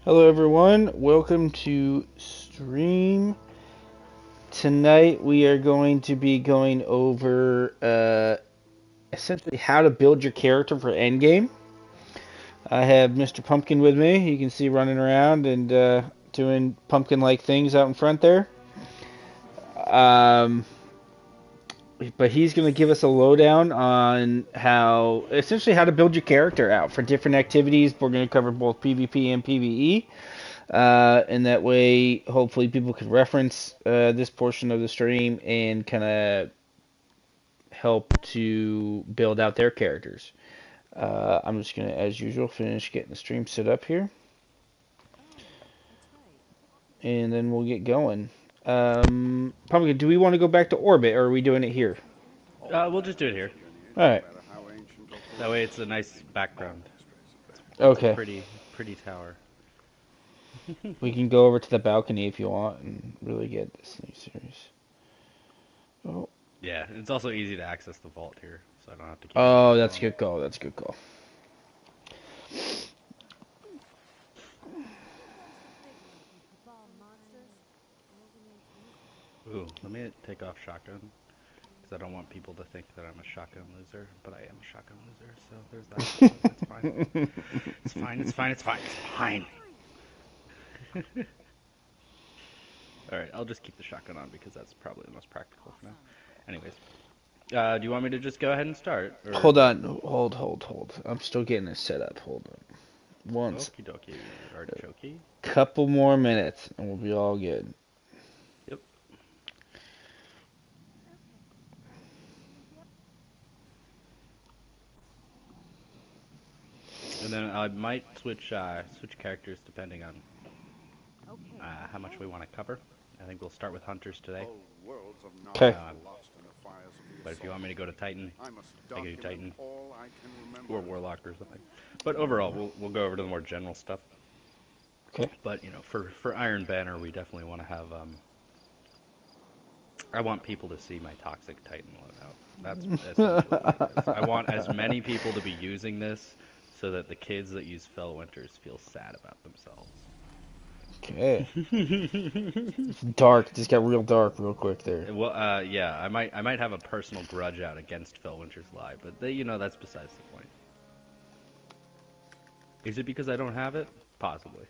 Hello everyone, welcome to stream. Tonight we are going to be going over essentially how to build your character for Endgame. I have Mr. Pumpkin with me. You can see running around and doing pumpkin-like things out in front there. But he's going to give us a lowdown on essentially how to build your character out for different activities. We're going to cover both PvP and PvE. And that way, hopefully, people can reference this portion of the stream and kind of help to build out their characters. I'm just going to, as usual, finish getting the stream set up here. And then we'll get going. Pumpkin, do we want to go back to orbit, or are we doing it here? We'll just do it here. Alright. That way it's a nice background. Okay. Pretty tower. We can go over to the balcony if you want and really get this new series. Oh. Yeah, it's also easy to access the vault here, so I don't have to keep Oh, that's a good call. That's a good call. Ooh, let me take off shotgun, because I don't want people to think that I'm a shotgun loser, but I am a shotgun loser, so there's that. It's fine. It's fine, it's fine, it's fine, it's fine. Alright, I'll just keep the shotgun on, because that's probably the most practical for now. Anyways, do you want me to just go ahead and start? Or... Hold on. Hold. I'm still getting this set up. Hold on. Okie dokie, artichoke. Couple more minutes, and we'll be all good. Yep. And then I might switch characters depending on how much we want to cover. I think we'll start with hunters today. Okay. But if you want me to go to Titan, I can do Titan or Warlock or something. But overall, we'll go over to the more general stuff. Okay. But you know, for Iron Banner, we definitely want to have. I want people to see my toxic Titan loadout. That's essentially what it is. I want as many people to be using this, so that the kids that use Fellwinters feel sad about themselves. Okay. It's dark. It just got real dark real quick there. Well, yeah, I might have a personal grudge out against Fellwinter's Lie, but that's besides the point. Is it because I don't have it? Possibly.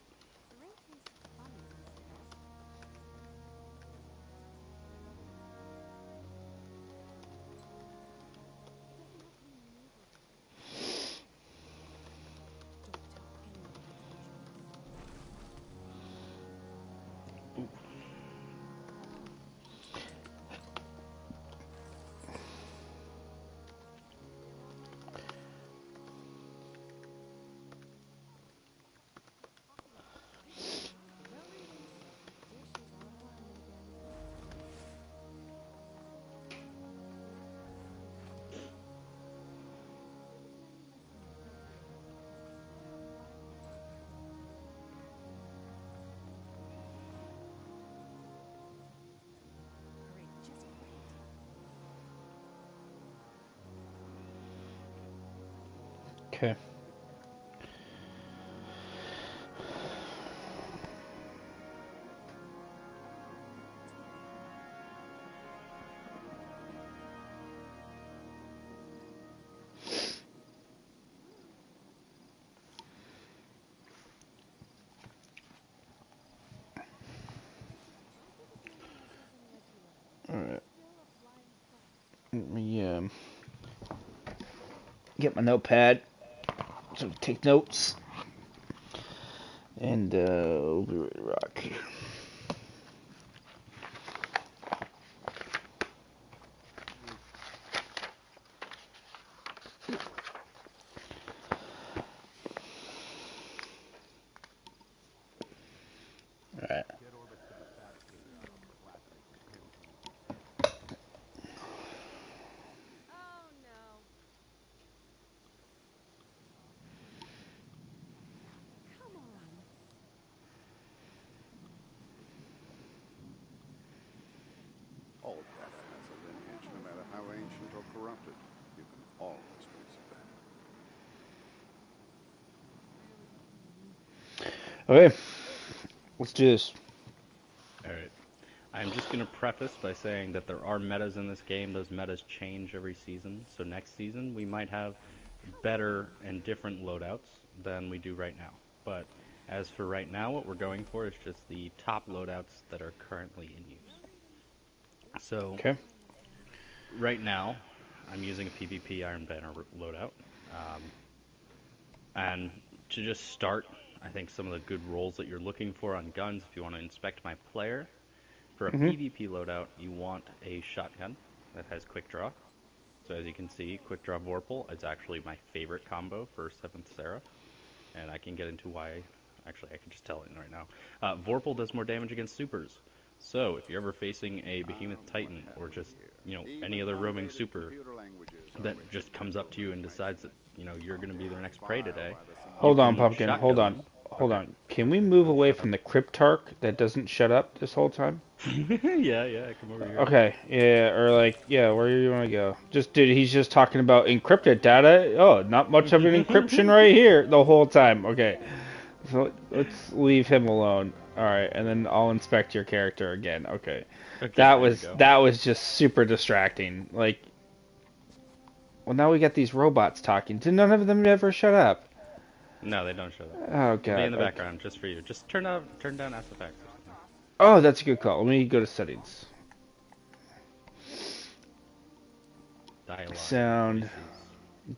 Okay. Alright. Let me get my notepad so take notes. And we'll be ready to rock here. Alright. corrupted, you can always trace it back. Okay, let's do this. Alright. I'm just going to preface by saying that there are metas in this game. Those metas change every season. So next season, we might have better and different loadouts than we do right now. But as for right now, what we're going for is just the top loadouts that are currently in use. So Okay. right now, I'm using a PvP Iron Banner loadout. And to just start, I think some of the good rolls that you're looking for on guns, if you want to inspect my player, for a PvP loadout, you want a shotgun that has quick draw. So as you can see, quick draw Vorpal is actually my favorite combo for 7th Seraph. And I can get into why. Actually, I can just tell it right now. Vorpal does more damage against supers. So if you're ever facing a Behemoth Titan or just, any other roaming super that just comes up to you and decides that, you're going to be their next prey today. Hold on, Pumpkin. Hold on. Hold on. Can we move away from the Cryptarch that doesn't shut up this whole time? Yeah, come over here. Okay, yeah, or where do you want to go? Dude, he's just talking about encrypted data. Oh, not much of an encryption right here the whole time. Okay, so let's leave him alone. All right, and then I'll inspect your character again. Okay, that was just super distracting. Well, now we got these robots talking. Did none of them ever shut up? No, they don't shut up. Oh god. They'll be in the background just for you. Just turn down SFX or something. Oh, that's a good call. Let me go to settings. Dialogue. Sound,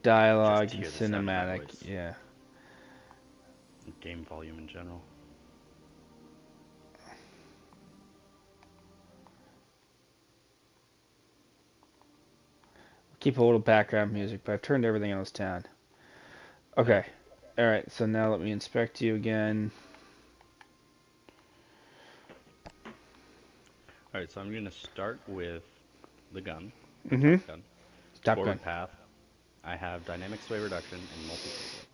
dialogue, and cinematic. Yeah. Game volume in general. Keep a little background music, but I've turned everything else down. Okay. Alright, so now let me inspect you again. Alright, so I'm going to start with the gun. Mm-hmm. Gun. Top Forward gun. path. I have dynamic sway reduction and multi-kill.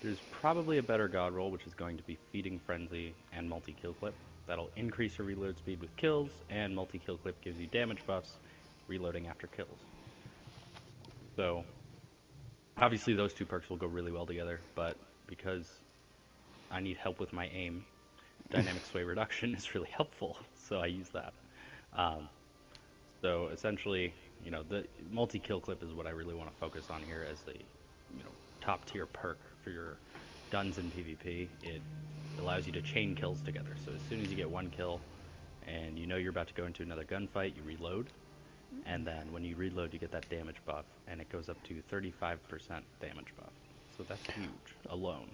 There's probably a better god roll, which is going to be feeding frenzy and multi-kill clip. That'll increase your reload speed with kills, and multi-kill clip gives you damage buffs, reloading after kills. So, obviously those two perks will go really well together, but because I need help with my aim, dynamic sway reduction is really helpful, so I use that. So essentially, the multi-kill clip is what I really want to focus on here as the, top tier perk for your guns in PvP. It allows you to chain kills together. So as soon as you get one kill and you're about to go into another gunfight, you reload. And then when you reload, you get that damage buff, and it goes up to 35% damage buff. So that's huge alone.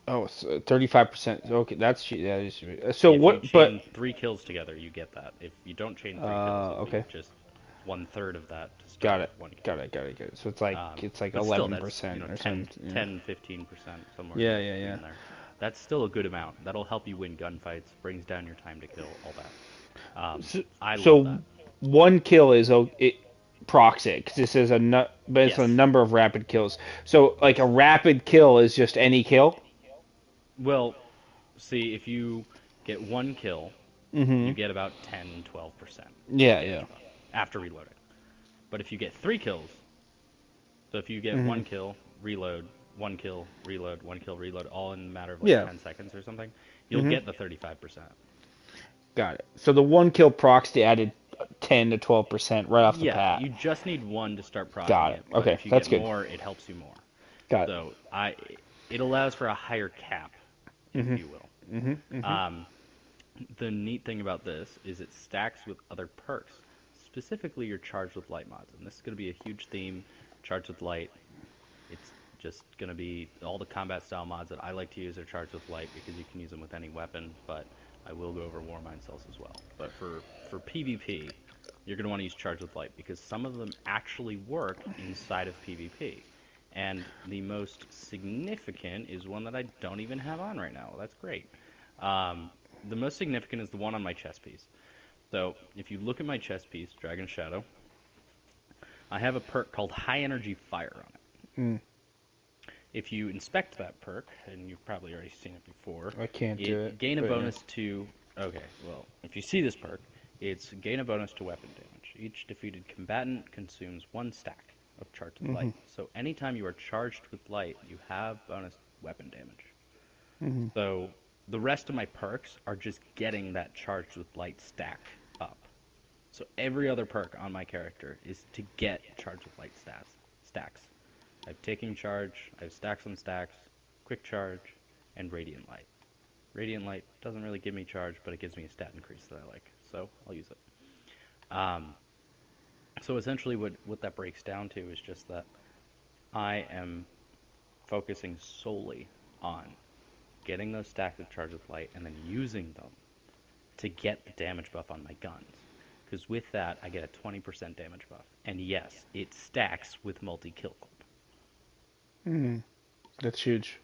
Oh, so 35%. Okay, that is. So if what? You chain 3 kills together, you get that. If you don't chain 3 kills, it'll be just 1/3 of that to start with 1 kill. Got it. So it's like 11% or 10, something. 10, 15% somewhere. Yeah. In there. That's still a good amount. That'll help you win gunfights, brings down your time to kill, all that. I love that. 1 kill is it procs it because this is based on a number of rapid kills. So like a rapid kill is just any kill. Well, see, if you get 1 kill, you get about 10-12%. Yeah. After reloading. But if you get 3 kills, so if you get 1 kill, reload, 1 kill, reload, 1 kill, reload, all in a matter of 10 seconds or something, you'll get the 35%. Got it. So the 1 kill procs the added 10 to 12% right off the bat. Yeah, you just need 1 to start procking Got it. Okay, if you that's get good. more, it helps you more. Got it. So it allows for a higher cap, if you will. The neat thing about this is it stacks with other perks. Specifically, you're charged with light mods, and this is going to be a huge theme. Charged with light. It's just going to be all the combat style mods that I like to use are charged with light because you can use them with any weapon, but I will go over Warmind cells as well. But for PvP, you're going to want to use charged with light because some of them actually work inside of PvP. And the most significant is one that I don't even have on right now. That's great. The most significant is the one on my chest piece. So if you look at my chest piece, Dragon Shadow, I have a perk called High Energy Fire on it. If you inspect that perk, and you've probably already seen it before, I can't do it. Gain a bonus to... Okay, well, if you see this perk, it's gain a bonus to weapon damage. Each defeated combatant consumes 1 stack of charged with light. So anytime you are charged with light, you have bonus weapon damage. So the rest of my perks are just getting that charged with light stack up. So every other perk on my character is to get charged with light stacks. I have taking charge, I have stacks on stacks, quick charge, and radiant light. Radiant light doesn't really give me charge, but it gives me a stat increase that I like, so I'll use it. So essentially what that breaks down to is just that I am focusing solely on getting those stacks of charge with light and then using them to get the damage buff on my guns. Because with that, I get a 20% damage buff. And yes, it stacks with multi-kill clip. That's huge.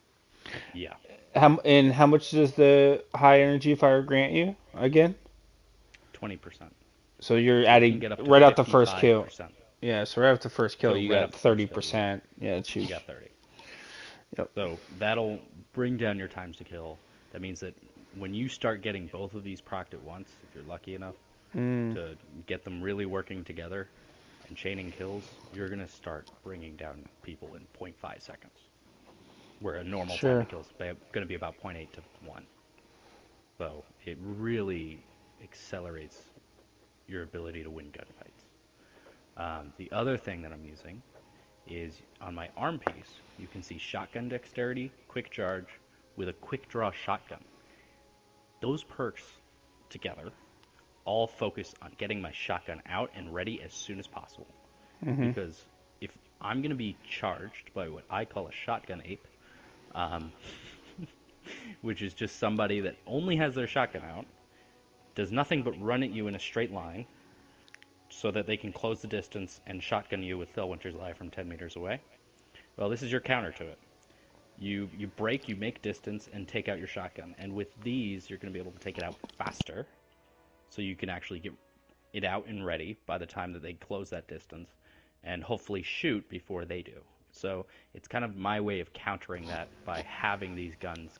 Yeah. How much does the high energy fire grant you again? 20%. So you're So adding get up to right out the first kill. 55%. Yeah, so right after the first kill, So you right got after the first 30%. Yeah, it's You huge. got 30. Yep. So that'll bring down your times to kill. That means that when you start getting both of these procced at once, if you're lucky enough to get them really working together and chaining kills, you're going to start bringing down people in 0.5 seconds. Where a normal time to kill is going to be about 0.8 to 1. So it really accelerates your ability to win gunfights. The other thing that I'm using is on my arm piece, you can see shotgun dexterity, quick charge, with a quick draw shotgun. Those perks together all focus on getting my shotgun out and ready as soon as possible. Because if I'm going to be charged by what I call a shotgun ape, which is just somebody that only has their shotgun out, does nothing but run at you in a straight line so that they can close the distance and shotgun you with Phil Winter's Eye from 10 meters away. Well, this is your counter to it. You break, you make distance, and take out your shotgun. And with these, you're going to be able to take it out faster, so you can actually get it out and ready by the time that they close that distance, and hopefully shoot before they do. So it's kind of my way of countering that by having these guns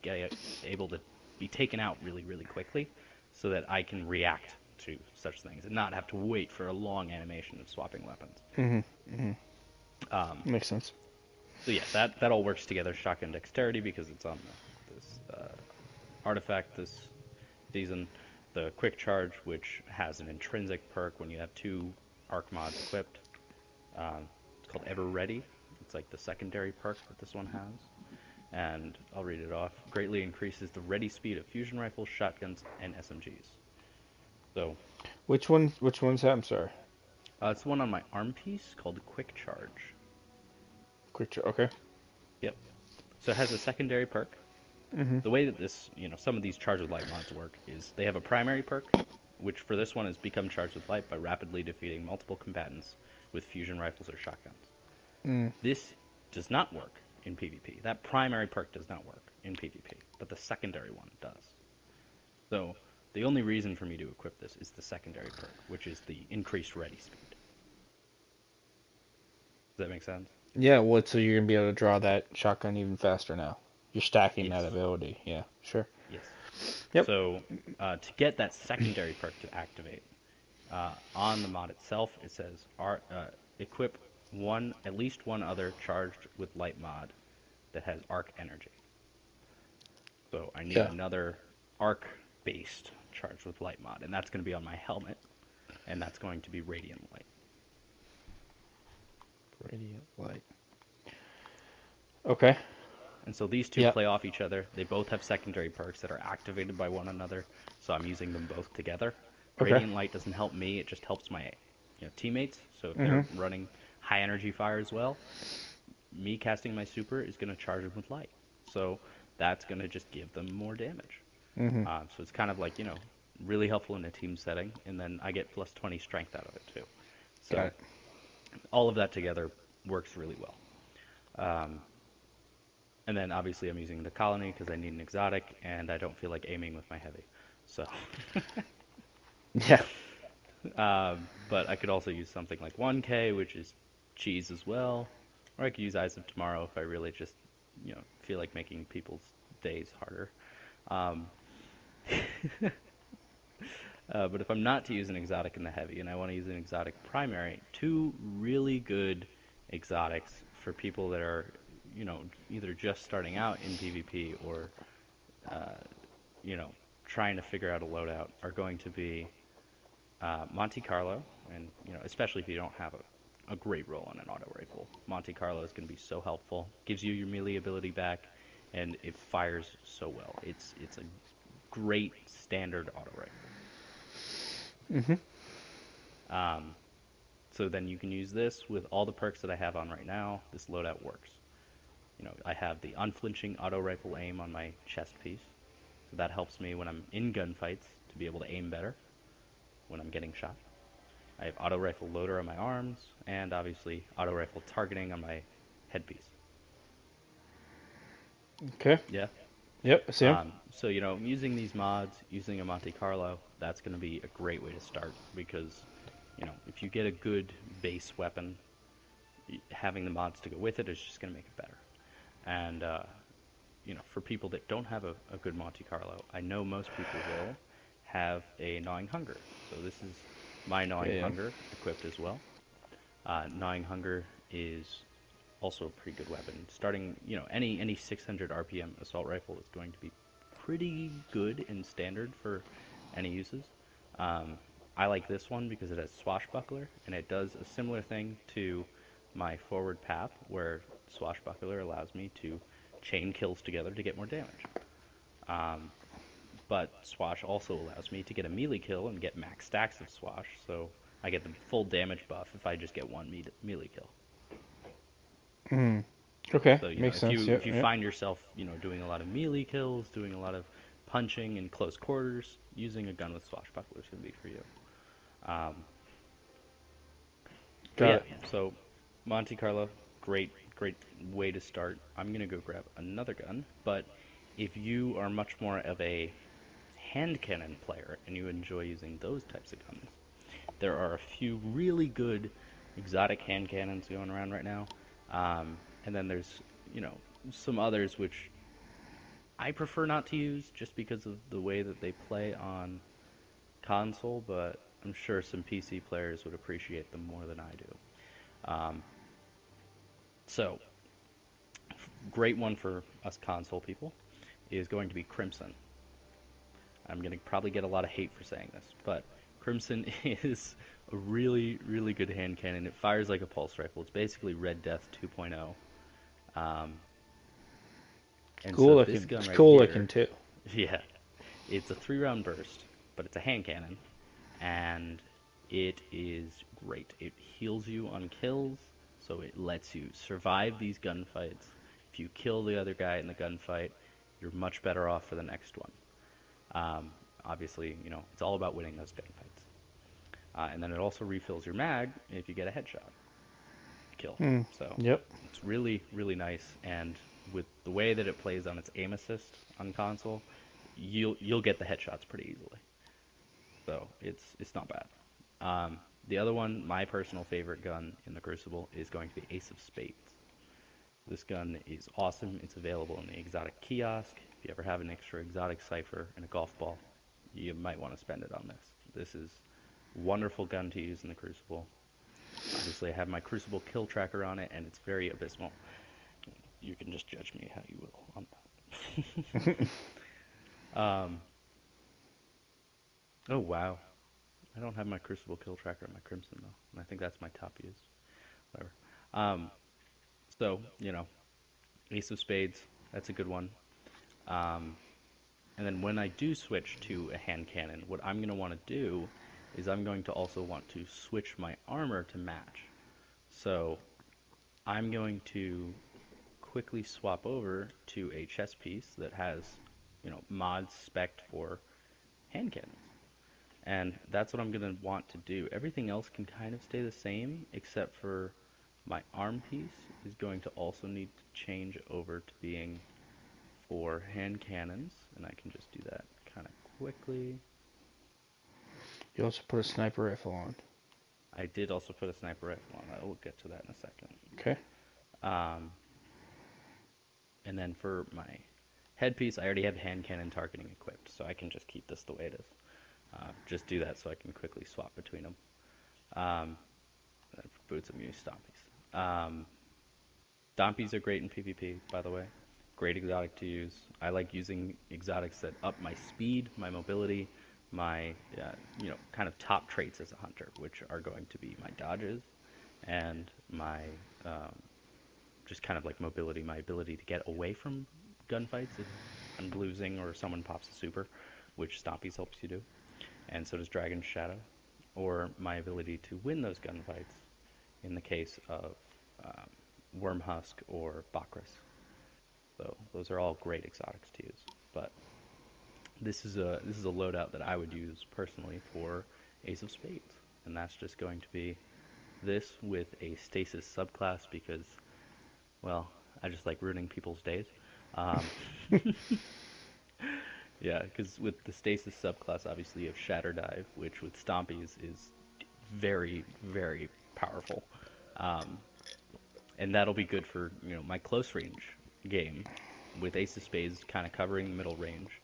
able to be taken out really, really quickly so that I can react to such things and not have to wait for a long animation of swapping weapons. Makes sense. So yeah, that all works together. Shotgun dexterity because it's on this artifact this season. The quick charge, which has an intrinsic perk when you have 2 arc mods equipped. It's called Ever Ready. It's like the secondary perk that this one has. And I'll read it off. Greatly increases the ready speed of fusion rifles, shotguns, and SMGs. So, Which one's that? I'm sorry. it's the one on my arm piece called Quick Charge. Okay. Yep. So it has a secondary perk. The way that this, some of these charge with light mods work is they have a primary perk, which for this one is become charged with light by rapidly defeating multiple combatants with fusion rifles or shotguns. This does not work in PvP. That primary perk does not work in PvP, but the secondary one does. So the only reason for me to equip this is the secondary perk, which is the increased ready speed. Does that make sense? Yeah, well, so you're going to be able to draw that shotgun even faster now. You're stacking that ability. Yeah, sure. Yes. Yep. So to get that secondary perk to activate, on the mod itself, it says equip at least one other charged with light mod that has arc energy. So I need another arc-based charged with light mod, and that's going to be on my helmet, and that's going to be radiant light. Radiant light. Okay. And so these two play off each other. They both have secondary perks that are activated by one another, so I'm using them both together. Okay. Radiant light doesn't help me; it just helps my teammates. So if they're running high energy fire as well, me casting my super is going to charge them with light. So that's going to just give them more damage. So it's kind of like really helpful in a team setting, and then I get plus 20 strength out of it too. So all of that together works really well. And then obviously I'm using the colony because I need an exotic, and I don't feel like aiming with my heavy. So, Yeah. but I could also use something like 1K, which is cheese as well, or I could use Eyes of Tomorrow if I really just feel like making people's days harder. But if I'm not to use an exotic in the heavy and I want to use an exotic primary, two really good exotics for people that are, either just starting out in PvP or, uh, you know, trying to figure out a loadout are going to be Monte Carlo, and especially if you don't have a great roll on an auto rifle, Monte Carlo is going to be so helpful. Gives you your melee ability back, and it fires so well. It's a great standard auto rifle. Mm-hmm. Um, so then you can use this with all the perks that I have on right now. This loadout works. I have the unflinching auto rifle aim on my chest piece, so that helps me when I'm in gunfights to be able to aim better when I'm getting shot. I have auto rifle loader on my arms, and obviously auto rifle targeting on my headpiece. Okay. Yeah. Yep, I see him. So using these mods, using a Monte Carlo, that's going to be a great way to start because, if you get a good base weapon, having the mods to go with it is just going to make it better. And for people that don't have a good Monte Carlo, I know most people will have a Gnawing Hunger. So this is my Gnawing Yeah. Hunger equipped as well. Gnawing Hunger is also a pretty good weapon. Starting, any 600 RPM assault rifle is going to be pretty good in standard for any uses. I like this one because it has Swashbuckler, and it does a similar thing to my forward path, where Swashbuckler allows me to chain kills together to get more damage. But Swash also allows me to get a melee kill and get max stacks of Swash, so I get the full damage buff if I just get one melee kill. Okay, So makes if sense. you Yep, if you yep. find yourself doing a lot of melee kills, doing a lot of punching in close quarters, using a gun with Swashbuckler is going to be for you. Um, but Got yeah, it. so Monte Carlo, great way to start. I'm going to go grab another gun, but if you are much more of a hand cannon player and you enjoy using those types of guns, there are a few really good exotic hand cannons going around right now. And then there's, some others which I prefer not to use just because of the way that they play on console, but I'm sure some PC players would appreciate them more than I do. Um, so, great one for us console people is going to be Crimson. I'm going to probably get a lot of hate for saying this, but Crimson is a really, really good hand cannon. It fires like a pulse rifle. It's basically Red Death 2.0. Um, and Cool so this looking. gun It's right cool looking here, too. yeah, it's a 3-round burst, but it's a hand cannon, and it is great. It heals you on kills, so it lets you survive these gunfights. If you kill the other guy in the gunfight, you're much better off for the next one. Um, Obviously, it's all about winning those gunfights. And then it also refills your mag if you get a headshot kill. So Yep. it's really, really nice. And with the way that it plays on its aim assist on console, you'll get the headshots pretty easily. So it's not bad. The other one, my personal favorite gun in the Crucible, is going to be Ace of Spades. This gun is awesome. It's available in the exotic kiosk. If you ever have an extra exotic cipher and a golf ball, you might want to spend it on this. This is a wonderful gun to use in the Crucible. Obviously, I have my Crucible kill tracker on it, and it's very abysmal. You can just judge me how you will on that. Oh, wow. I don't have my Crucible kill tracker on my Crimson, though. And I think that's my top use. Whatever. Um, so, Ace of Spades, that's a good one. Um, And then when I do switch to a hand cannon, what I'm going to want to do is I'm going to also want to switch my armor to match. So I'm going to quickly swap over to a chest piece that has, mods spec'd for hand cannons. And that's what I'm going to want to do. Everything else can kind of stay the same, except for my arm piece is going to also need to change over to being for hand cannons, and I can just do that kind of quickly. You also put a sniper rifle on. I did also put a sniper rifle on. I will get to that in a second. Okay. Um, and then for my headpiece, I already have hand cannon targeting equipped, so I can just keep this the way it is. Just do that so I can quickly swap between them. Um, boots, I'm using Stompies. Stompies are great in PvP, by the way. Great exotic to use. I like using exotics that up my speed, my mobility, my kind of top traits as a hunter, which are going to be my dodges and my um, just kind of like mobility, my ability to get away from gunfights if I'm losing or someone pops a super, which Stompies helps you do, and so does Dragon's Shadow, or my ability to win those gunfights in the case of um, Wormhusk or Bakris. So those are all great exotics to use. But this is a loadout that I would use personally for Ace of Spades, and that's just going to be this with a stasis subclass because, well, I just like ruining people's days. Um, yeah, because with the stasis subclass, obviously you have Shatter Dive, which with Stompies is very, very powerful. Um, and that'll be good for my close range game with Ace of Spades kind of covering the middle range.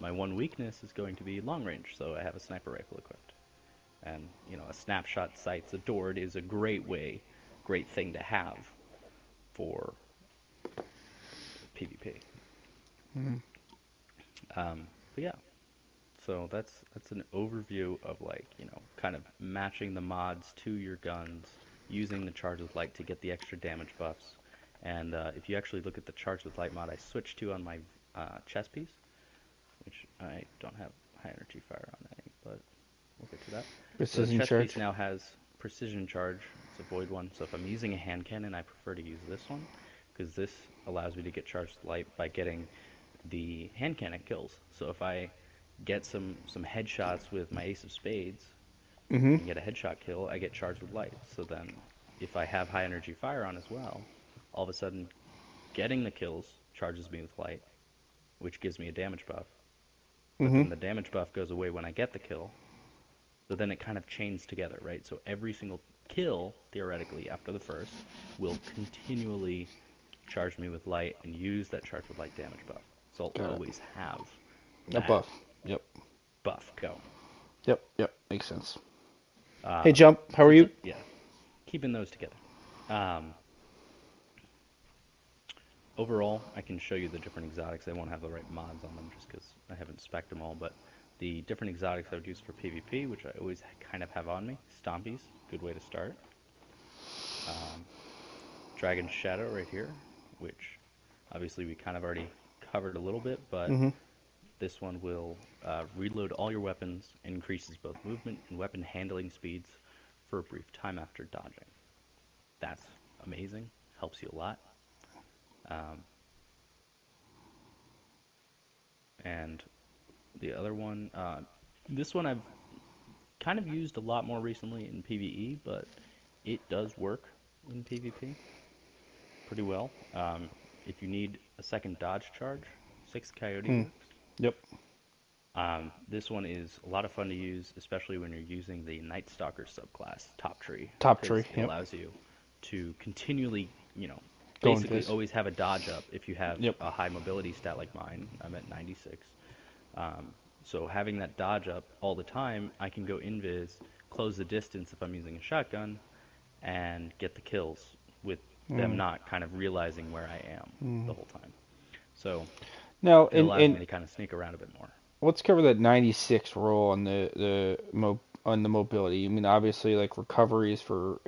My one weakness is going to be long range, so I have a sniper rifle equipped, and a snapshot sights adored is a great thing to have for PvP. But yeah, so that's an overview of kind of matching the mods to your guns, using the charge with light to get the extra damage buffs. And if you actually look at the charge with light mod I switched to on my chest piece, which I don't have high energy fire on any, but we'll get to that. The Precision chest piece charge. now has precision charge. It's a void one, so if I'm using a hand cannon, I prefer to use this one because this allows me to get charged with light by getting the hand cannon kills. So if I get some headshots with my Ace of Spades Mm-hmm. and get a headshot kill, I get charged with light. So then if I have high energy fire on as well, all of a sudden getting the kills charges me with light, which gives me a damage buff. But Mm-hmm. then the damage buff goes away when I get the kill. So then it kind of chains together, right? So every single kill, theoretically, after the first, will continually charge me with light and use that charge with light damage buff. So I'll Got it. always have A that buff. Yep. buff going. Yep. Yep. Makes sense. Hey, Um, Jump. How are you? yeah, keeping those together. Um, Overall, I can show you the different exotics. I won't have the right mods on them just because I haven't spec'd them all, but the different exotics I would use for PvP, which I always kind of have on me. Stompies, good way to start. Um, Dragon's Shadow right here, which obviously we kind of already covered a little bit, but Mm-hmm. this one will reload all your weapons, increases both movement and weapon handling speeds for a brief time after dodging. That's amazing, helps you a lot. Um, and the other one, this one I've kind of used a lot more recently in PvE, but it does work in PvP pretty well. If you need a second dodge charge, Six Coyote Hmm. works. Yep. This one is a lot of fun to use, especially when you're using the Night Stalker subclass Top Tree, Top tree. because it Yep. allows you to continually, Going basically this. always have a dodge up if you have Yep. a high mobility stat like mine. I'm at 96. Um, so having that dodge up all the time, I can go invis, close the distance if I'm using a shotgun, and get the kills with them Mm. not kind of realizing where I am the Mm. whole time. So Now, it allows me in to kind of sneak around a bit more. let's cover that 96 roll on on the mobility. I mean, obviously, like recoveries for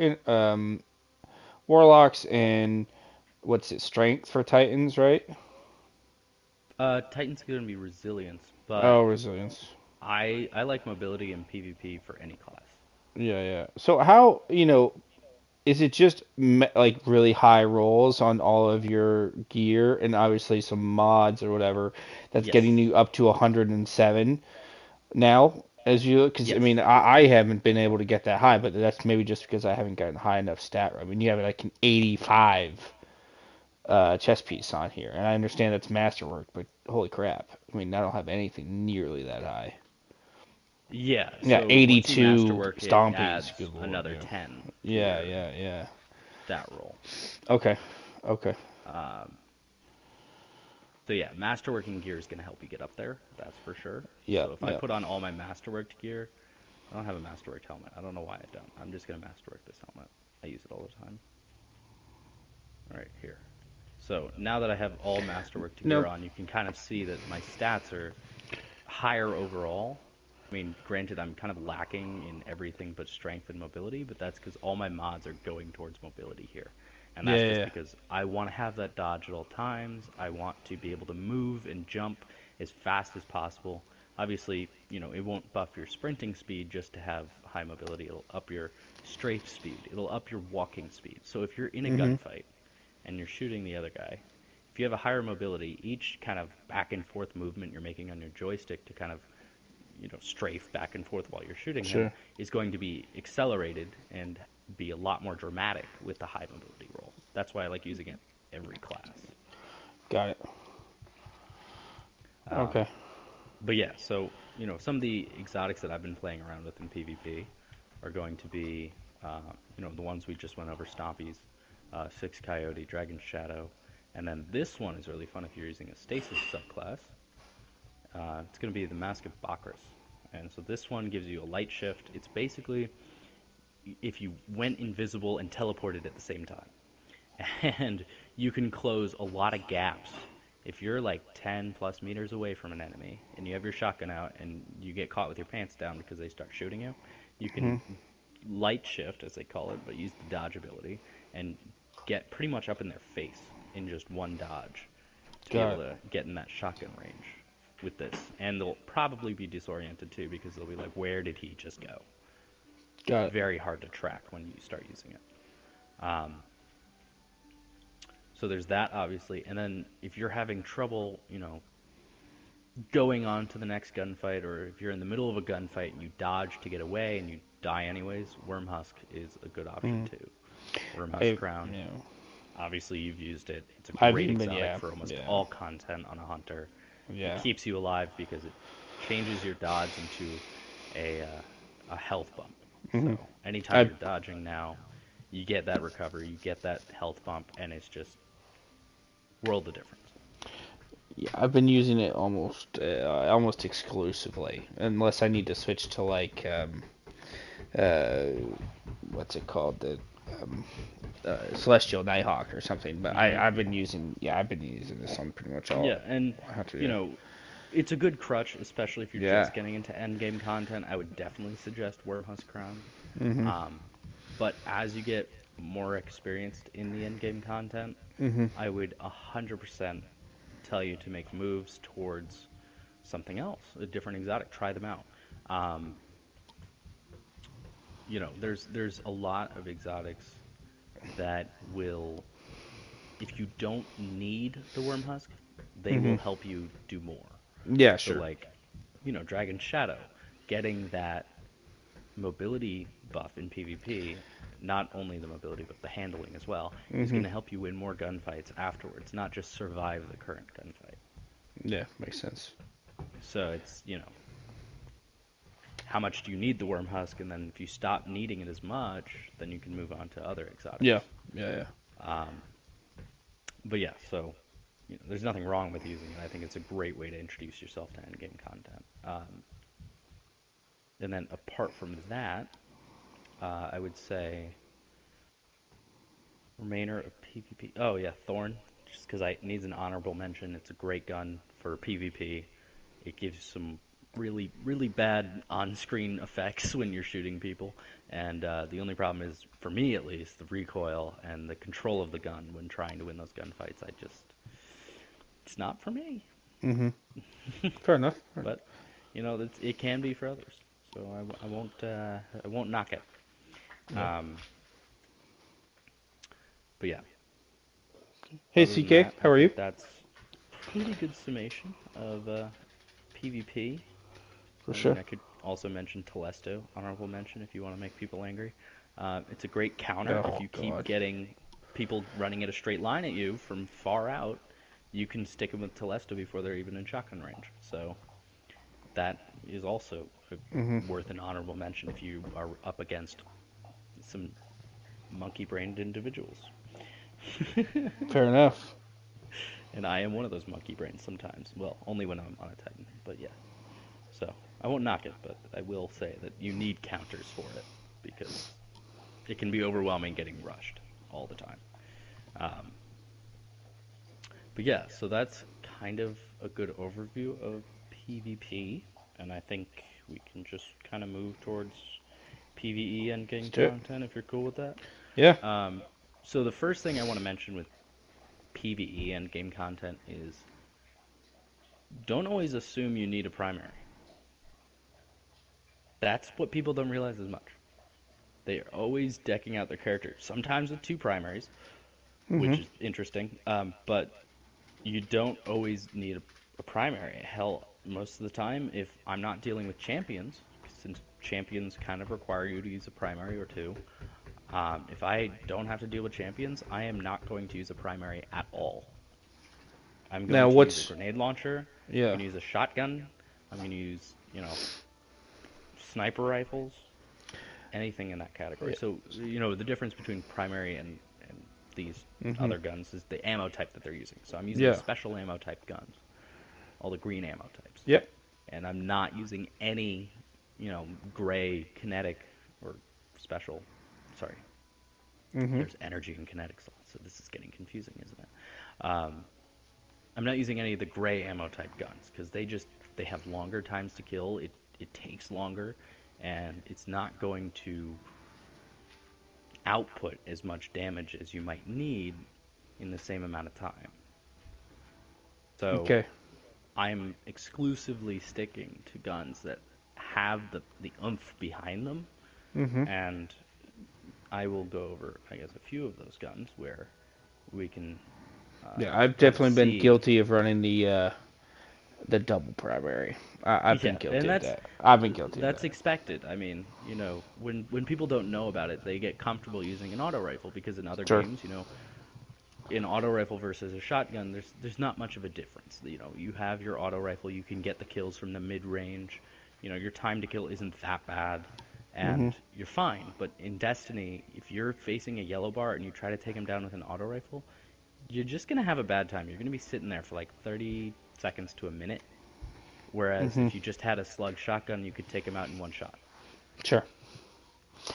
warlocks and what's it, strength for titans, right? Titan's going to be resilience, but Oh, resilience. I like mobility in PvP for any class. Yeah, yeah. So how, is it just like really high rolls on all of your gear and obviously some mods or whatever that's getting Yes. you up to 107 now? As you, because I Yes. mean, I haven't been able to get that high, but that's maybe just because I haven't gotten high enough stat. I mean, you have like an 85 chess piece on here, and I understand that's masterwork, but holy crap! I mean, I don't have anything nearly that high. Yeah, Yeah, so once you 82 masterwork it stompies. adds Good lord, another yeah. 10 to Yeah, your yeah, yeah. stat roll. Okay, okay. Um, So yeah, masterworking gear is going to help you get up there. That's for sure. Yeah, So if I yeah. put on all my masterworked gear, I don't have a masterworked helmet. I don't know why I don't. I'm just going to masterwork this helmet. I use it all the time. All right, here. So now that I have all masterworked gear Nope. on, you can kind of see that my stats are higher overall. I mean, granted, I'm kind of lacking in everything but strength and mobility, but that's because all my mods are going towards mobility here. And Yeah, that's yeah, just yeah. because I want to have that dodge at all times. I want to be able to move and jump as fast as possible. Obviously, it won't buff your sprinting speed just to have high mobility. It'll up your strafe speed. It'll up your walking speed. So if you're in a gunfight and you're shooting the other guy, if you have a higher mobility, each kind of back and forth movement you're making on your joystick to kind of strafe back and forth while you're shooting him Sure. is going to be accelerated and be a lot more dramatic with the high mobility roll. That's why I like using it every class. Got it. Okay. But yeah, so some of the exotics that I've been playing around with in PvP are going to be the ones we just went over: Stompies, Six Coyote, Dragon Shadow, and then this one is really fun if you're using a Stasis subclass. It's going to be the Mask of Bakris. And so this one gives you a light shift. It's basically if you went invisible and teleported at the same time. And you can close a lot of gaps. If you're like 10 plus meters away from an enemy and you have your shotgun out and you get caught with your pants down because they start shooting you, you can light shift, as they call it, but use the dodge ability and get pretty much up in their face in just one dodge to be able to get in that shotgun range with this. And they'll probably be disoriented too because they'll be like, where did he just go? Got it. Very hard to track when you start using it. So there's that, obviously. And then if you're having trouble, going on to the next gunfight, or if you're in the middle of a gunfight and you dodge to get away and you die anyways, Wormhusk is a good option too. Wormhusk Crown. Yeah. Obviously, you've used it. It's a I've great even- exotic yeah, for almost yeah. all content on a hunter. Yeah. It keeps you alive because it changes your dodge into a health bump. So anytime you're dodging now, you get that recovery, you get that health bump, and it's just world of difference. Yeah, I've been using it almost exclusively, unless I need to switch to like what's it called, the Celestial Nighthawk or something. But I've been using this on pretty much all. Yeah, and Hunter, it's a good crutch, especially if you're Yeah. just getting into endgame content. I would definitely suggest Wormhusk Crown. But as you get more experienced in the endgame content, I would 100% tell you to make moves towards something else, a different exotic. Try them out. There's a lot of exotics that will, if you don't need the Wormhusk, they will help you do more. Yeah, So sure. like, Dragon Shadow, getting that mobility buff in PvP, not only the mobility but the handling as well, is going to help you win more gunfights afterwards, not just survive the current gunfight. Yeah, makes sense. So it's, how much do you need the Wormhusk, and then if you stop needing it as much, then you can move on to other exotics. Yeah. But yeah, so there's nothing wrong with using it. I think it's a great way to introduce yourself to endgame content. And then apart from that, I would say remainder of PvP. Oh yeah, Thorn, just because it needs an honorable mention. It's a great gun for PvP. It gives you some really, really bad on-screen effects when you're shooting people, and the only problem is, for me at least, the recoil and the control of the gun when trying to win those gunfights. It's not for me. Fair enough. But it can be for others. So I won't knock it. But yeah. Hey, Other than CK, that, how I are you? think that's pretty good summation of PvP. For I sure. mean, I could also mention Telesto, honorable mention, if you want to make people angry. It's a great counter. Oh, If you keep God. getting people running at a straight line at you from far out, you can stick them with Telesto before they're even in shotgun range. So that is also worth an honorable mention if you are up against some monkey-brained individuals. Fair enough. And I am one of those monkey brains sometimes. Well, only when I'm on a Titan, but yeah. So I won't knock it, but I will say that you need counters for it because it can be overwhelming getting rushed all the time. Um, but yeah, so that's kind of a good overview of PvP, and I think we can just kind of move towards PvE Let's endgame do it. content if you're cool with that. Yeah. Um, so the first thing I want to mention with PvE endgame content is don't always assume you need a primary. That's what people don't realize as much. They are always decking out their characters, sometimes with two primaries, which is interesting. But you don't always need a primary. Hell, most of the time, if I'm not dealing with champions, since champions kind of require you to use a primary or two, if I don't have to deal with champions, I am not going to use a primary at all. I'm Now going to use a what's grenade launcher. I'm yeah. going to use a shotgun. I'm going to use, sniper rifles, anything in that category. Yeah. So, the difference between primary and these Mhm. other guns is the ammo type that they're using. So I'm using Yeah. special ammo type guns, all the green ammo types. Yep. And I'm not using any, gray kinetic or special. Sorry, Mhm. there's energy and kinetic slots, so this is getting confusing, isn't it? Um, I'm not using any of the gray ammo type guns because they have longer times to kill. It takes longer, and it's not going to output as much damage as you might need in the same amount of time. So Okay. I'm exclusively sticking to guns that have the oomph behind them, Mhm. and I will go over, I guess, a few of those guns where we can Yeah, I've kind of definitely been see. guilty of running the double primary. I've been Yeah, and guilty of that. I've been guilty of that's that. expected. I mean, when people don't know about it, they get comfortable using an auto rifle because in other Sure. games, in auto rifle versus a shotgun, there's not much of a difference. You have your auto rifle, you can get the kills from the mid range. Your time to kill isn't that bad, Mhm. and you're fine. But in Destiny, if you're facing a yellow bar and you try to take him down with an auto rifle, you're just gonna have a bad time. You're gonna be sitting there for like 30 seconds to a minute. Whereas Mhm. if you just had a slug shotgun, you could take him out in one shot. Sure.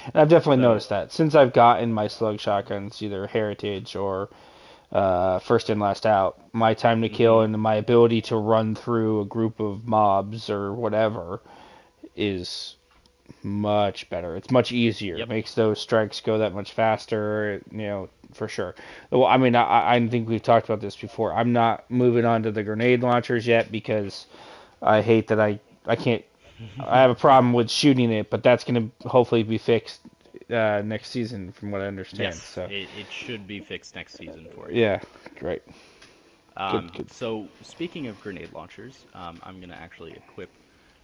And I've definitely So, noticed that since I've gotten my slug shotguns, either Heritage or first in last out, my time to kill hmm and my ability to run through a group of mobs or whatever is much better. It's much easier. yep. Makes those strikes go that much faster, for sure. Well, I mean, I think we've talked about this before. I'm not moving on to the grenade launchers yet because I hate that I can't. I have a problem with shooting it, but that's going to hopefully be fixed next season, from what I understand. Yes, So, it should be fixed next season for you. yeah, great, good, good. So speaking of grenade launchers, I'm gonna actually equip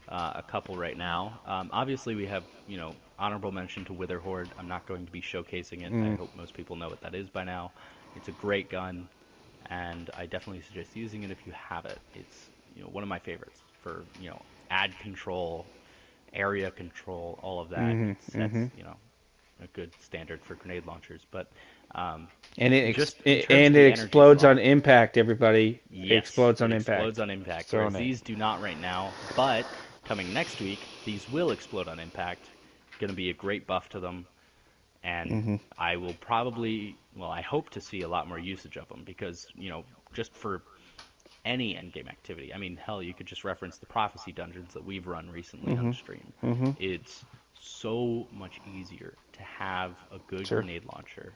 a couple right now. Obviously, we have honorable mention to Wither Horde. I'm not going to be showcasing it. I Mm, hope most people know what that is by now. It's a great gun, and I definitely suggest using it if you have it. It's one of my favorites for ad control, area control, all of that. mhm, It sets mhm. a good standard for grenade launchers, but um, And just in terms of it the energy explodes on slot, impact. Everybody, it yes, explodes it on explodes impact. on Just impact, throwing whereas it. these do not right now. But coming next week, these will explode on impact. Going to be a great buff to them, and Mhm, I will probably, well, I hope to see a lot more usage of them because, just for any endgame activity. I mean, hell, you could just reference the prophecy dungeons that we've run recently on the mhm, stream. mhm. It's so much easier to have a good Sure. grenade launcher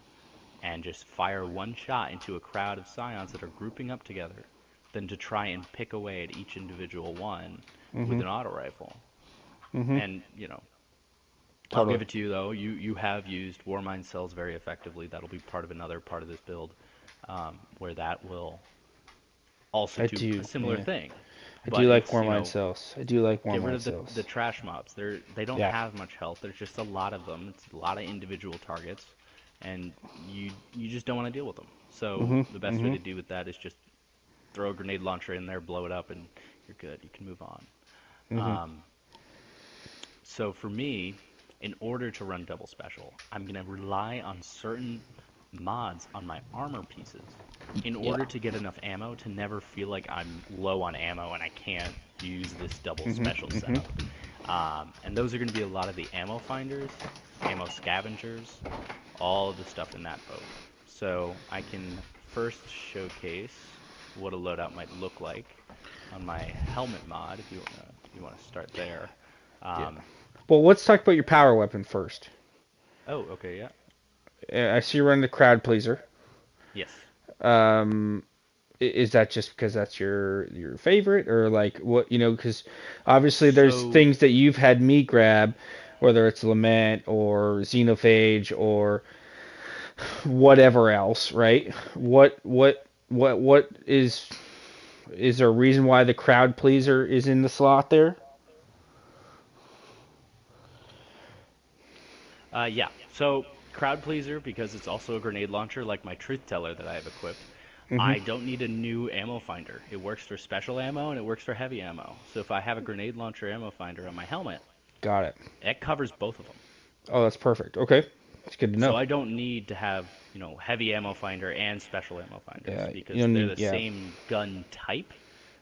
and just fire one shot into a crowd of scions that are grouping up together than to try and pick away at each individual one with Mhm, an auto rifle. mhm. And, I'll Totally. give it to you though. You have used Warmind cells very effectively. That'll be part of another part of this build, where that will also I do a do. similar Yeah. thing. I do But like it's, Warmind cells. I do like get rid Warmind of the cells. trash mobs. They don't Yeah. have much health. There's just a lot of them. It's a lot of individual targets, and you just don't want to deal with them. So Mhm, the best way mhm, to do with that is just throw a grenade launcher in there, blow it up, and you're good. You can move on. mhm. Um, so for me, in order to run double special, I'm gonna rely on certain mods on my armor pieces in order to get enough ammo to never feel like I'm low on ammo and I can't use this double special setup. And those are going to be a lot of the ammo finders, ammo scavengers, all of the stuff in that boat. So I can first showcase what a loadout might look like on my helmet mod if you want to start there. Yeah. Um, Well, let's talk about your power weapon first. oh, okay, yeah. I see you running the crowd pleaser. Yes. Um, is that just because that's your favorite, or like what because obviously there's So, things that you've had me grab, whether it's Lament or Xenophage or whatever else, right? What is there a reason why the crowd pleaser is in the slot there? yeah. So, crowd pleaser because it's also a grenade launcher like my truth teller that I have equipped. Mm-hmm. I don't need a new ammo finder. It works for special ammo and it works for heavy ammo. So if I have a grenade launcher ammo finder on my helmet, Got it. it covers both of them. Oh, that's perfect. Okay, it's good to So know. I don't need to have, heavy ammo finder and special ammo finders Yeah, you because don't they're need. the Yeah. same gun type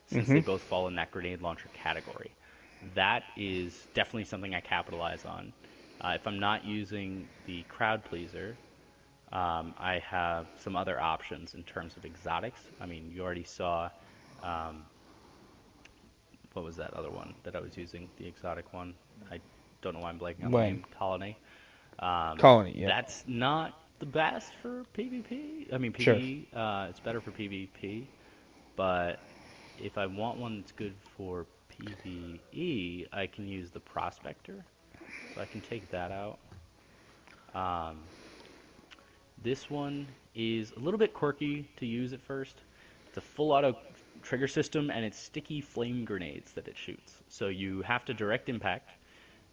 since Mm-hmm. they both fall in that grenade launcher category. That is definitely something I capitalize on. If I'm not using the crowd pleaser, I have some other options in terms of exotics. I mean, you already saw, um, what was that other one that I was using? The exotic one. I don't know why I'm blanking on the When name. Colony. Um, colony. Yeah. that's not the best for PvP. I mean Sure. PvE. It's better for PvP, but if I want one that's good for PvE, I can use the Prospector. So I can take that out. Um, this one is a little bit quirky to use at first. It's a full auto trigger system and it's sticky flame grenades that it shoots. So you have to direct impact,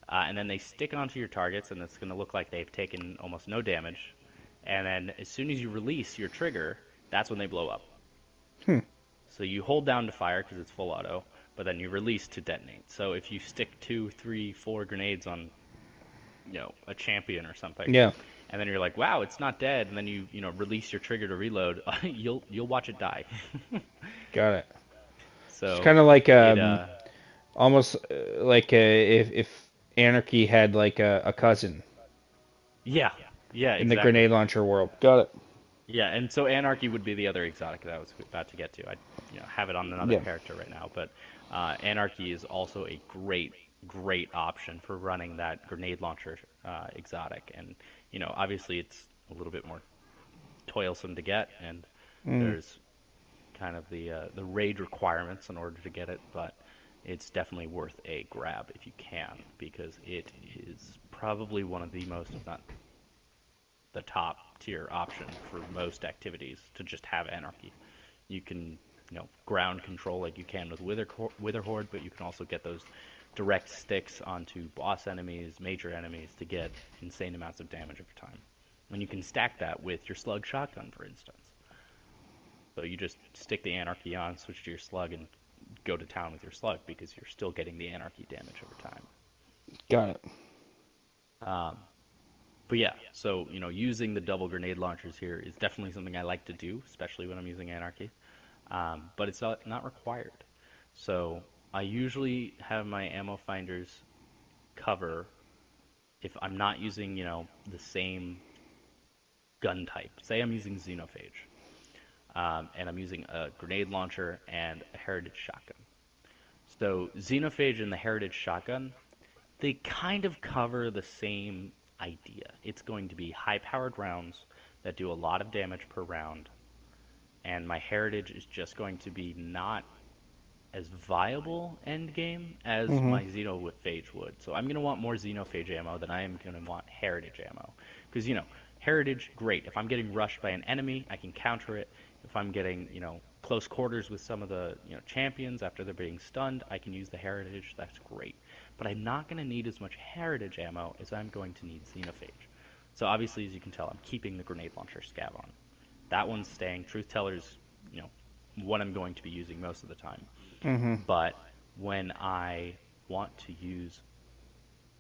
and then they stick onto your targets, and it's going to look like they've taken almost no damage. And then as soon as you release your trigger, that's when they blow up. Hmm. So you hold down to fire because it's full auto, but then you release to detonate. So if you stick 2, 3, 4 grenades on, a champion or something, Yeah. and then you're like, wow, it's not dead, and then release your trigger to reload, you'll watch it die. Got it. It's So kind of like it almost like if Anarchy had like a cousin yeah, yeah, in the exactly. grenade launcher world. Got it. Yeah, and so Anarchy would be the other exotic that I was about to get to. I have it on another Yeah. character right now, but Anarchy is also a great, great option for running that grenade launcher exotic. And obviously it's a little bit more toilsome to get, and Mm. there's kind of the raid requirements in order to get it, but it's definitely worth a grab if you can because it is probably one of the most, if not the top tier option for most activities to just have anarchy. You can, ground control like you can with Wither Horde, but you can also get those direct sticks onto boss enemies, major enemies to get insane amounts of damage over time. And you can stack that with your slug shotgun, for instance. So you just stick the anarchy on, switch to your slug, and go to town with your slug because you're still getting the anarchy damage over time. Got it. Um, But yeah, so using the double grenade launchers here is definitely something I like to do, especially when I'm using Anarchy. But it's not required. So I usually have my ammo finders cover if I'm not using the same gun type. Say I'm using Xenophage, and I'm using a grenade launcher and a Heritage shotgun. So Xenophage and the Heritage shotgun, they kind of cover the same idea. It's going to be high-powered rounds that do a lot of damage per round, and my heritage is just going to be not as viable end game as Mm-hmm. my Xenophage would. So I'm going to want more Xenophage ammo than I am going to want heritage ammo. Because, heritage, great. If I'm getting rushed by an enemy, I can counter it. If I'm getting, close quarters with some of the, champions after they're being stunned, I can use the heritage. That's great. But I'm not going to need as much heritage ammo as I'm going to need Xenophage. So obviously, as you can tell, I'm keeping the grenade launcher scav on. That one's staying. Truth Teller's, what I'm going to be using most of the time. Mm-hmm. But when I want to use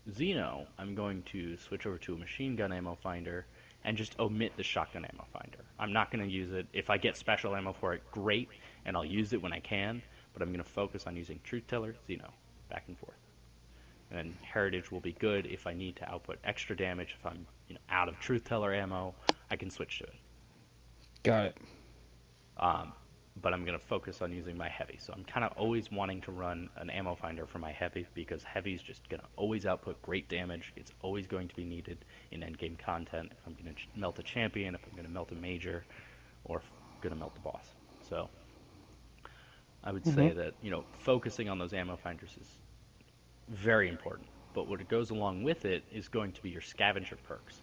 Xeno, I'm going to switch over to a machine gun ammo finder and just omit the shotgun ammo finder. I'm not going to use it. If I get special ammo for it, great, and I'll use it when I can, but I'm going to focus on using Truth Teller, Xeno, back and forth. And then Heritage will be good if I need to output extra damage. If I'm out of Truth Teller ammo, I can switch to it. Got it. But I'm going to focus on using my heavy. So I'm kind of always wanting to run an ammo finder for my heavy because heavy's just going to always output great damage. It's always going to be needed in endgame content if I'm going to melt a champion, if I'm going to melt a major, or if I'm going to melt the boss. So I would say that, focusing on those ammo finders is very important. But what goes along with it is going to be your scavenger perks.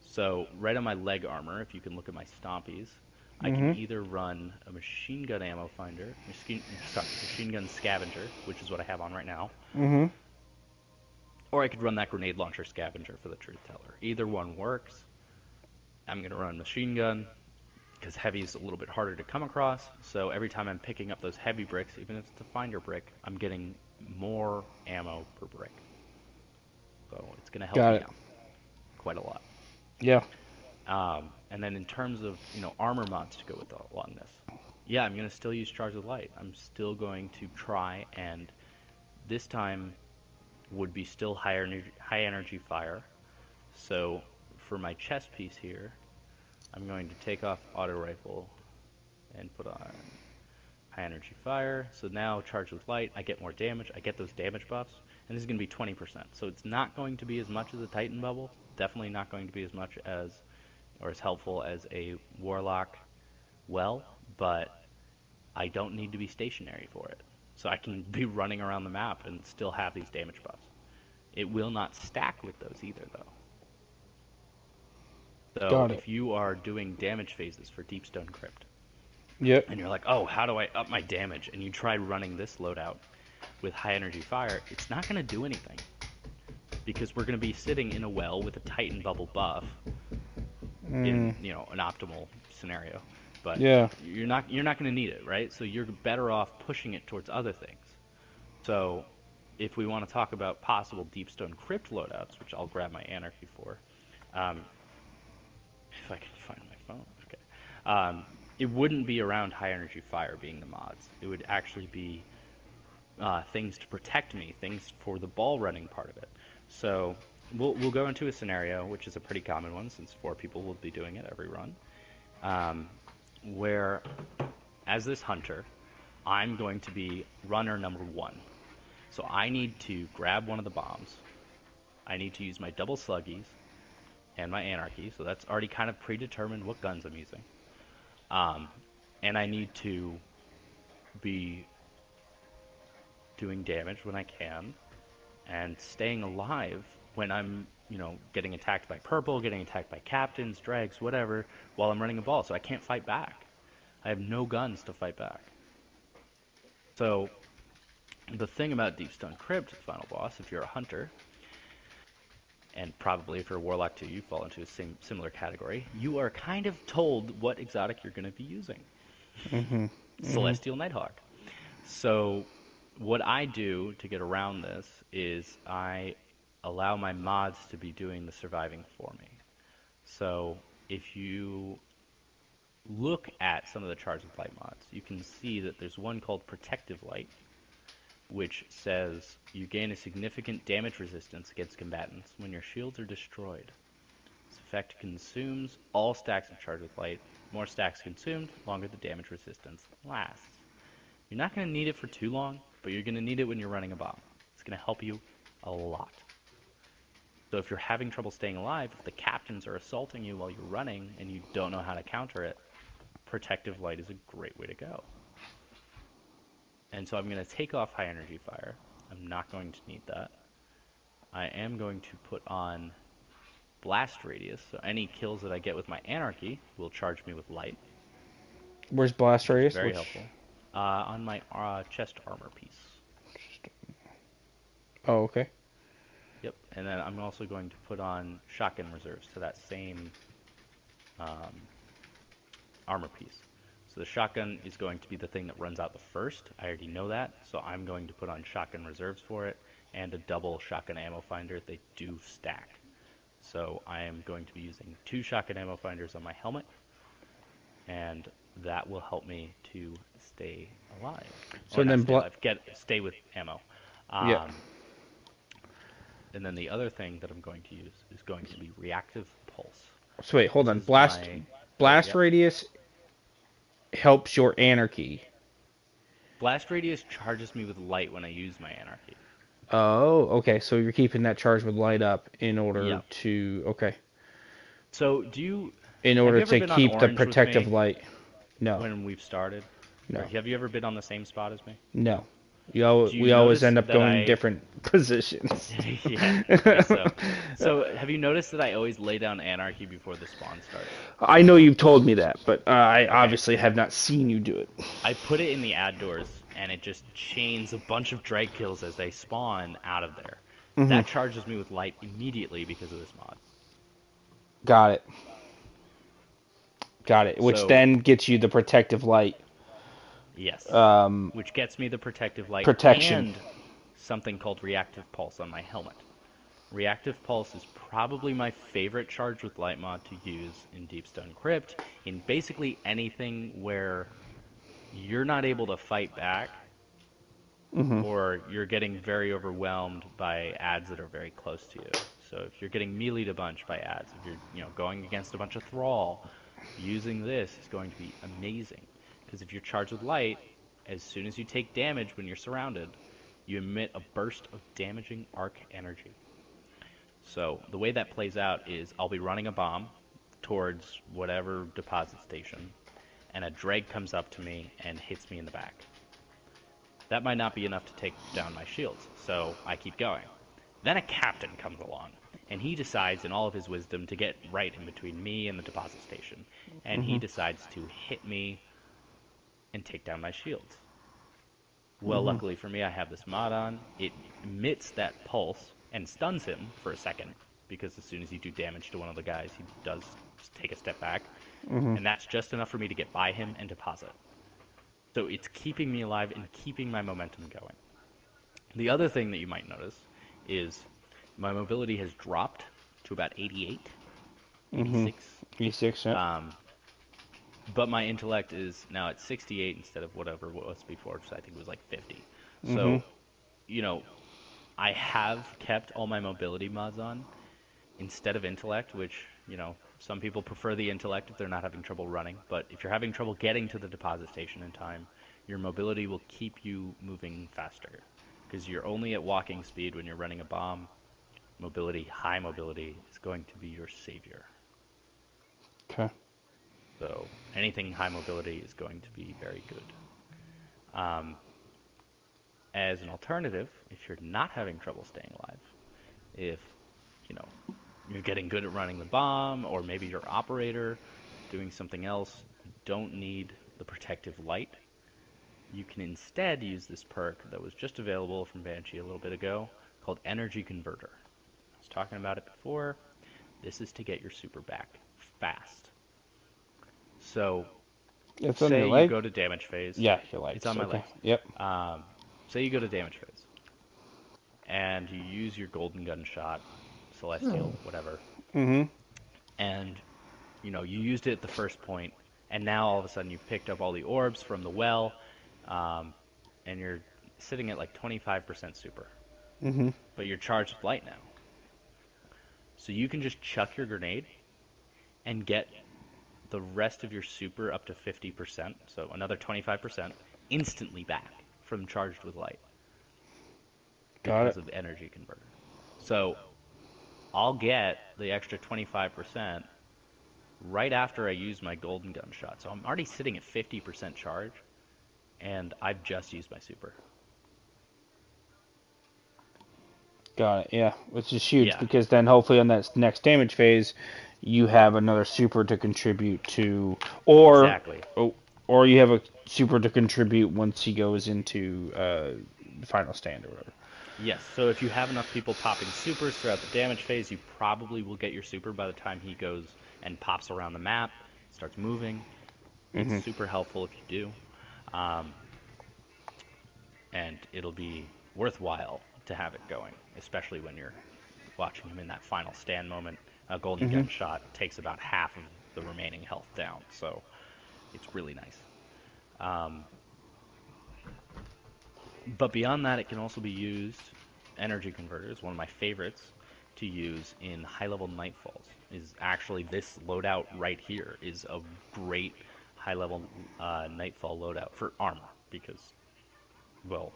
So right on my leg armor, if you can look at my stompies, I can either run a machine gun ammo finder, machine gun scavenger, which is what I have on right now, or I could run that grenade launcher scavenger for the Truth Teller. Either one works. I'm going to run machine gun because heavy is a little bit harder to come across. So every time I'm picking up those heavy bricks, even if it's a finder brick, I'm getting more ammo per brick. So it's going to help me out quite a lot. Yeah. And then in terms of, armor mods to go with along this, yeah, I'm going to still use Charge of Light. I'm still going to try, and this time would be still high energy fire. So for my chest piece here, I'm going to take off auto rifle and put on high energy fire. So now Charge with Light, I get more damage. I get those damage buffs, and this is going to be 20%. So it's not going to be as much as a Titan bubble. Definitely not going to be as much as or as helpful as a Warlock but I don't need to be stationary for it. So I can be running around the map and still have these damage buffs. It will not stack with those either, though. So if you are doing damage phases for Deepstone Crypt, and you're like, oh, how do I up my damage? And you try running this loadout with high energy fire, it's not going to do anything. Because we're going to be sitting in a well with a Titan bubble buff in an optimal scenario, but you're not going to need it, right? So you're better off pushing it towards other things. So if we want to talk about possible Deepstone Crypt loadouts, which I'll grab my Anarchy for, if I can find my phone, okay, it wouldn't be around high energy fire being the mods. It would actually be things to protect me, things for the ball running part of it. So we'll go into a scenario, which is a pretty common one since 4 people will be doing it every run, where as this hunter, I'm going to be runner number 1. So I need to grab one of the bombs. I need to use my double sluggies and my Anarchy, so that's already kind of predetermined what guns I'm using. And I need to be doing damage when I can, and staying alive when I'm, getting attacked by purple, getting attacked by captains, drags, whatever, while I'm running a ball. So I can't fight back. I have no guns to fight back. So the thing about Deepstone Crypt, final boss, if you're a hunter, and probably if you're a warlock too, you fall into a similar category, you are kind of told what exotic you're going to be using. Celestial Nighthawk. So what I do to get around this is I allow my mods to be doing the surviving for me. So if you look at some of the Charge of Light mods, you can see that there's one called Protective Light, which says you gain a significant damage resistance against combatants when your shields are destroyed. This effect consumes all stacks of Charge with Light. More stacks consumed, longer the damage resistance lasts. You're not going to need it for too long, but you're going to need it when you're running a bomb. It's going to help you a lot. So if you're having trouble staying alive, if the captains are assaulting you while you're running and you don't know how to counter it, Protective Light is a great way to go. And so I'm going to take off high energy fire. I'm not going to need that. I am going to put on blast radius, so any kills that I get with my Anarchy will charge me with light. Where's blast radius? Very helpful. On my chest armor piece. Oh, okay. Yep, and then I'm also going to put on shotgun reserves to that same armor piece. So the shotgun is going to be the thing that runs out the first. I already know that, so I'm going to put on shotgun reserves for it, and a double shotgun ammo finder. They do stack. So I am going to be using 2 shotgun ammo finders on my helmet, and that will help me to stay alive. So Or not then stay alive, stay with ammo. Yeah. And then the other thing that I'm going to use is going to be reactive pulse. So wait, hold This on. is Blast yep. radius helps your anarchy. Blast radius charges me with light when I use my anarchy. Oh, okay. So you're keeping that charge with light up in order Yep. to So have you ever to been on keep the orange with protective me light. No, when we've started? Or no, have you ever been on the same spot as me? no. Do you We always notice end up that going in I different positions. yeah, I guess so. So, have you noticed that I always lay down anarchy before the spawn starts? I know you've told me that, but I Okay. obviously have not seen you do it. I put it in the ad doors, and it just chains a bunch of drag kills as they spawn out of there. Hmm. That charges me with light immediately because of this mod. Got it. Got it. Which So, then gets you the protective light yes, which gets me the protective light protection. and something called reactive pulse on my helmet. Reactive Pulse is probably my favorite charge with light mod to use in Deepstone Crypt, in basically anything where you're not able to fight back, Hmm. or you're getting very overwhelmed by ads that are very close to you. So if you're getting meleeed a bunch by ads, if you're going against a bunch of thrall, using this is going to be amazing. Because if you're charged with light, as soon as you take damage when you're surrounded, you emit a burst of damaging arc energy. So the way that plays out is I'll be running a bomb towards whatever deposit station, and a drag comes up to me and hits me in the back. That might not be enough to take down my shields, so I keep going. Then a captain comes along, and he decides in all of his wisdom to get right in between me and the deposit station, and he Hmm. decides to hit me and take down my shields. Well, Hmm. luckily for me, I have this mod on. It emits that pulse and stuns him for a second, because as soon as you do damage to one of the guys, he does take a step back. Hmm. And that's just enough for me to get by him and deposit. So it's keeping me alive and keeping my momentum going. The other thing that you might notice is my mobility has dropped to about 88, Hmm. 86. E6, yeah. But my intellect is now at 68 instead of whatever it was before, which I think was like 50. Hmm. So, you know, I have kept all my mobility mods on instead of intellect, which, some people prefer the intellect if they're not having trouble running. But if you're having trouble getting to the deposit station in time, your mobility will keep you moving faster. Because you're only at walking speed when you're running a bomb. High mobility, is going to be your savior. Okay. So anything high mobility is going to be very good. Um, as an alternative, if you're not having trouble staying alive, if you know you're getting good at running the bomb, or maybe your operator doing something else, you don't need the protective light. You can instead use this perk that was just available from Banshee a little bit ago, called Energy Converter. I was talking about it before. This is to get your super back fast. So, It's on your say you leg? go to damage phase. Yeah, your It's legs. on my Okay. legs. Yep. Um, say you go to damage phase, and you use your golden gunshot, celestial, whatever, Hmm. and you used it at the first point, and now all of a sudden you've picked up all the orbs from the well, um, and you're sitting at like 25% super, Hmm. but you're charged with light now. So you can just chuck your grenade and get the rest of your super up to 50%, so another 25%, instantly back from charged with light Got because it. of energy converter. So I'll get the extra 25% right after I use my golden gunshot. So I'm already sitting at 50% charge, and I've just used my super. Got it. Yeah, which is huge Yeah, because then hopefully on that next damage phase, you have another super to contribute to, or exactly. oh, or you have a super to contribute once he goes into the final stand or whatever. Yes, so if you have enough people popping supers throughout the damage phase, you probably will get your super by the time he goes and pops around the map, starts moving. It's Hmm. super helpful if you do. Um, and it'll be worthwhile to have it going, especially when you're watching him in that final stand moment. A golden gun shot takes about half of the remaining health down, so it's really nice. But beyond that, it can also be used, energy converters, one of my favorites to use in high-level nightfalls, is actually this loadout right here is a great high-level nightfall loadout for armor, because, well,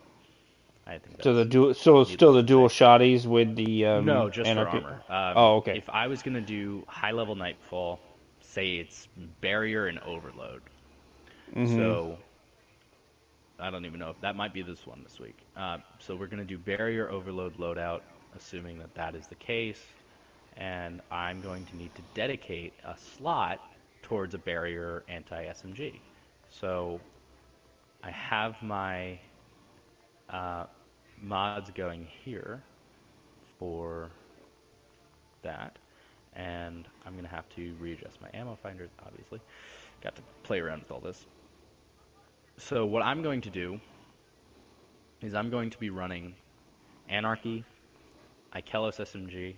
I think So that's still the needless to dual say. shotties with the No, just for anarchy. armor. Oh, okay. If I was going to do high-level nightfall, say it's barrier and overload, so I don't even know if that might be this one this week. So we're going to do barrier overload loadout, assuming that that is the case, and I'm going to need to dedicate a slot towards a barrier anti-SMG. So I have my mods going here for that, and I'm going to have to readjust my ammo finder, obviously. Got to play around with all this. So what I'm going to do is I'm going to be running Anarchy, Ikelos SMG,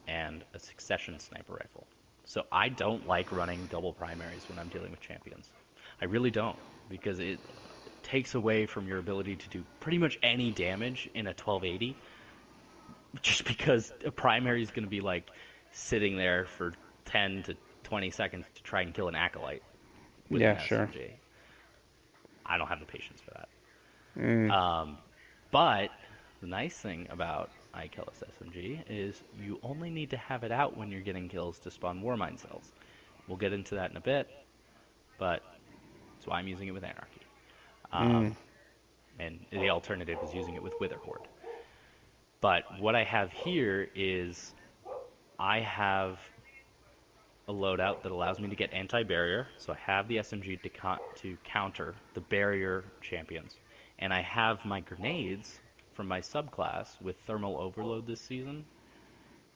and a Succession sniper rifle. So I don't like running double primaries when I'm dealing with champions. I really don't, because it takes away from your ability to do pretty much any damage in a 1280, just because a primary is going to be like sitting there for 10 to 20 seconds to try and kill an acolyte with an SMG. I don't have the patience for that. But the nice thing about Ikelos SMG is you only need to have it out when you're getting kills to spawn Warmind cells. We'll get into that in a bit, but that's why I'm using it with Anarchy. And the alternative is using it with Wither Horde. But what I have here is I have a loadout that allows me to get anti-barrier, so I have the SMG to counter the barrier champions. And I have my grenades from my subclass with thermal overload this season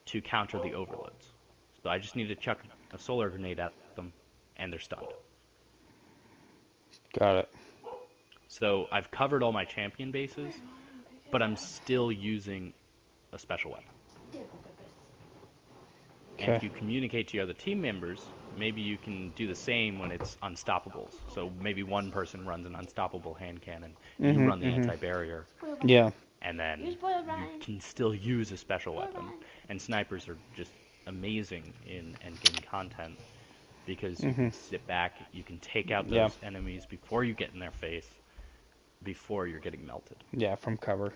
to counter the overloads. So I just need to chuck a solar grenade at them, and they're stunned. Got it. So I've covered all my champion bases, but I'm still using a special weapon. And if you communicate to your other team members, maybe you can do the same when it's unstoppables. So maybe one person runs an unstoppable hand cannon, you run the anti-barrier, and then you can still use a special weapon. And snipers are just amazing in endgame content because you can sit back, you can take out those enemies before you get in their face, before you're getting melted. Yeah, from cover.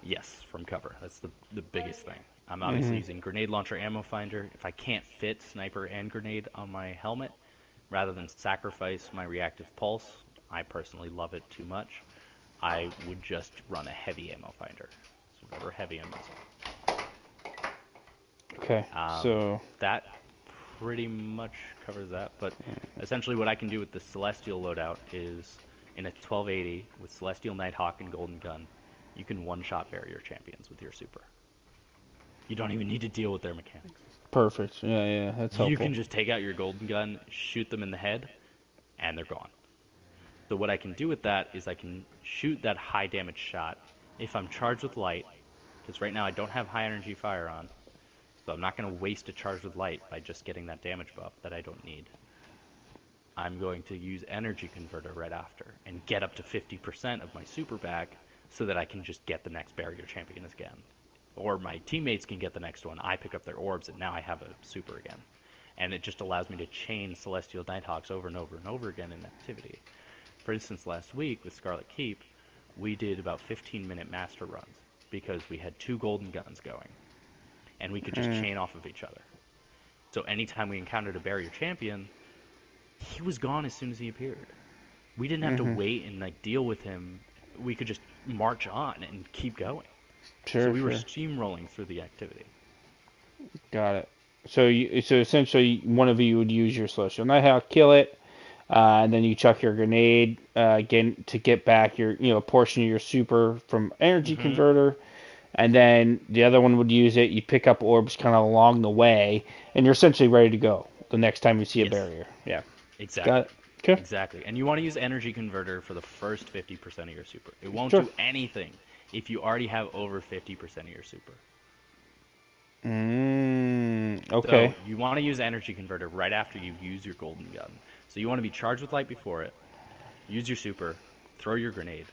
Yes, from cover. That's the biggest thing. I'm obviously using grenade launcher ammo finder. If I can't fit sniper and grenade on my helmet, rather than sacrifice my reactive pulse, I personally love it too much, I would just run a heavy ammo finder. So whatever heavy ammo. Okay, so that pretty much covers that. But essentially what I can do with the Celestial loadout is in a 1280 with Celestial Nighthawk and Golden Gun, you can one-shot barrier champions with your super. You don't even need to deal with their mechanics. Perfect. Yeah, that's helpful. You can just take out your golden gun, shoot them in the head, and they're gone. So what I can do with that is I can shoot that high damage shot if I'm charged with light, because right now I don't have high energy fire on, so I'm not going to waste a charge with light by just getting that damage buff that I don't need. I'm going to use energy converter right after and get up to 50% of my super back so that I can just get the next barrier champion again. Or my teammates can get the next one. I pick up their orbs, and now I have a super again. And it just allows me to chain Celestial Nighthawks over and over and over again in activity. For instance, last week with Scarlet Keep, we did about 15-minute master runs because we had 2 golden guns going. And we could just chain off of each other. So anytime we encountered a barrier champion, he was gone as soon as he appeared. We didn't have to wait and deal with him. We could just march on and keep going. So we were steamrolling through the activity. Got it. So essentially, one of you would use your Celestial Nighthawk, kill it, and then you chuck your grenade again to get back your portion of your super from energy converter, and then the other one would use it. You pick up orbs kind of along the way, and you're essentially ready to go the next time you see a barrier. Yeah. Exactly. Got it. Okay. Exactly. And you want to use energy converter for the first 50% of your super. It won't do anything if you already have over 50% of your super. Okay. So you want to use energy converter right after you use your golden gun. So you want to be charged with light before it, use your super, throw your grenade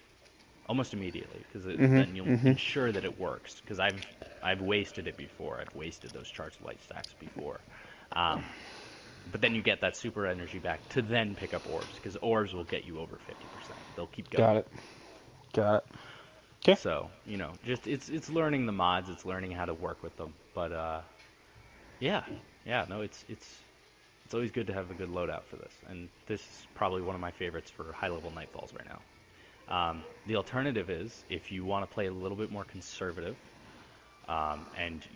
almost immediately, because then you'll ensure that it works. Because I've wasted it before. I've wasted those charged light stacks before. But then you get that super energy back to then pick up orbs, because orbs will get you over 50%. They'll keep going. Got it. Got it. Okay. So, just it's learning the mods, it's learning how to work with them. But yeah, no, it's always good to have a good loadout for this, and this is probably one of my favorites for high level Nightfalls right now. The alternative is if you want to play a little bit more conservative, and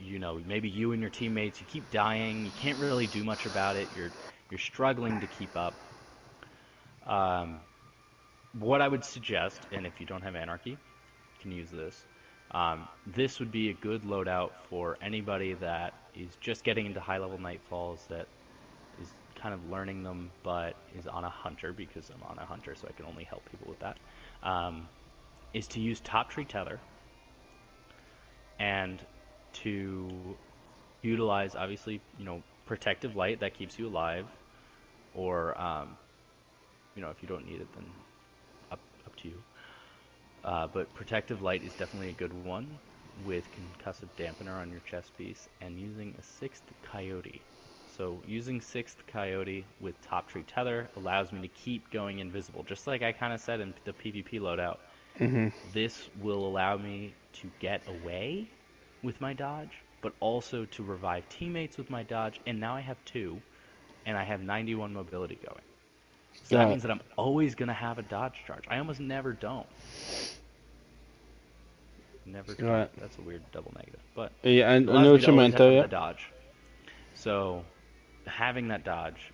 maybe you and your teammates, you keep dying, you can't really do much about it, you're struggling to keep up. What I would suggest, and if you don't have Anarchy, you can use this. This would be a good loadout for anybody that is just getting into high level Nightfalls, that is kind of learning them, but is on a hunter, because I'm on a hunter, so I can only help people with that. Is to use Top Tree Tether and to utilize, obviously, Protective Light that keeps you alive, or if you don't need it, then up to you. But Protective Light is definitely a good one, with Concussive Dampener on your chest piece, and using a 6th Coyote. So using 6th Coyote with Top Tree Tether allows me to keep going invisible, just like I kind of said in the PvP loadout. This will allow me to get away with my dodge, but also to revive teammates with my dodge, and now I have 2, and I have 91 mobility going. So that means that I'm always going to have a dodge charge. I almost never don't. Never don't. That's a weird double negative. But yeah, I it allows know me what to you always meant though. have Yeah. the dodge. So having that dodge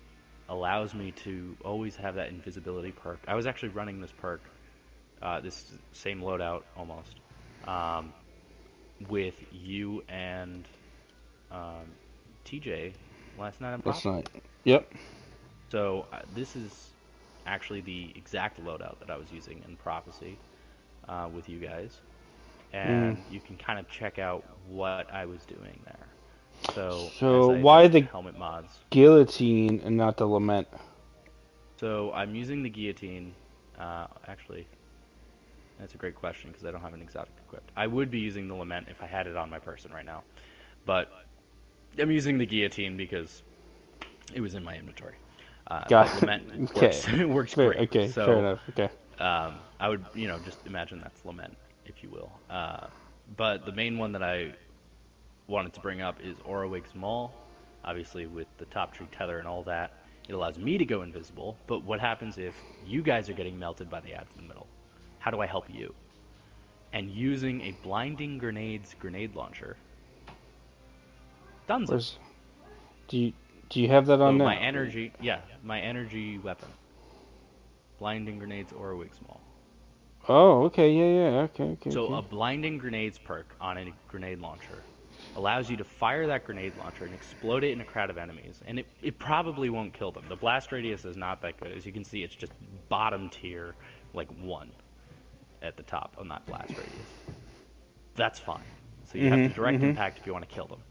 allows me to always have that invisibility perk. I was actually running this perk, this same loadout almost, with you and TJ last night on Prophecy. Last night. Yep. So this is actually the exact loadout that I was using in Prophecy with you guys. And you can kind of check out what I was doing there. So why the helmet mods? guillotine and not the lament? So I'm using the guillotine. Actually, that's a great question, because I don't have an exotic equipped. I would be using the lament if I had it on my person right now, but I'm using the guillotine because it was in my inventory. But lament works, it works great. Okay, So, fair enough. Okay. I would, just imagine that's lament, if you will. But the main one that I wanted to bring up is Orowig's Maul. Obviously, with the Top Tree Tether and all that, it allows me to go invisible. But what happens if you guys are getting melted by the ads in the middle? How do I help you? And using a Blinding Grenades grenade launcher, done. Do you have that on now? My energy weapon. Blinding Grenades Orowig's Maul. Oh, okay, yeah, okay. So a Blinding Grenades perk on a grenade launcher allows you to fire that grenade launcher and explode it in a crowd of enemies, and it probably won't kill them. The blast radius is not that good. As you can see, it's just bottom tier, like 1 at the top on that blast radius. That's fine. So you have the direct impact if you want to kill them.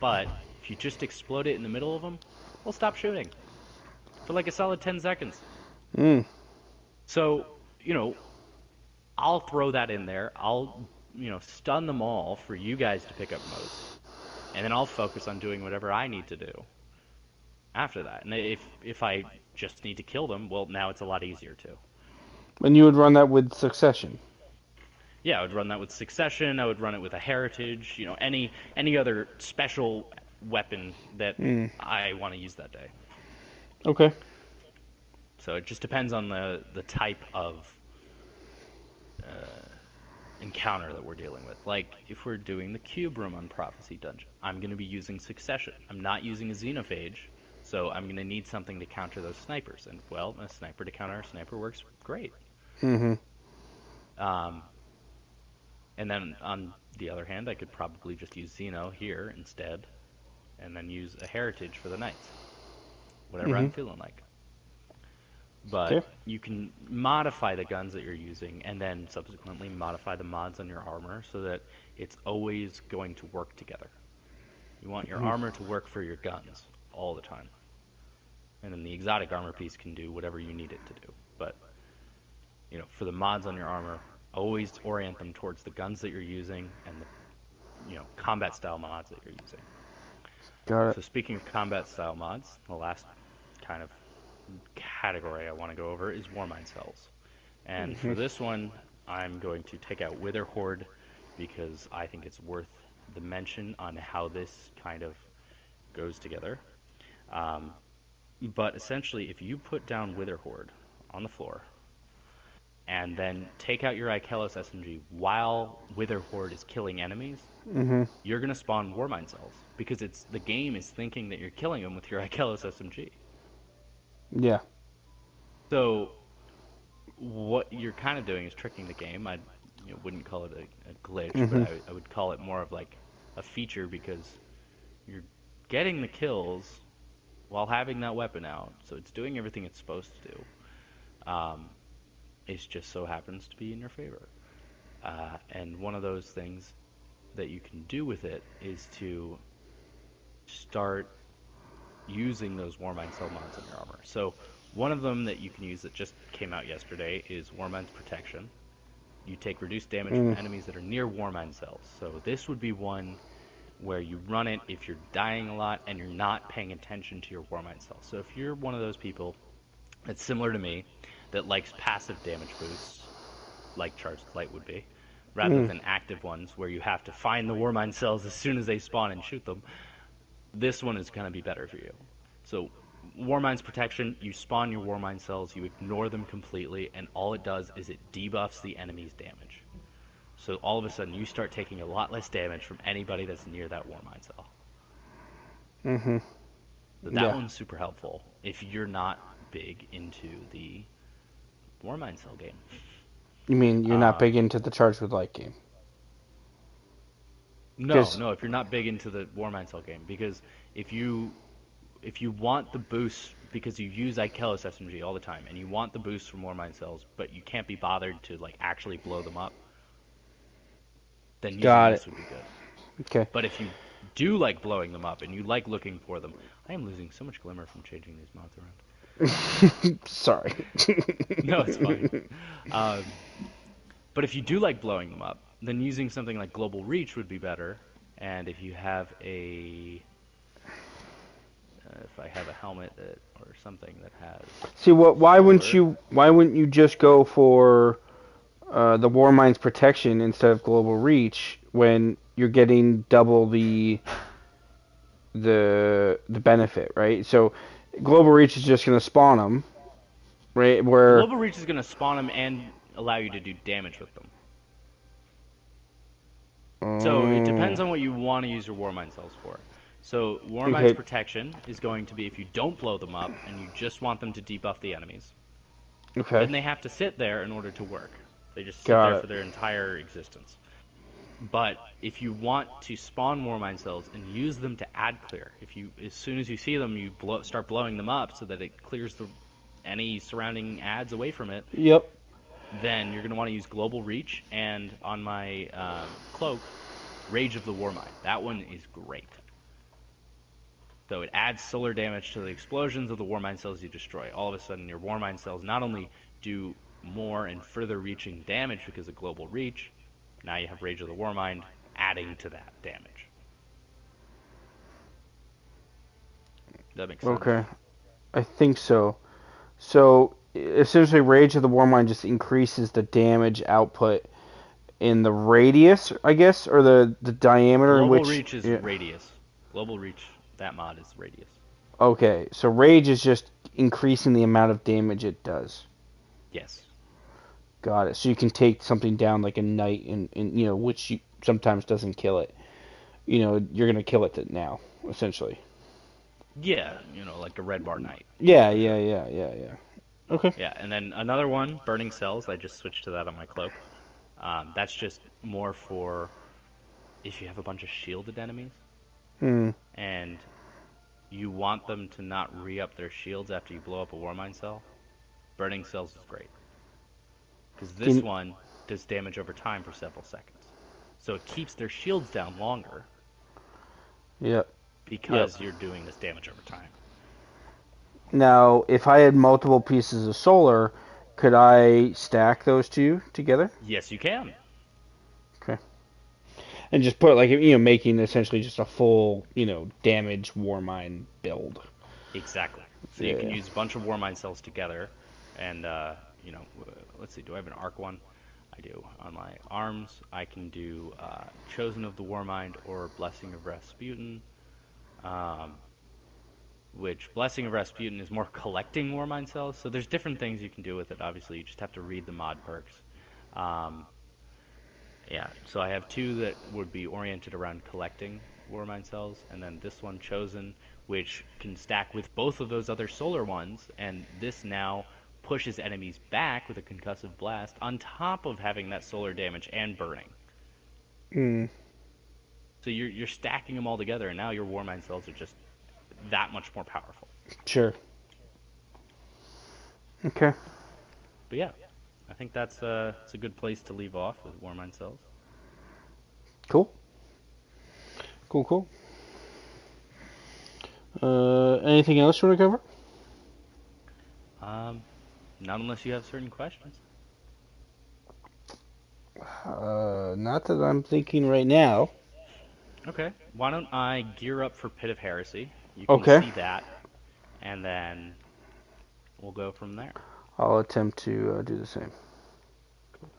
But if you just explode it in the middle of them, they'll stop shooting for like a solid 10 seconds. So, I'll throw that in there. I'll, stun them all for you guys to pick up motes. And then I'll focus on doing whatever I need to do after that. And if I just need to kill them, well, now it's a lot easier to. And you would run that with Succession? Yeah, I would run that with Succession. I would run it with a Heritage. Any other special weapon that I want to use that day. Okay. So it just depends on the type of encounter that we're dealing with. Like, if we're doing the cube room on Prophecy Dungeon, I'm going to be using Succession. I'm not using a Xenophage, so I'm going to need something to counter those snipers. And, well, a sniper to counter a sniper works great. And then, on the other hand, I could probably just use Xeno here instead, and then use a Heritage for the Knights. Whatever I'm feeling like. But you can modify the guns that you're using, and then subsequently modify the mods on your armor so that it's always going to work together. You want your armor to work for your guns all the time. And then the exotic armor piece can do whatever you need it to do. But, for the mods on your armor, always orient them towards the guns that you're using and the, combat style mods that you're using. Got So it. speaking of combat style mods, the last kind of category I want to go over is Warmind cells. And for this one, I'm going to take out Wither Horde because I think it's worth the mention on how this kind of goes together. But essentially, if you put down Wither Horde on the floor and then take out your Ikelos SMG while Wither Horde is killing enemies, you're going to spawn Warmind cells because the game is thinking that you're killing them with your Ikelos SMG. Yeah. So what you're kind of doing is tricking the game. I wouldn't call it a glitch, but I would call it more of like a feature because you're getting the kills while having that weapon out, so it's doing everything it's supposed to do. It just so happens to be in your favor. And one of those things that you can do with it is to start using those Warmind cell mods in your armor. So one of them that you can use that just came out yesterday is Warmind's Protection. You take reduced damage from enemies that are near Warmind cells. So this would be one where you run it if you're dying a lot and you're not paying attention to your Warmind cells. So if you're one of those people that's similar to me that likes passive damage boosts, like Charged Light would be, rather than active ones where you have to find the Warmind cells as soon as they spawn and shoot them, this one is going to be better for you. So Warmind's Protection, you spawn your Warmind cells, you ignore them completely, and all it does is it debuffs the enemy's damage. So all of a sudden you start taking a lot less damage from anybody that's near that Warmind cell. So that one's super helpful if you're not big into the Warmind cell game. You mean you're not big into the Charged with Light game? No, if you're not big into the Warmind cell game, because if you want the boost because you use Ikelos SMG all the time and you want the boost from Warmind cells, but you can't be bothered to like actually blow them up, then using this would be good. Okay. But if you do like blowing them up and you like looking for them, I am losing so much glimmer from changing these mods around. Sorry. No, it's fine. But if you do like blowing them up, then using something like Global Reach would be better. And if you have if I have a helmet or something that has... See, why wouldn't you just go for the Warmind's Protection instead of Global Reach when you're getting double the benefit, right? So Global Reach is just going to spawn them, right? Where Global Reach is going to spawn them and allow you to do damage with them. So it depends on what you want to use your Warmind cells for. So Warmind's Protection is going to be if you don't blow them up and you just want them to debuff the enemies. Okay. Then they have to sit there in order to work. They just sit there for their entire existence. But if you want to spawn Warmind cells and use them to add clear, as soon as you see them, you start blowing them up so that it clears any surrounding adds away from it. Yep. Then you're going to want to use Global Reach, and on my cloak, Rage of the Warmind. That one is great. So it adds solar damage to the explosions of the Warmind cells you destroy. All of a sudden, your Warmind cells not only do more and further reaching damage because of Global Reach, now you have Rage of the Warmind adding to that damage. Does that make sense? Okay. I think so. So essentially, Rage of the Warmind just increases the damage output in the radius, I guess, or the diameter in which... Global Reach is radius. Global Reach, that mod is radius. Okay, so Rage is just increasing the amount of damage it does. Yes. Got it. So you can take something down like a knight, and which sometimes doesn't kill it. You're gonna kill it now, essentially. Yeah, like a Red Bar Knight. Yeah. Okay. Yeah, and then another one, Burning Cells. I just switched to that on my cloak. That's just more for if you have a bunch of shielded enemies, and you want them to not re-up their shields after you blow up a Warmind cell. Burning Cells is great. Because this one does damage over time for several seconds. So it keeps their shields down longer. Yep. Yep. because you're doing this damage over time. Now, if I had multiple pieces of solar, could I stack those two together? Yes, you can. Okay. And just put like making essentially just a full damage Warmind build. Exactly. So you can Yeah. use a bunch of Warmind cells together, and let's see. Do I have an arc one? I do. On my arms, I can do Chosen of the Warmind or Blessing of Rasputin. Um, which Blessing of Rasputin is more collecting Warmind cells. So there's different things you can do with it. Obviously, you just have to read the mod perks. Um, yeah, so I have two that would be oriented around collecting Warmind cells, and then this one Chosen, which can stack with both of those other solar ones, and this now pushes enemies back with a concussive blast on top of having that solar damage and burning. Mm, So you're stacking them all together, and now your Warmind cells are just that much more powerful. sure. Okay. But yeah, I think it's a good place to leave off with Warmind cells. Cool. Cool. Cool. Anything else you want to cover? Um, Not unless you have certain questions. Not that I'm thinking right now. Okay, why don't I gear up for Pit of Heresy? You can Okay. see that, and then we'll go from there. I'll attempt to do the same. Cool.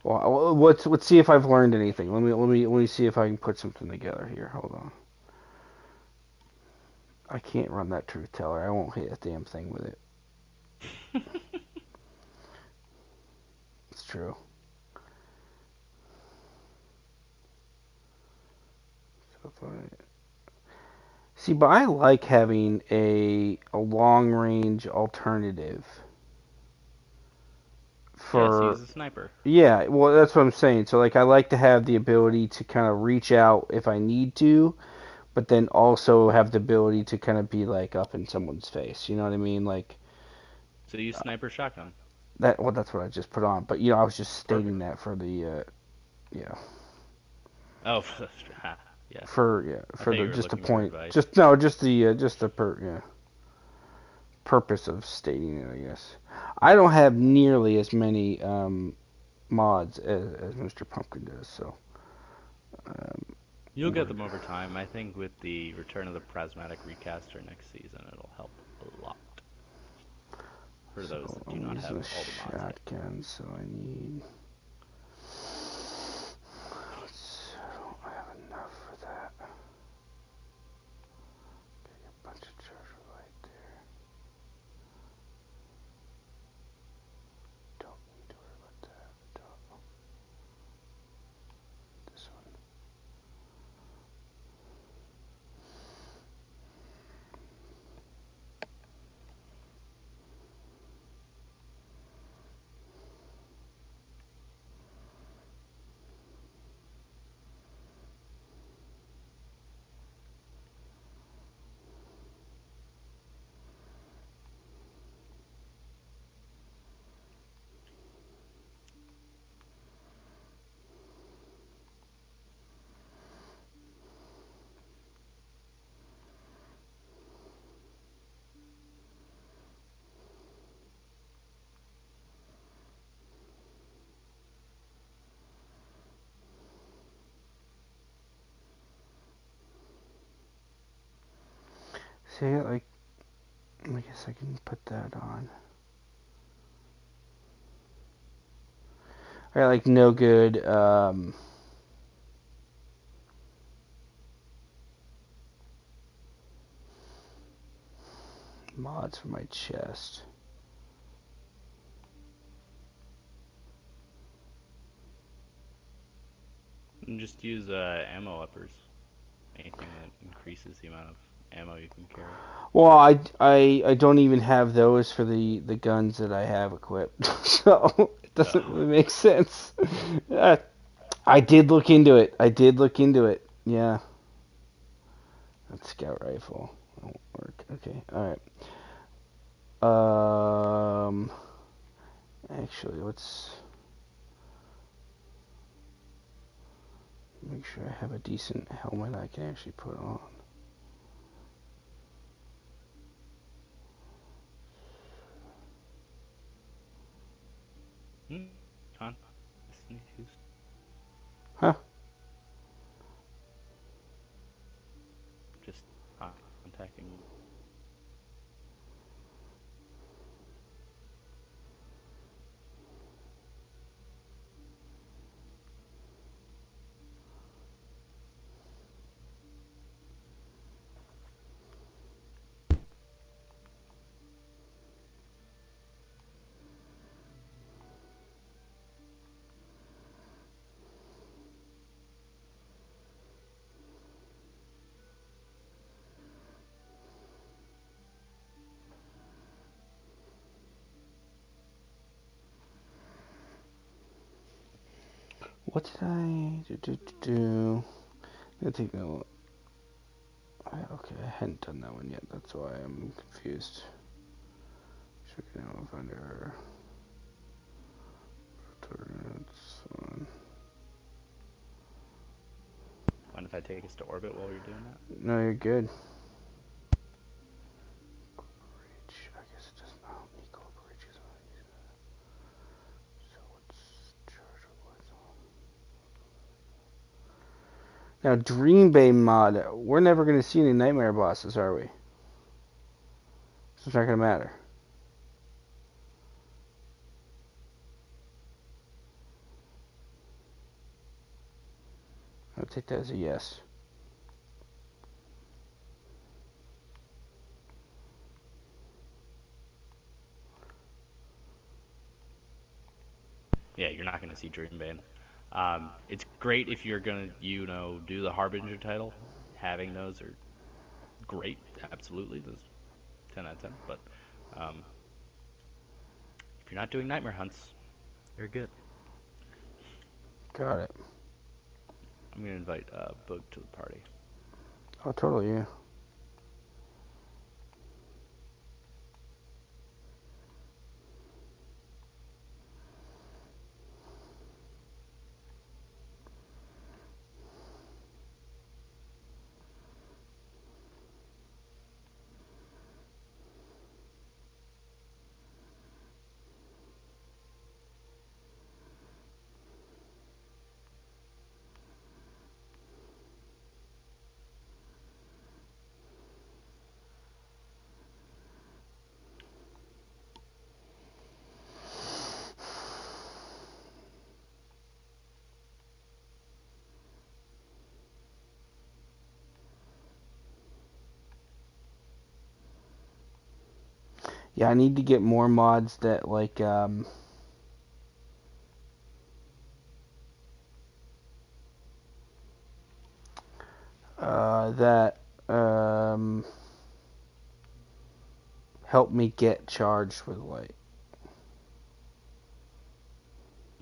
Well, let's see if I've learned anything. Let me see if I can put something together here. Hold on. I can't run that truth teller. I won't hit a damn thing with it. It's true. So if I see, but I like having a long range alternative Yeah, so for use a sniper. yeah. Well, that's what I'm saying. So like, I like to have the ability to kind of reach out if I need to, but then also have the ability to kind of be like up in someone's face. You know what I mean? Like So use sniper shotgun. that. Well, that's what I just put on. But I was just stating Perfect. that for the yeah. Oh, yeah. I For thought the you were just the looking for point, advice. just no, just the purpose of stating it, I guess. I don't have nearly as many mods as Mr. Pumpkin does, so um, You'll get them over time. I think with the return of the Prismatic Recaster next season, it'll help a lot for those so that do I'm not using have a all the mods yet. shotgun, so I need. I don't have enough for that. Okay, a bunch of charger light there. Don't need to worry about that. Don't. This one. See, like, I guess I can put that on. I got like no good mods for my chest. And just use ammo uppers. Anything that increases the amount of ammo you can carry. Well, I don't even have those for the guns that I have equipped, so it doesn't Oh. really make sense. Uh, I did look into it. I did look into it. Yeah, that scout rifle won't work. Okay, all right. Actually, let's Make sure I have a decent helmet I can actually put on. Huh? Huh? Just contacting you. What did I do? I think that. Okay, I hadn't done that one yet. That's why I'm confused. Check it out under turrets on. Mind if I take us to orbit while you're doing that? No, you're good. Reach. I guess it doesn't help me go over reaches. So it's charge lights on. Now, Dream Bay mod. We're never going to see any nightmare bosses, are we? So it's not going to matter. I'll take that as a yes. Yeah, you're not going to see Dreambane. It's great if you're going to, do the Harbinger title. Having those are great, absolutely. Those 10 out of 10. But if you're not doing Nightmare Hunts, you're good. Got it. I'm going to invite Boog to the party. Oh, totally, yeah. Yeah, I need to get more mods that like that help me get charged with light.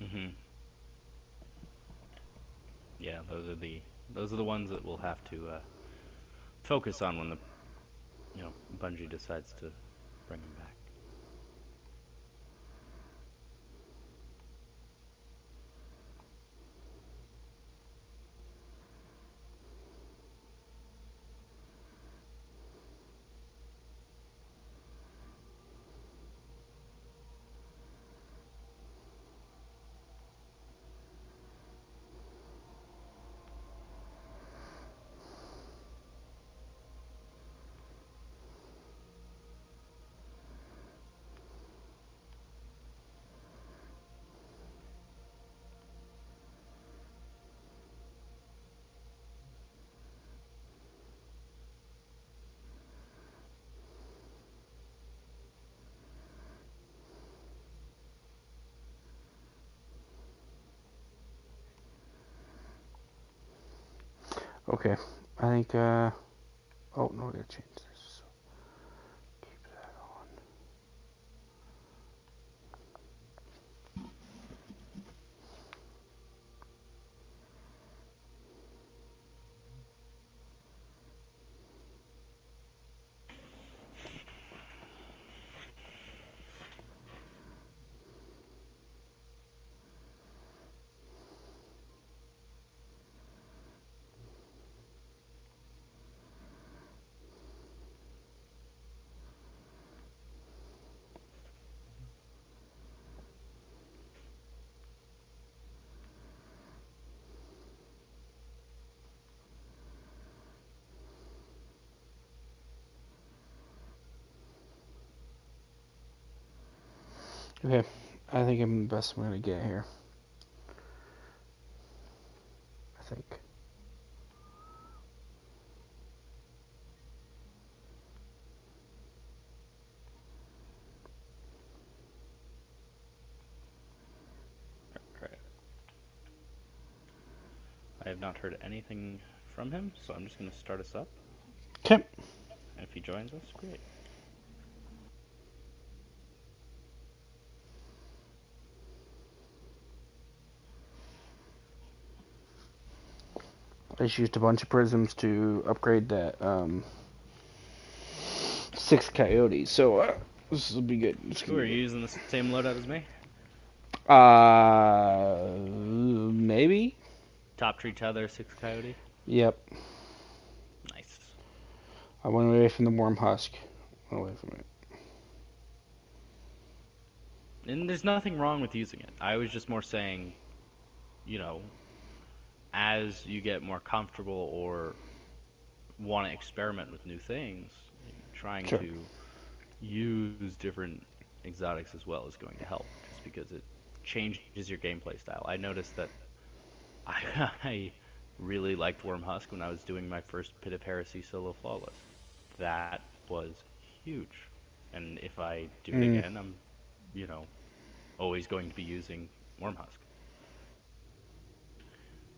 Mm-hmm. Yeah, those are the ones that we'll have to focus on when the Bungie decides to bring them back. Okay, I think. Oh no, we gotta change this. Keep that on. Okay, I think I'm the best I'm gonna get here. I think. Right. I have not heard anything from him, so I'm just going to start us up. Okay. And if he joins us, great. I just used a bunch of prisms to upgrade that 6 coyotes, so this will be good. Cool, are you using the same loadout as me? Maybe? Top tree tether, 6 coyote? Yep. Nice. I went away from the warm husk. Went away from it. And there's nothing wrong with using it. I was just more saying, you know, as you get more comfortable or want to experiment with new things, trying Sure. to use different exotics as well is going to help, just because it changes your gameplay style. I noticed that I really liked Worm Husk when I was doing my first Pit of Heresy solo flawless. That was huge. And if I do it again, I'm, always going to be using Worm Husk.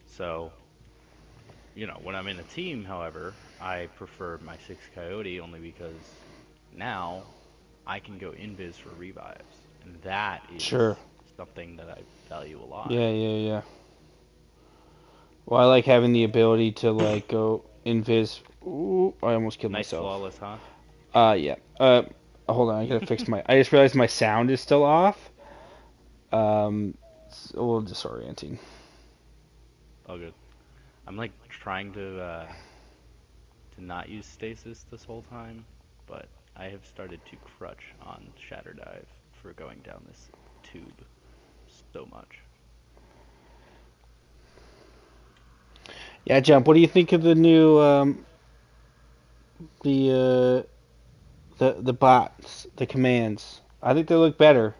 So, when I'm in a team, however, I prefer my 6 Coyote only because now I can go invis for revives. And that is Sure. something that I value a lot. Yeah. Well, I like having the ability to, like, go invis. Ooh, I almost killed Nice myself. flawless, huh? Yeah. Hold on, I gotta fix my. I just realized my sound is still off. It's a little disorienting. Oh, good. I'm like trying to not use stasis this whole time, but I have started to crutch on Shatter Dive for going down this tube so much. Yeah, Jump. What do you think of the new the bots, the commands? I think they look better.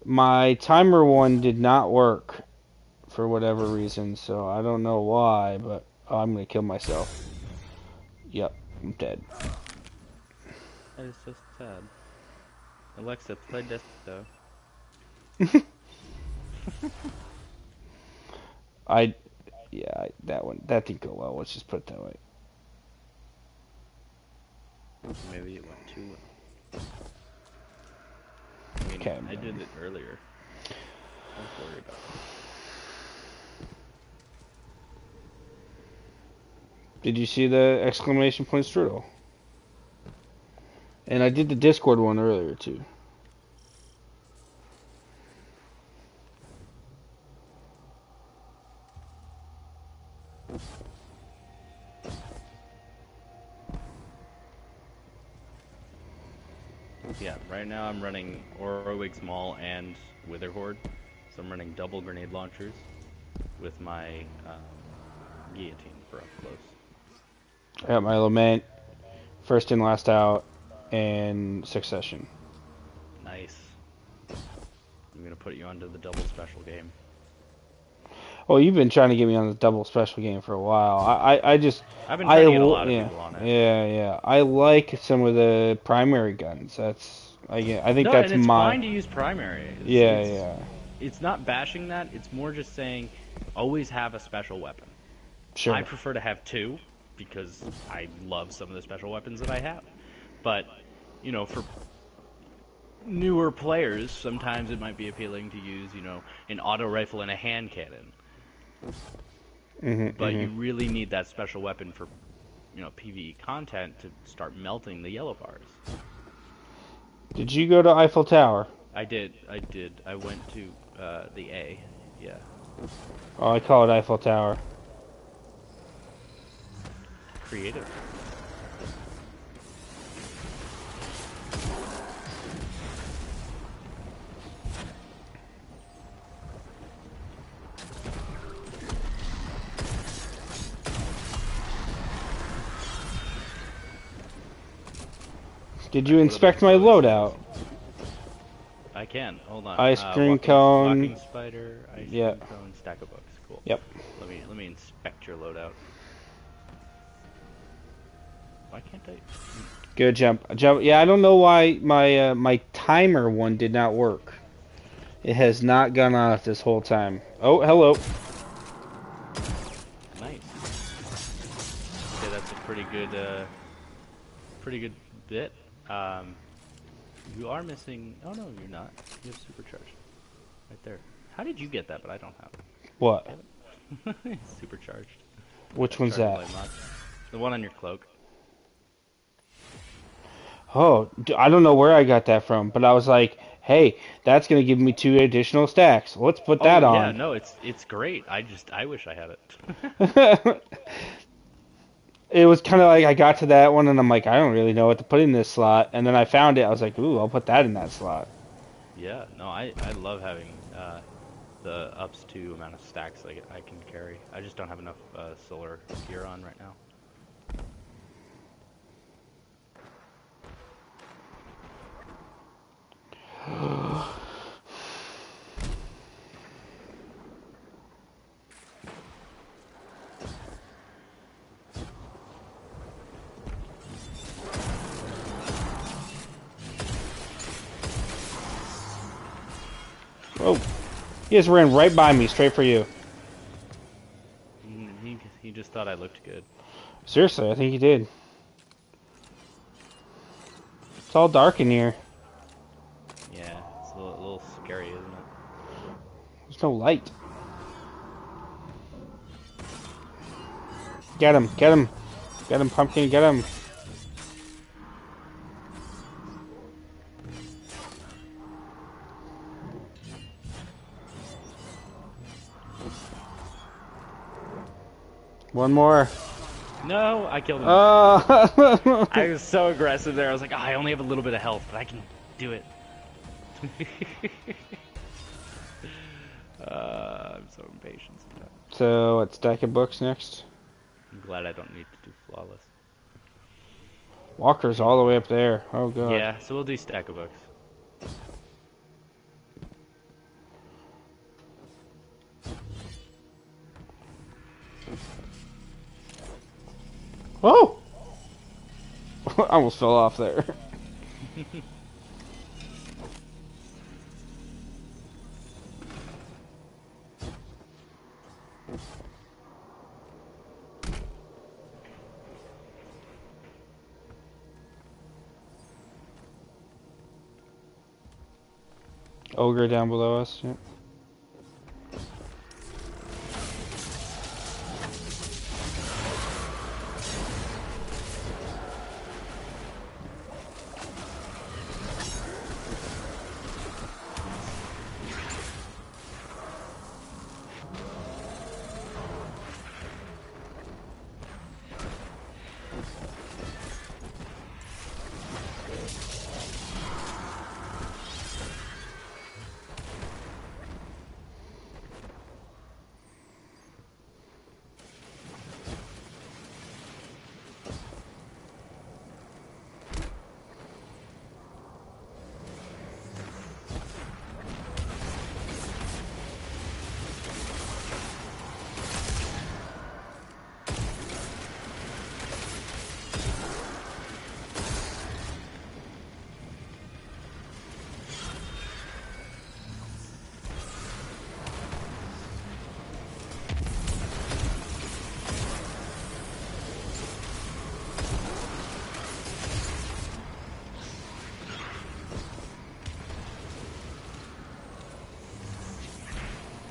My timer one did not work for whatever reason, so I don't know why, but I'm gonna kill myself. Yep, I'm dead. That is so sad. Alexa, play Desto. That didn't go well. Let's just put it that way. Maybe it went too well. I mean, Okay. I did it earlier. Don't worry about it. Did you see the exclamation point Strudel? And I did the Discord one earlier too. Yeah, right now I'm running Orowig's Maul and Wither Horde, so I'm running double grenade launchers with my guillotine for up close. I got my Lament, first in, last out, and Succession. Nice. I'm gonna put you onto the double special game. Oh, you've been trying to get me on the double special game for a while. I just I've been trying to get a lot of yeah, people on it. Yeah. I like some of the primary guns. I think No, that's and it's my fine to use primary. yeah. It's not bashing that. It's more just saying always have a special weapon. Sure. I prefer to have 2 because I love some of the special weapons that I have. But, for newer players, sometimes it might be appealing to use, an auto rifle and a hand cannon. But you really need that special weapon for, PvE content to start melting the yellow bars. Did you go to Eiffel Tower? I did. I went to the A. Yeah. Oh, I call it Eiffel Tower. Creative. Did you inspect my loadout? I can. Hold on. Ice cream cone. Walking spider. Ice Yeah. cream cone. Stack of books. Cool. Yep. Let me inspect your loadout. Why can't I? Good jump. Yeah, I don't know why my timer one did not work. It has not gone off this whole time. Oh, hello. Nice. Okay, that's a pretty good bit. You are missing. Oh no, you're not. You have supercharge. Right there. How did you get that? But I don't have it. What? Supercharged. Which one's that? The one on your cloak. Oh, I don't know where I got that from, but I was like, hey, that's going to give me 2 additional stacks. Let's put that on. Yeah, no, it's great. I wish I had it. It was kind of like I got to that one, and I'm like, I don't really know what to put in this slot. And then I found it. I was like, ooh, I'll put that in that slot. Yeah, no, I love having the ups to amount of stacks I can carry. I just don't have enough solar gear on right now. Oh, he just ran right by me, straight for you. He just thought I looked good. Seriously, I think he did. It's all dark in here. Yeah, it's a little scary, isn't it? There's no light. Get him, get him. Get him, pumpkin, get him. One more. No, I killed him. I was so aggressive there. I was like, oh, I only have a little bit of health, but I can do it. I'm so impatient sometimes. So, what, stack of books next? I'm glad I don't need to do flawless. Walker's all the way up there. Oh, God. Yeah, so we'll do stack of books. Oh! I almost fell off there. Ogre down below us. Yep.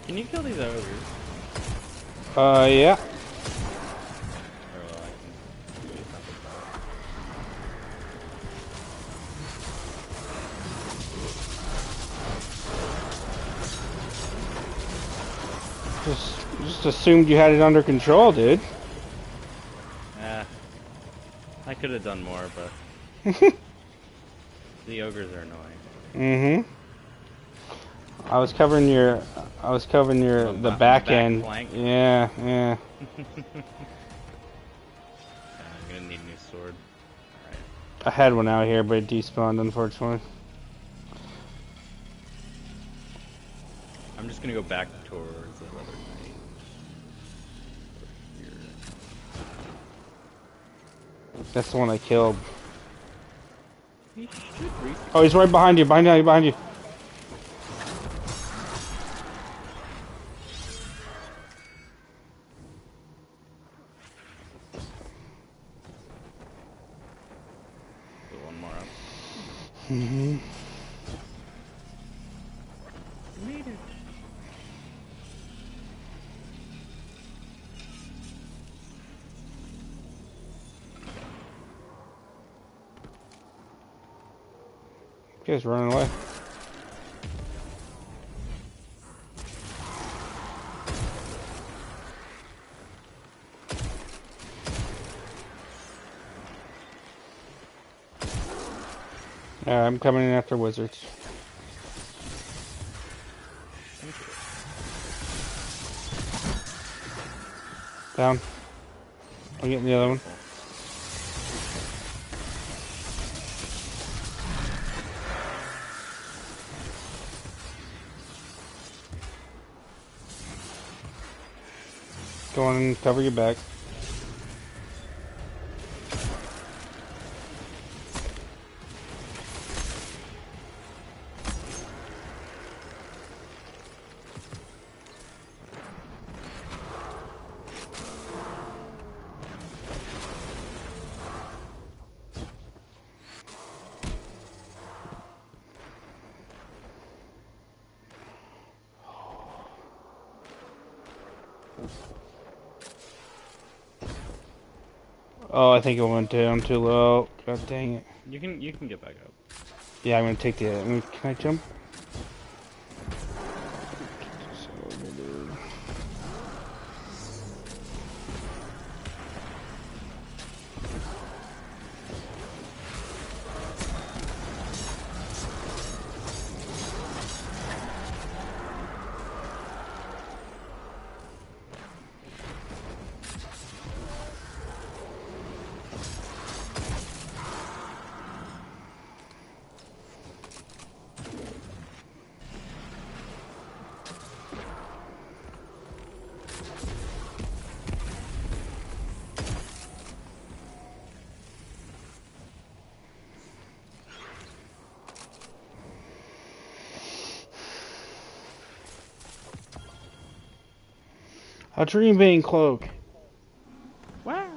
Can you kill these ogres? Yeah. Or will I can do something about Just assumed you had it under control, dude. it? I could have done more, but the ogres are annoying. Mm-hmm. I was covering the back end. Flank. Yeah, yeah. I'm gonna need a new sword. Alright. I had one out here, but it despawned, unfortunately. I'm just gonna go back towards that other knight. Over here. That's the one I killed. He should respawn. Oh, he's right behind you, behind you. Put one more up. Mm-hmm. Made it. You guys running away. I'm coming in after wizards. Down. I'm getting the other one. Go on and cover your back. Oh, I think it went down too low. God dang it. You can get back up. Yeah, I'm gonna take the. Can I jump? A Dreambane cloak. Wow.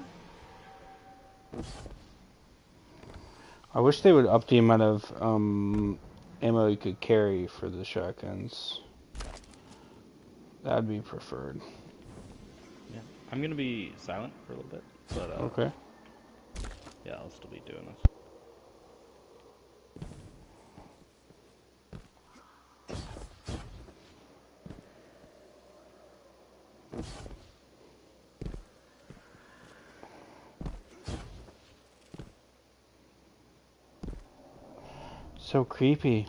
I wish they would up the amount of ammo you could carry for the shotguns. That'd be preferred. Yeah. I'm gonna be silent for a little bit, but Okay. yeah, I'll still be doing this. So creepy.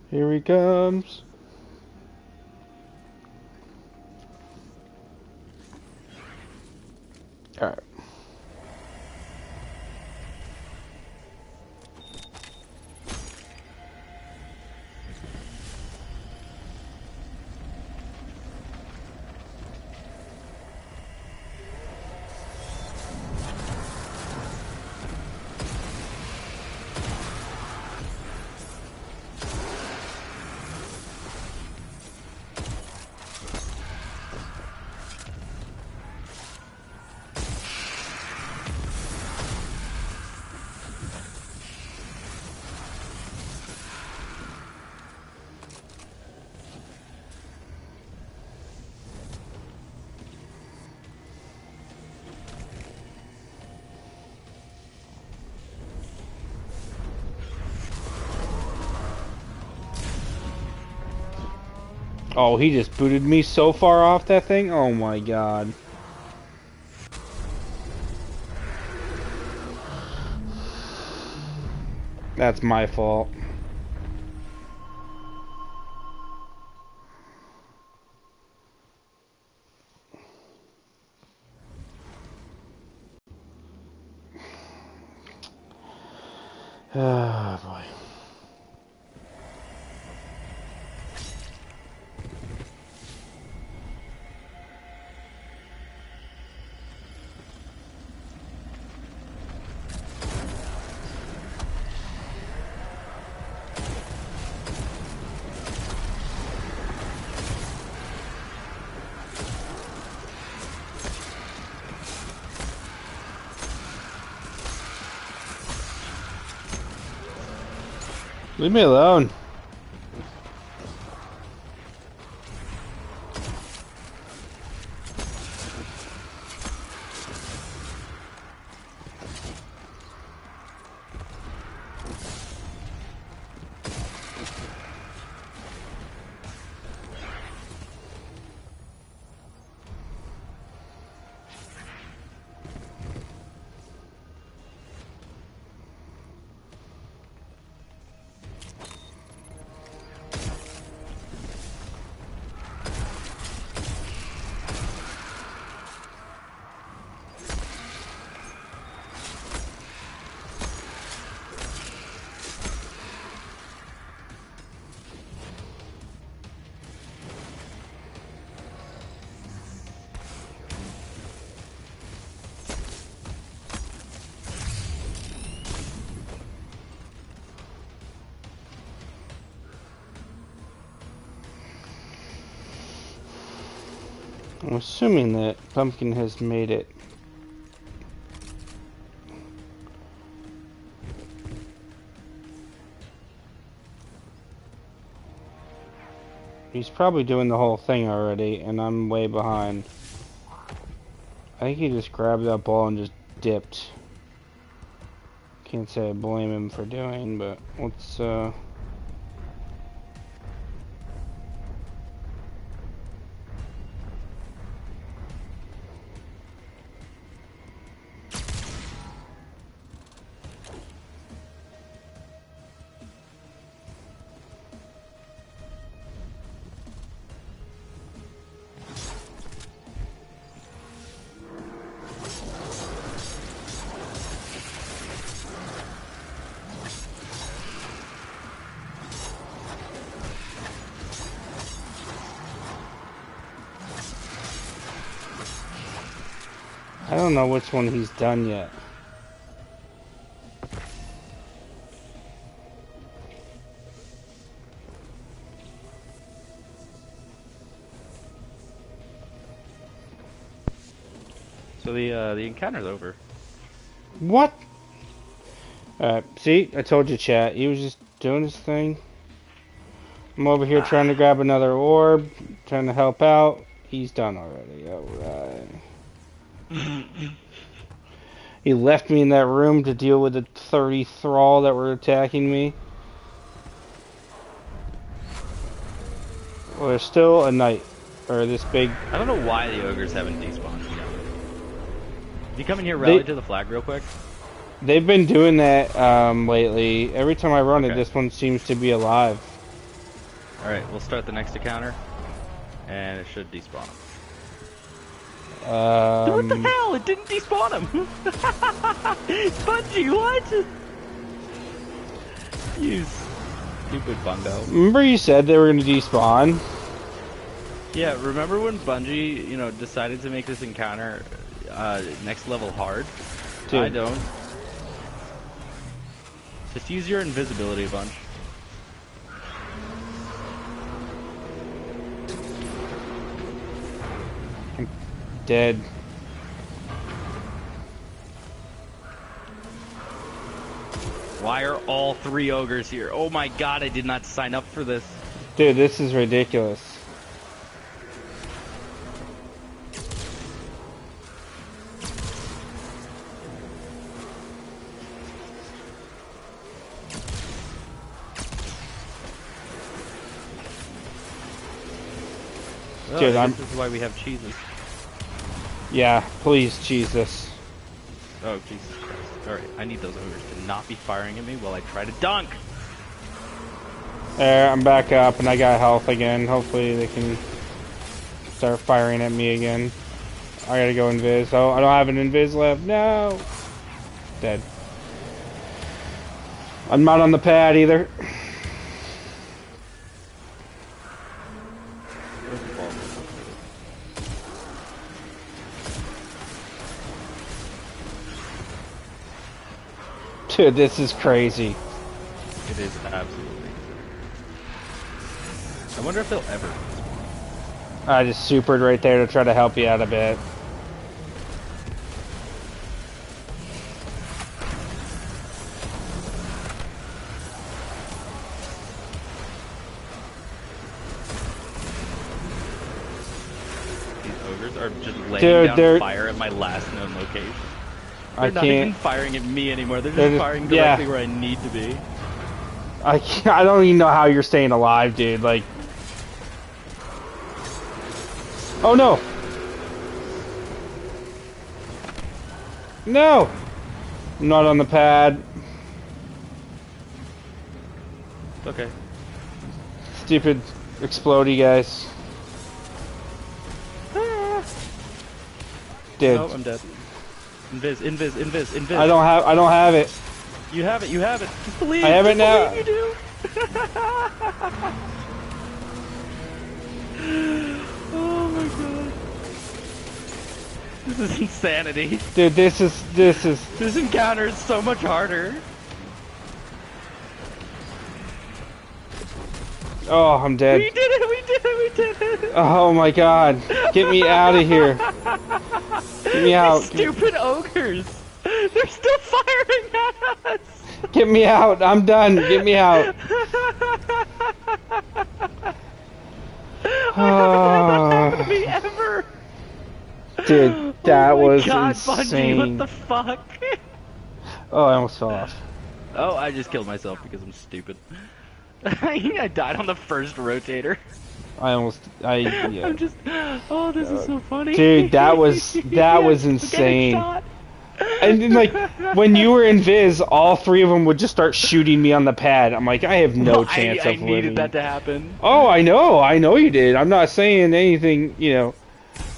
Here he comes. Alright. Oh, he just booted me so far off that thing. Oh my god. That's my fault. Oh boy. Leave me alone. I'm assuming that Pumpkin has made it. He's probably doing the whole thing already, and I'm way behind. I think he just grabbed that ball and just dipped. Can't say I blame him for doing, but let's I don't know which one he's done yet. So the encounter's over. What? See? I told you, chat. He was just doing his thing. I'm over here trying to grab another orb, trying to help out. He's done already. Alright. He left me in that room to deal with the 30 thrall that were attacking me. Well, there's still a knight. Or this big... I don't know why the ogres haven't despawned yet. If you come in here, rally to the flag real quick. They've been doing that lately. Every time I run it, Okay. this one seems to be alive. Alright, we'll start the next encounter. And it should despawn him. What the hell? It didn't despawn him! Bungie, what? You stupid bungo. Remember you said they were going to despawn? Yeah, remember when Bungie, decided to make this encounter next level hard? Dude. I don't. Just use your invisibility, Bunch. Dead. Why are all 3 ogres here? Oh my god, I did not sign up for this. Dude, this is ridiculous. Oh, Dude, this is why we have cheeses. Yeah, please, Jesus. Oh, Jesus Christ. Alright, I need those ogres to not be firing at me while I try to dunk! There, I'm back up, and I got health again. Hopefully they can start firing at me again. I gotta go invis. Oh, I don't have an invis left. No! Dead. I'm not on the pad either. Dude, this is crazy. It is absolutely. I wonder if they'll ever. I just supered right there to try to help you out a bit. These ogres are just laying down fire at my last known location. They're not even firing at me anymore. They're just firing directly where I need to be. I don't even know how you're staying alive, dude. Like, oh no! No! I'm not on the pad. Okay. Stupid explodey guys. Dude. Nope, I'm dead. Invis. I don't have it. You have it. Just believe. I have it now. You do. Oh my god. This is insanity. Dude, this is This encounter is so much harder. Oh, I'm dead. We did it. Oh my god. Get me out of here. Get me out. These stupid ogres. They're still firing at us. Get me out. I'm done. Get me out. That happened to me ever. Dude, that was God, insane. Bungie, what the fuck? Oh, I almost fell off. Oh, I just killed myself because I'm stupid. I died on the first rotator. Yeah. I'm just, oh, this is so funny. Dude, that was insane. And then, like, when you were in Viz, all three of them would just start shooting me on the pad. I'm like, I have no chance of living. I needed that to happen. Oh, I know you did. I'm not saying anything, you know,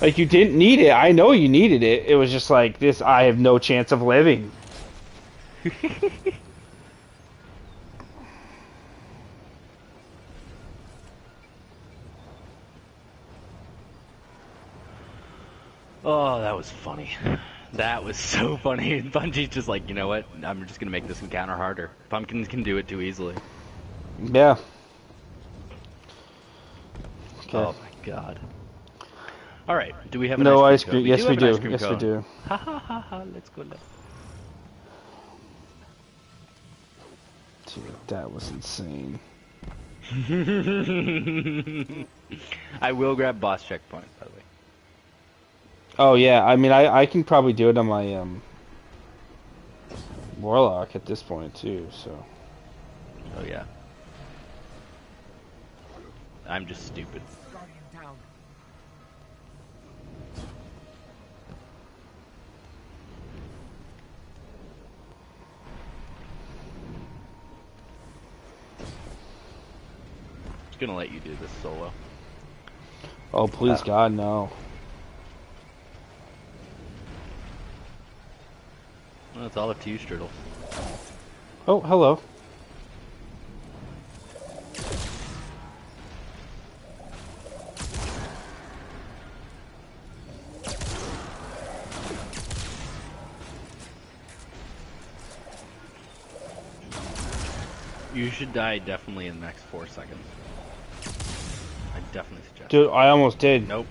like you didn't need it. I know you needed it. It was just like this. I have no chance of living. Oh, that was funny. That was so funny. And Bungie's just like, you know what? I'm just gonna make this encounter harder. Pumpkins can do it too easily. Yeah. Okay. Oh my god. Alright, do we have an no ice cream cream? Yes, we do. Yes, we do. Ha ha ha ha, let's go left. Dude, that was insane. I will grab boss checkpoint, by the way. Oh yeah, I mean, I can probably do it on my Warlock at this point too. So. Oh yeah. I'm just stupid. Just gonna let you do this solo. Oh please, God, no. Well, it's all up to you, Strudel. Oh, hello. You should die definitely in the next 4 seconds. I definitely suggest. Dude, I almost did. Nope.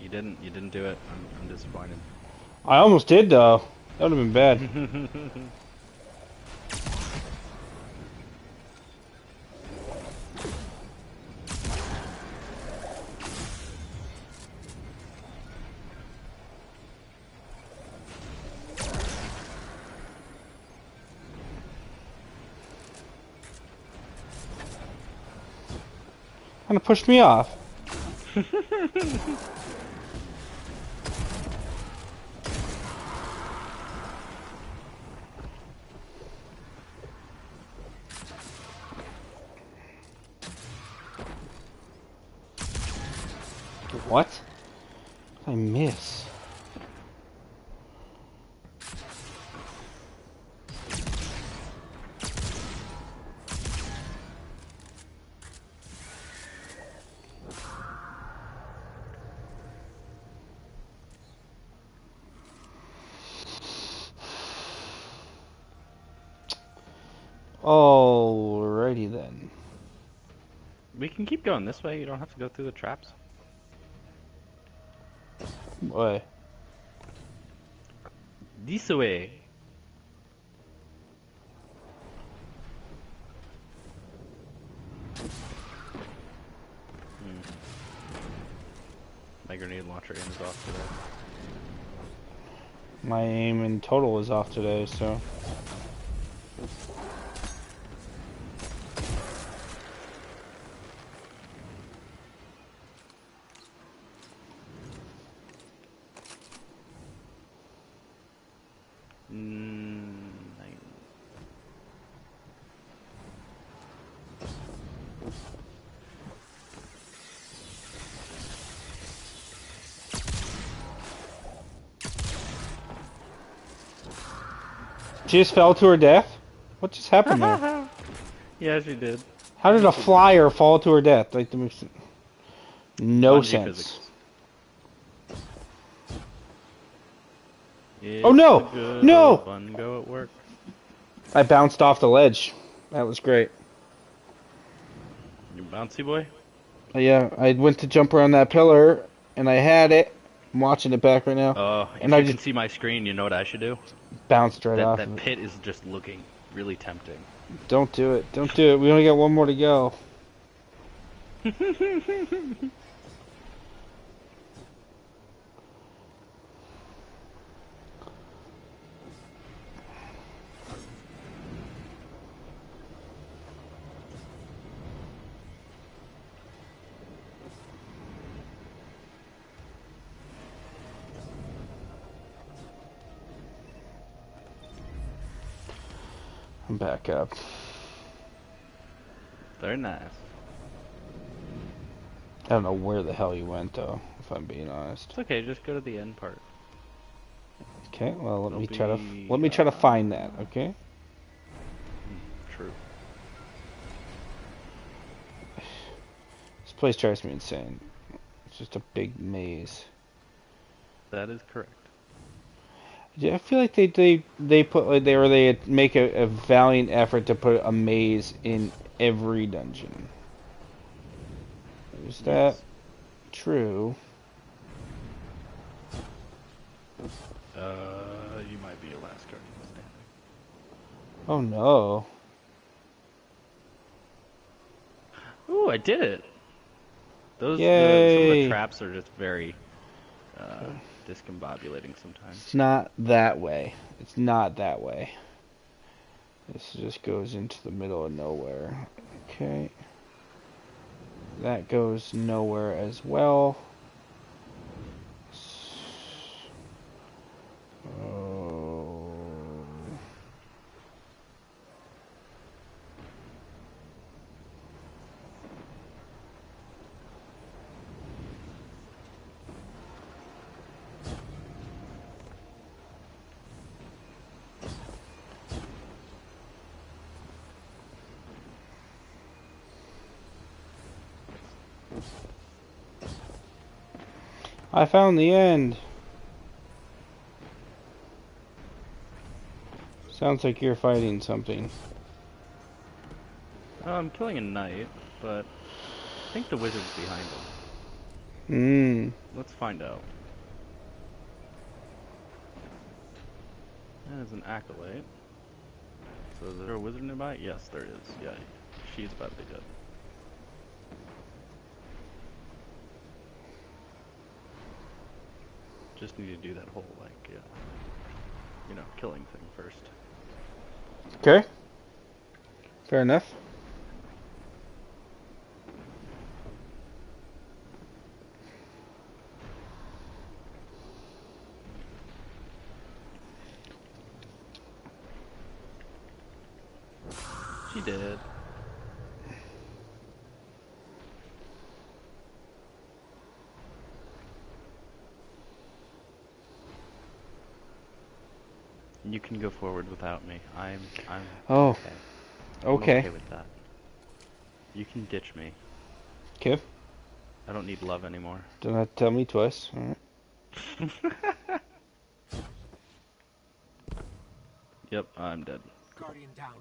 You didn't do it. I'm disappointed. I almost did though. That would have been bad. Kind of pushed me off. What? I miss. Alrighty then. We can keep going this way. You don't have to go through the traps. What? This way. My grenade launcher aim is off today. My aim in total is off today, so. She just fell to her death? What just happened there? Yeah, she did. How did a flyer fall to her death? Like, that makes no Bungee sense. physics. Oh, no! It's a good No! old Bungo at work. I bounced off the ledge. That was great. You bouncy boy? Yeah, I went to jump around that pillar, and I had it. I'm watching it back right now. Oh, if and you I can just see my screen, you know what I should do? bounced right off That of it. pit is just looking really tempting. Don't do it. Don't do it. We only got one more to go. I'm back up. Very nice. I don't know where the hell you went, though, if I'm being honest. It's okay, just go to the end part. Okay, well, let me It'll try to find that, okay? True. This place drives me insane. It's just a big maze. That is correct. Yeah, I feel like they put like they make a valiant effort to put a maze in every dungeon. Is that true? You might be a last guardian standing. Oh no. Ooh, I did it! Some of Yay. the traps are just very discombobulating sometimes. It's not that way. It's not that way. This just goes into the middle of nowhere. Okay. That goes nowhere as well. Oh. I found the end. Sounds like you're fighting something. I'm killing a knight, but I think the wizard's behind him. Let's find out. That is an acolyte. So is there a wizard nearby? Yes, there is. Yeah, she's about to be dead. Just need to do that whole, like, killing thing first. Okay. Fair enough. She did. You can go forward without me. I'm Oh, okay. I'm okay. okay with that. You can ditch me. Okay. I don't need love anymore. Don't have to tell me twice. All right. Yep, I'm dead. Guardian down.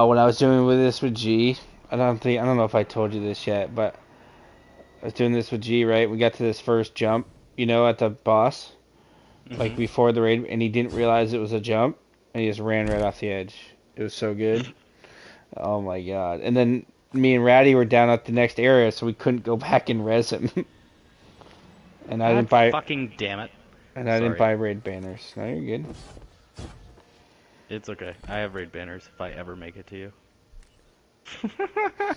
When I was doing this with G, I don't know if I told you this yet, but I was doing this with G, right? We got to this first jump, at the boss, like before the raid, and he didn't realize it was a jump, and he just ran right off the edge. It was so good. Oh my god. And then me and Ratty were down at the next area, so we couldn't go back and res him. And I didn't buy fucking damn it. and I didn't buy raid banners. No, you're good. It's okay. I have raid banners if I ever make it to you.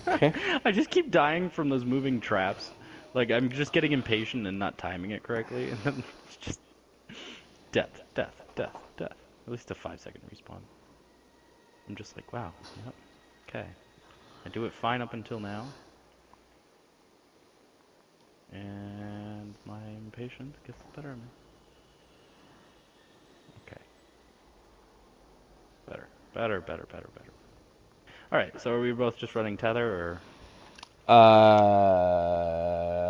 Okay. I just keep dying from those moving traps. Like, I'm just getting impatient and not timing it correctly, and then it's just death, death, death, death. At least a 5-second respawn. I'm just like, wow, yep, okay. I do it fine up until now. And my impatience gets the better of me. Okay. Better. Alright, so are we both just running tether, or?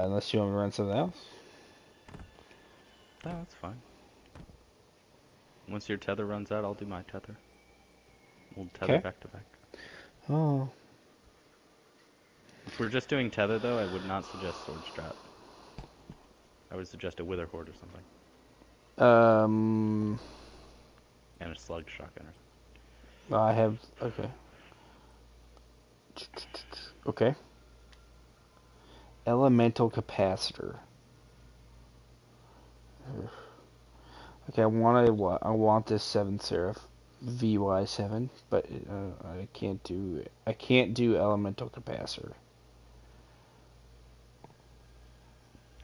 Unless you want to run something else. No, that's fine. Once your tether runs out, I'll do my tether. We'll tether back to back. Oh. If we're just doing tether, though, I would not suggest sword strat. I would suggest a wither horde or something. And a slug shotgun or something. I have, okay. Okay. Elemental capacitor. Okay, I want this 7 Seraph VY7, but I can't do elemental capacitor.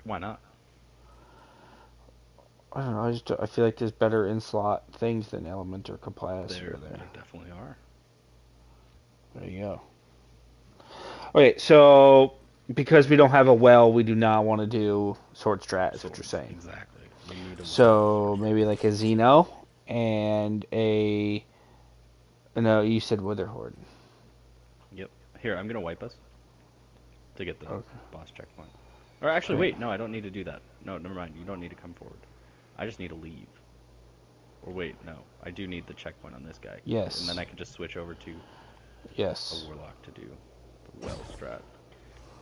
Why not? I don't know. I feel like there's better in slot things than elemental capacitor there. There definitely are. There you go. Okay, so because we don't have a well, we do not want to do sword strat. Is what you're saying? Exactly. We need a So maybe like a Xeno and a. No, you said Wither Horde. Yep. Here, I'm gonna wipe us to get the Okay. boss checkpoint. Or actually, Okay. wait. No, I don't need to do that. No, never mind. You don't need to come forward. I just need to leave. Or wait, no. I do need the checkpoint on this guy. Yes. And then I can just switch over to Yes. a warlock to do the well strat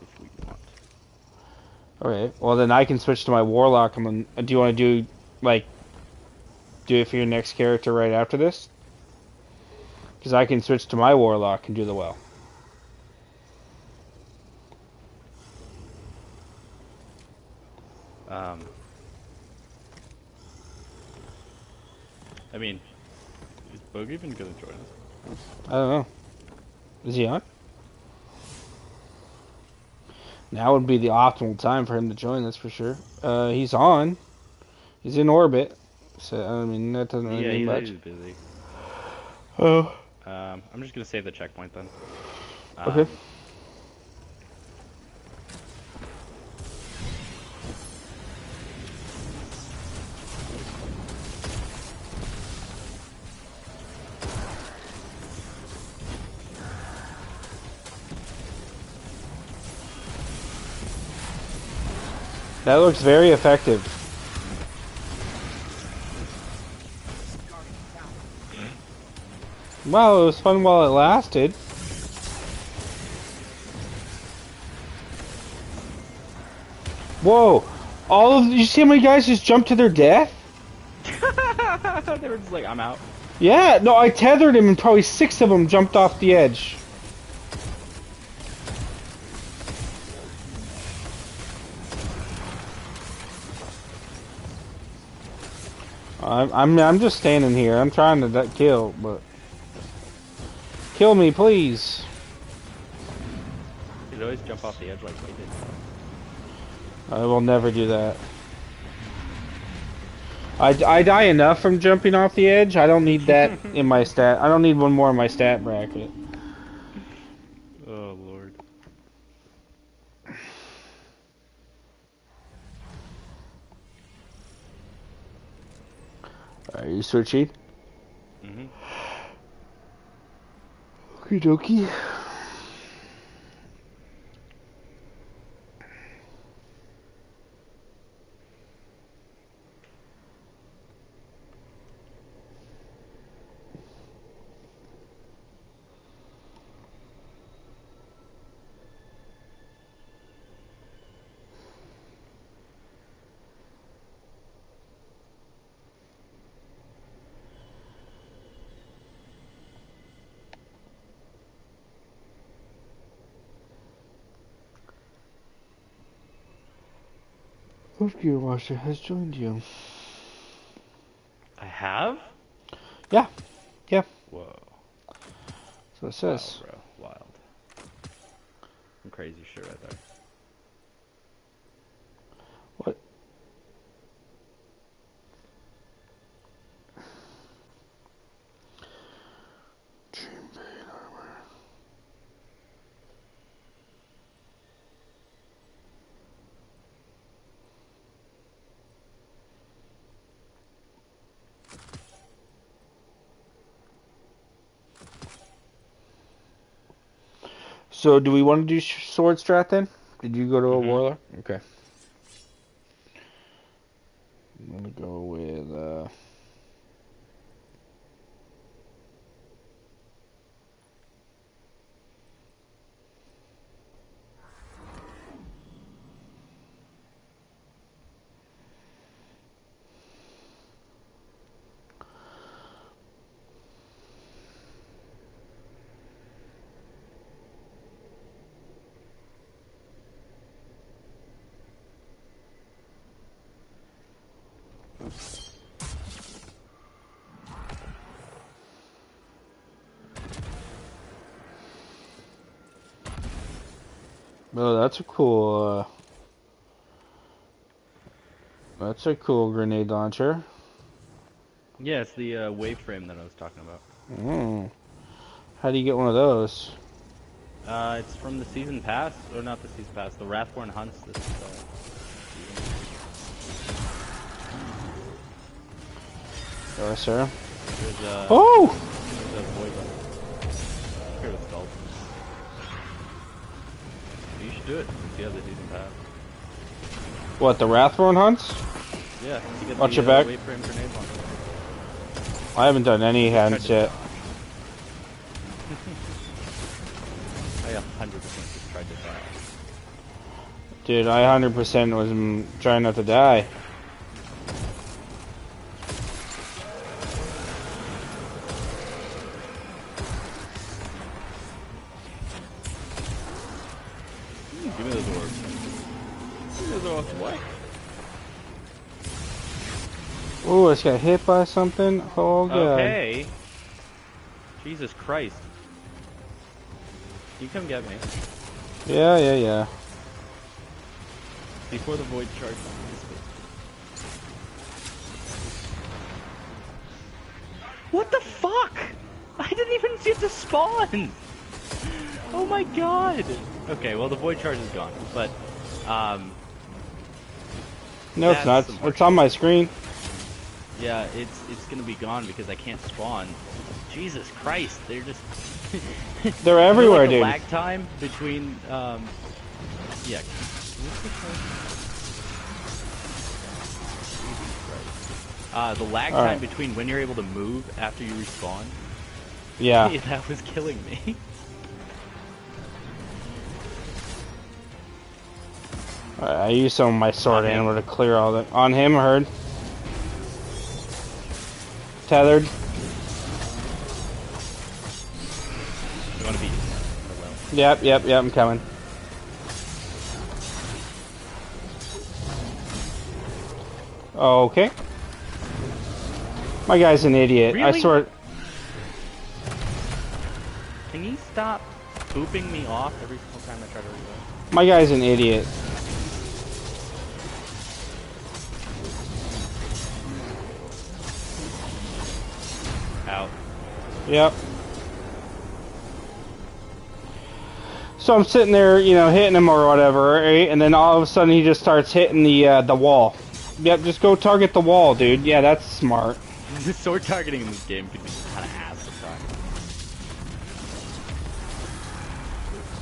if we want. Okay. Well, then I can switch to my warlock. Do you want to do it for your next character right after this? Because I can switch to my warlock and do the well. I mean, is Bug even gonna join us? I don't know. Is he on? Now would be the optimal time for him to join, that's for sure. He's on. He's in orbit. So, I mean, that doesn't really mean much. He's busy. Oh. I'm just gonna save the checkpoint then. Okay. That looks very effective. Well, it was fun while it lasted. Whoa! You see how many guys just jumped to their death? They were just like, I'm out. Yeah, no, I tethered him and probably 6 of them jumped off the edge. I'm just standing here. I'm trying to kill, but kill me, please. You should always jump off the edge like they did. I will never do that. I die enough from jumping off the edge. I don't need that in my stat. I don't need one more in my stat bracket. Oh lord. Are you switching? Mhm. Okie dokie. Gear Washer has joined you. I have? Yeah. Yeah. Whoa. So it says. Wild, bro. Wild. Some crazy shit right there. What? So, do we want to do sword strat then? Did you go to a warlock? Okay. I'm gonna go with. Oh, that's a cool. That's a cool grenade launcher. Yeah, it's the wave frame that I was talking about. Mm. How do you get one of those? It's from the season pass, or not the season pass, the Wrathborn hunts this season. Yes, sir. There's Oh! there's a void button. I forget what it's called. You should do it if you have the season pass. What, the Wrathborn hunts? Yeah, you get Watch the your back. wave frame grenade launcher. I haven't done any hunts yet. I 100% just tried to die. Dude, I 100% was trying not to die. Give me those orbs. Give me those orbs, what? Oh, I just got hit by something. Oh, God. Okay. Jesus Christ. You come get me. Yeah. Before the void charge. What the fuck? I didn't even see it to spawn! Oh my god! Okay, well the void charge is gone, but, No, it's not. It's on my screen. yeah, it's gonna be gone because I can't spawn. Jesus Christ, they're just... They're everywhere, like dude. lag time between, yeah. The lag time between when you're able to move after you respawn. Yeah. That was killing me. I used some of my sword animal to clear all that. On him, I heard. Tethered. You want to be... Yep, I'm coming. Okay. My guy's an idiot. I Really? swear. Can you stop booping me off every single time I try to reload? My guy's an idiot. Out. Yep. So I'm sitting there, you know, hitting him or whatever, right? And then all of a sudden he just starts hitting the wall. Yep, just go target the wall, dude. Yeah, that's smart. The sword targeting in this game can be kind of ass sometimes.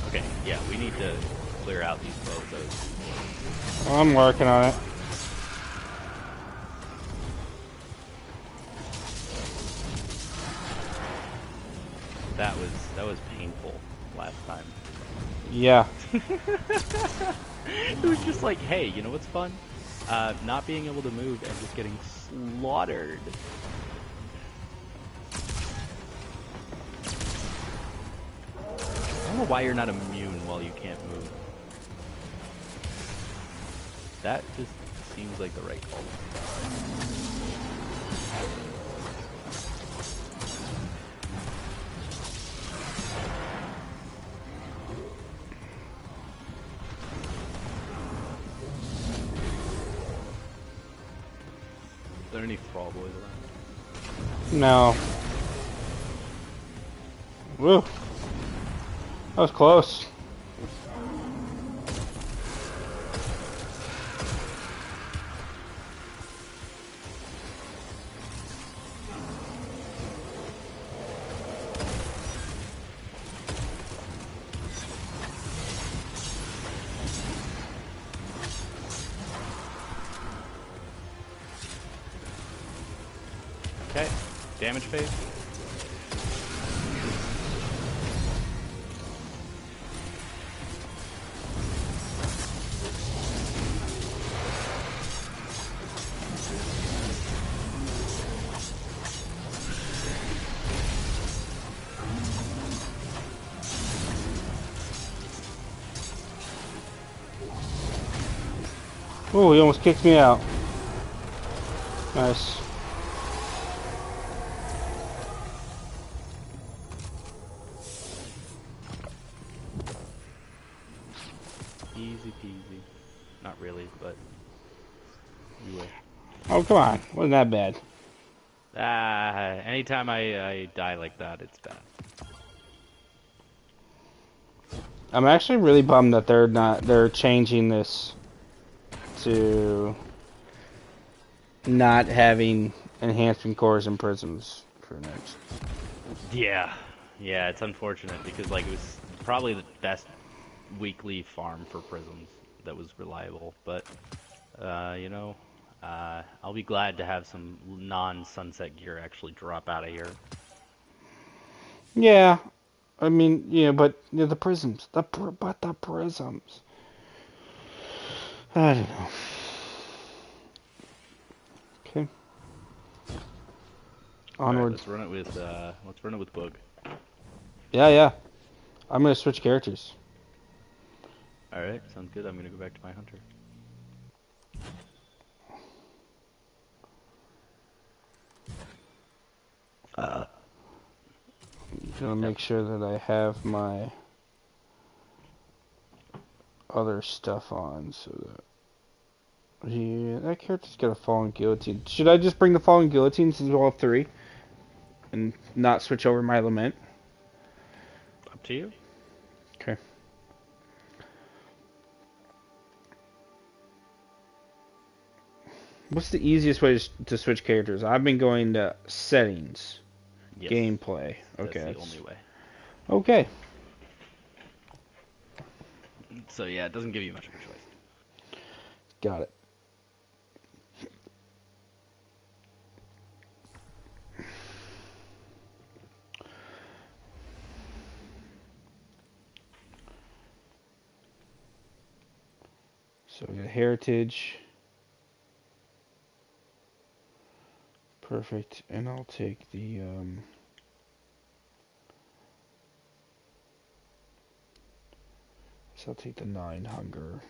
Okay, yeah, we need to clear out these bozos. I'm working on it. That was painful last time. Yeah. It was just like, hey, you know what's fun? Not being able to move and just getting slaughtered. I don't know why you're not immune while you can't move. That just seems like the right call. Are there any Thrall boys around? No. Woo. That was close. Okay, damage phase. Ooh, he almost kicked me out. Nice. Easy peasy. Not really, but you will. Oh, come on. Wasn't that bad. Anytime I die like that, it's bad. I'm actually really bummed that they're changing this to not having enhancement cores and prisms for next. Yeah, yeah, it's unfortunate because like it was probably the best weekly farm for prisms that was reliable, but you know, I'll be glad to have some non-sunset gear actually drop out of here. Yeah, I mean, yeah, but you know, the prisms, the prisms. I don't know. Okay. All right, Onward. let's run it with Boog. Yeah. I'm gonna switch characters. All right, sounds good. I'm gonna go back to my hunter. I'm gonna make sure that I have my other stuff on so that. Yeah, that character's got a fallen guillotine. Should I just bring the fallen guillotine since we all have 3? And not switch over my lament? Up to you. Okay. What's the easiest way to switch characters? I've been going to settings, Yes, gameplay. Okay. that's the only way. Okay. So yeah, it doesn't give you much of a choice. Got it. So we got heritage. Perfect. And I'll take the so I'll take the 9 hunger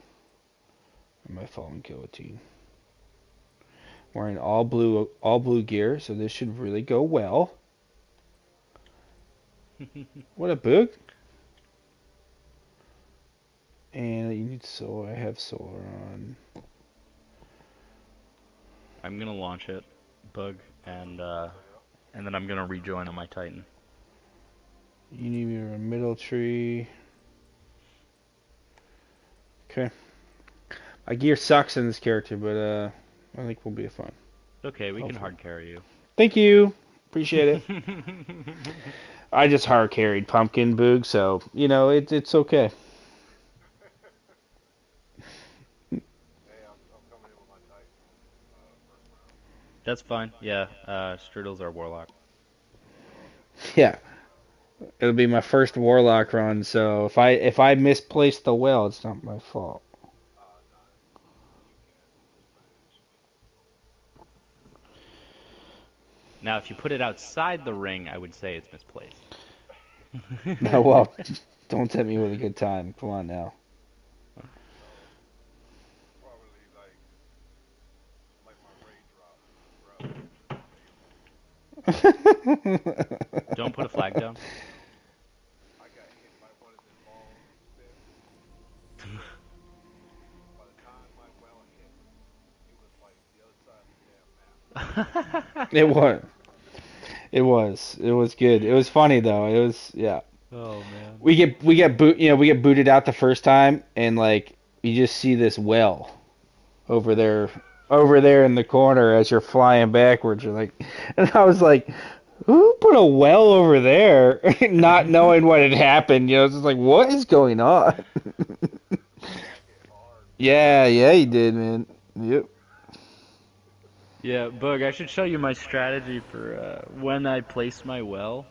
and my fallen guillotine. Wearing all blue gear, so this should really go well. What a boog. And you need solar. I have solar on. I'm gonna launch it, bug, and then I'm gonna rejoin on my Titan. You need me to run middle tree. Okay. My gear sucks in this character, but I think we'll be fine. Okay, we can hard carry you. Thank you. Appreciate it. I just hard carried Pumpkin Boog, so you know it's okay. Hey, I'm coming in with my Titan. First round. That's fine. Yeah, Strudel's our warlock. Yeah. It'll be my first Warlock run, so if I misplace the well, it's not my fault. Now, if you put it outside the ring, I would say it's misplaced. No, well, don't tempt me with a good time. Come on now. Probably like my rage drop. Don't put a flag down. I got hit by one of the balls. By the time my well hit, it was like the other side of the damn map. It was. It was. It was good. It was funny though. It was yeah. Oh man. We get we get booted out the first time, and like you just see this well over there in the corner as you're flying backwards. You're like, and I was like, who put a well over there? Not knowing what had happened. You know, it's just like, what is going on? Yeah, you did, man. Yep. Yeah, Bug, I should show you my strategy for when I place my well.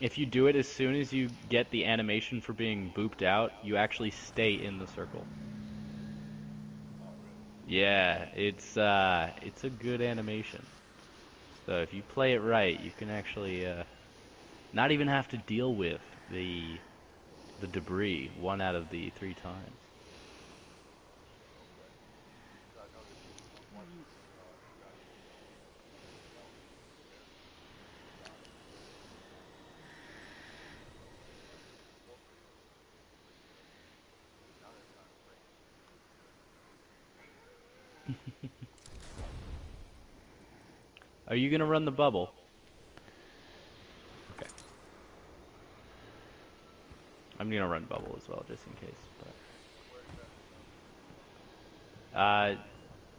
If you do it as soon as you get the animation for being booped out, you actually stay in the circle. Yeah, it's a good animation. So if you play it right, you can actually not even have to deal with the debris 1 out of the 3 times. Are you gonna run the bubble? Okay. I'm gonna run bubble as well, just in case. But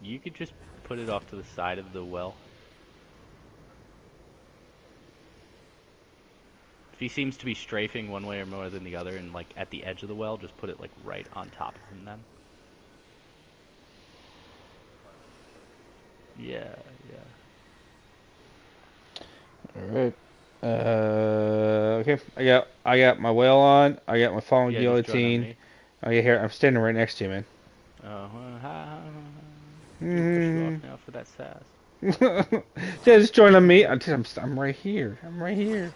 you could just put it off to the side of the well. If he seems to be strafing one way or more than the other, and like at the edge of the well, just put it like right on top of him then. Yeah. All right. Okay. I got my whale on. I got my falling guillotine. Oh yeah, here I'm standing right next to you, man. Oh, push you off now for that sass. Yeah, just join on me. I'm right here. I'm right here.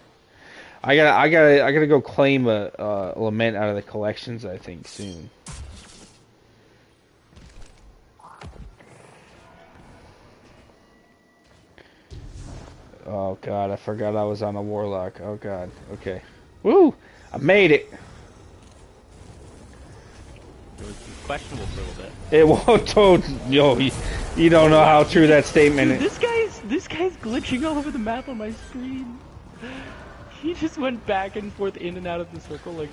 I gotta go claim a lament out of the collections. I think soon. Oh god, I forgot I was on a warlock. Oh god. Okay. Woo! I made it. It was questionable for a little bit. It won't told yo. You don't know how true that statement Dude, is. this guy's glitching all over the map on my screen. He just went back and forth in and out of the circle like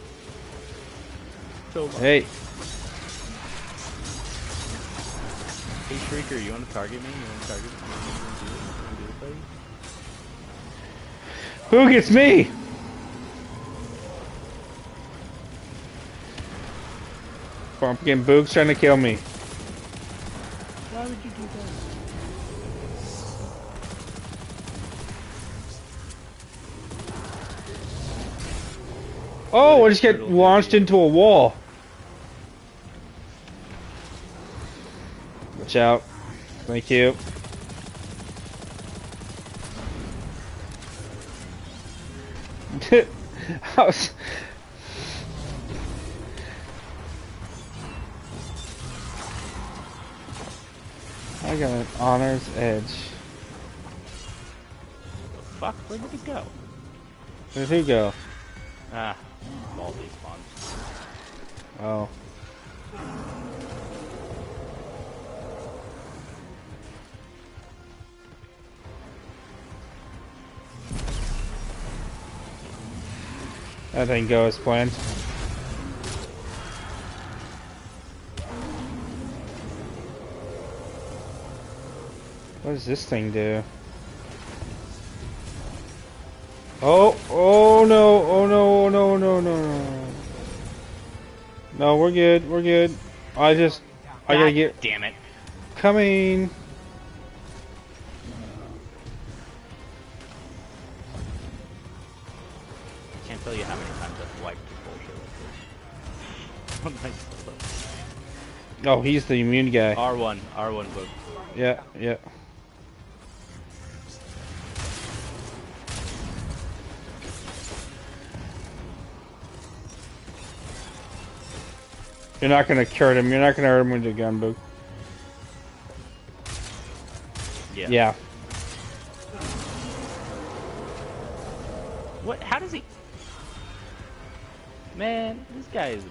so much. Hey. Hey Shrieker, you want to target me? You want to target me? You want to do it, buddy? Who gets me? Pumpkin Boog's trying to kill me. Why would you do that? Oh, I just get launched into a wall. Watch out. Thank you. I was... I got an honors edge. Fuck, where did it go? Where'd he go? Ah, ball despawned. Oh. That didn't go as planned. What does this thing do? Oh, oh no, oh no, no, no, no, no. No, we're good, we're good. I gotta get Damn it. coming. Can't tell you how many times I've wiped bullshit like this. Oh, he's the immune guy. R1 book. Yeah, yeah. You're not gonna hurt him. You're not gonna hurt him with the gun, book. Yeah. Yeah. What? How does he? Man, this guy is.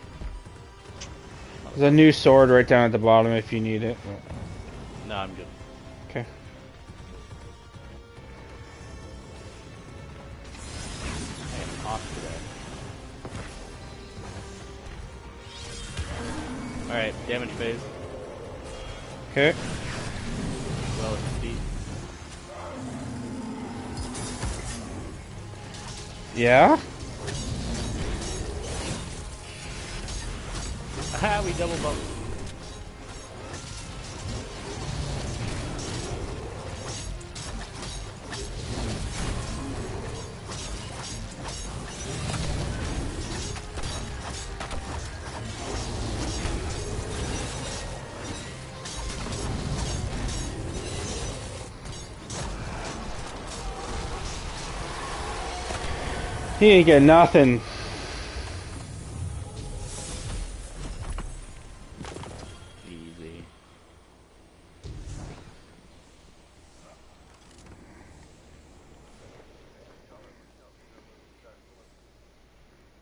There's a new sword right down at the bottom if you need it. No, I'm good. Okay. I am off today. Alright, damage phase. Okay. Well, it's feet. Yeah? Aha, we double bump. He ain't get nothing. Easy.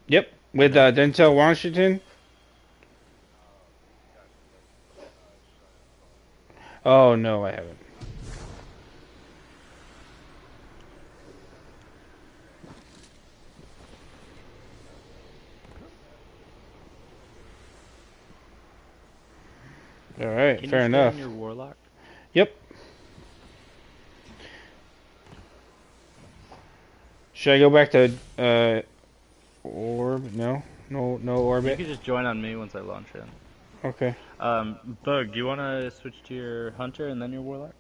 Yep. With Denzel Washington. Oh no, I haven't. All right, Can fair you stay enough. on your warlock? Yep. Should I go back to orb? No, no You orbit. can just join on me once I launch in. Okay. Bug, do you want to switch to your hunter and then your warlock?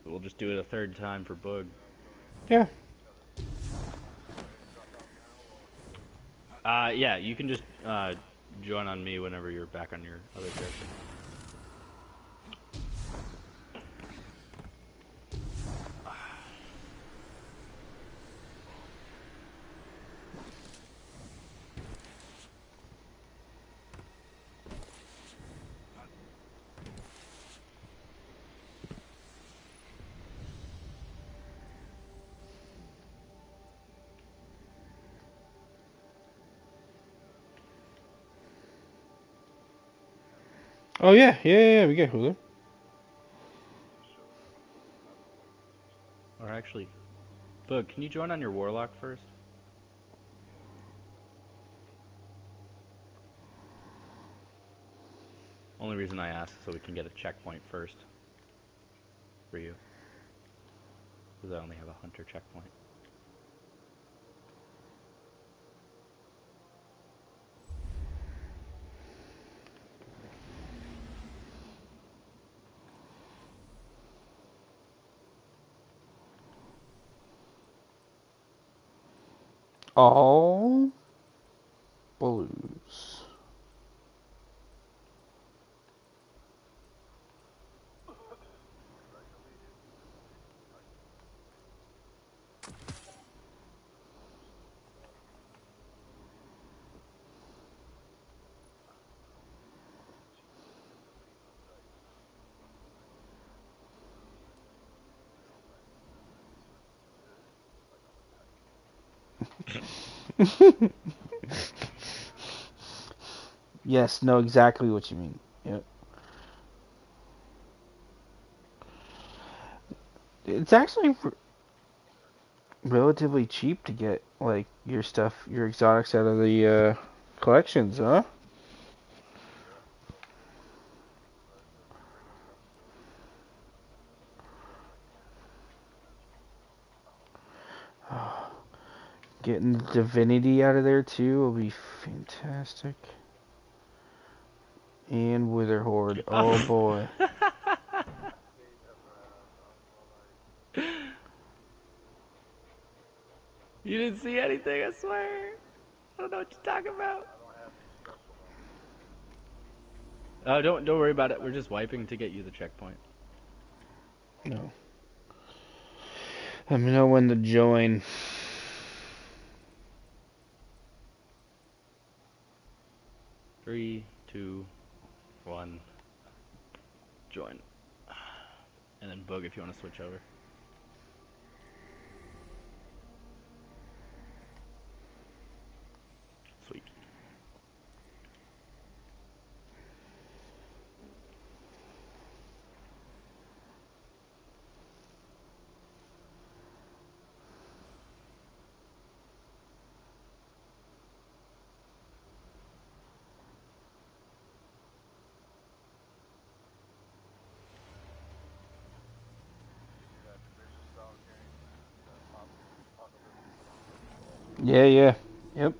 We'll just do it a third time for Bug. Yeah. Yeah, you can just join on me whenever you're back on your other character. Oh yeah, yeah. We get Hulu. Or actually, Bug, can you join on your warlock first? Only reason I ask is so we can get a checkpoint first for you. Because I only have a hunter checkpoint. All blues. Yes, know exactly what you mean. Yep. It's actually relatively cheap to get like your stuff, your exotics out of the collections, huh? Getting divinity out of there too will be fantastic. And Wither Horde. Oh boy. You didn't see anything, I swear. I don't know what you're talking about. Oh, don't worry about it. We're just wiping to get you the checkpoint. No. Let me know when to join. Three, two, one. Join. And then Boog if you want to switch over. Sweet. Yeah, yeah. Yep.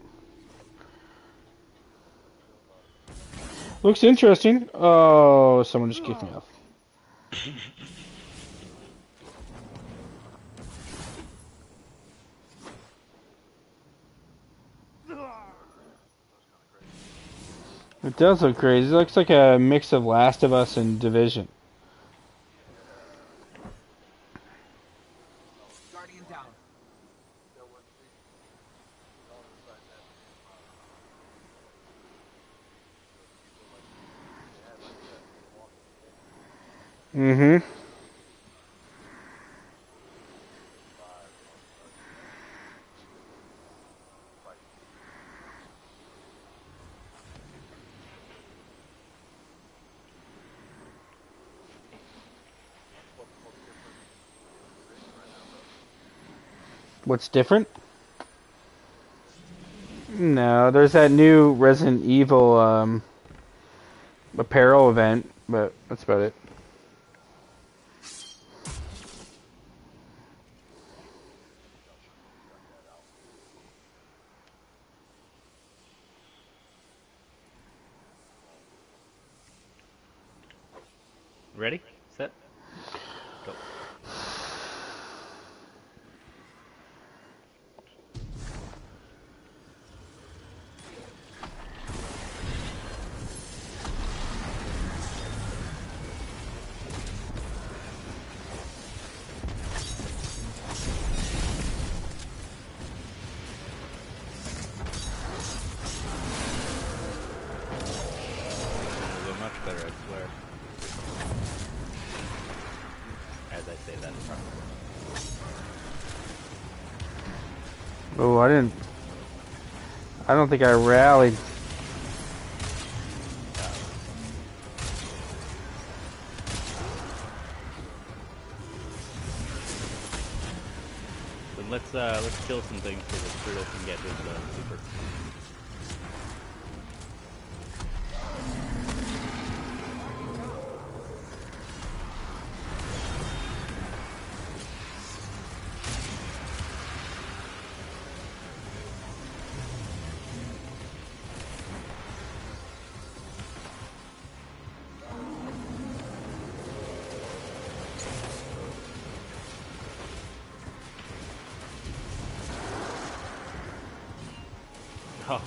Looks interesting. Oh, someone just kicked me off. It does look crazy. It looks like a mix of Last of Us and Division. Guardian down. Mm-hmm. What's different? No, there's that new Resident Evil apparel event, but that's about it. Ready? Set? Go. We'll go much better, I swear. As I say that, probably. Oh, I don't think I rallied. Then let's kill some things so that Strudel can get his super. Oh.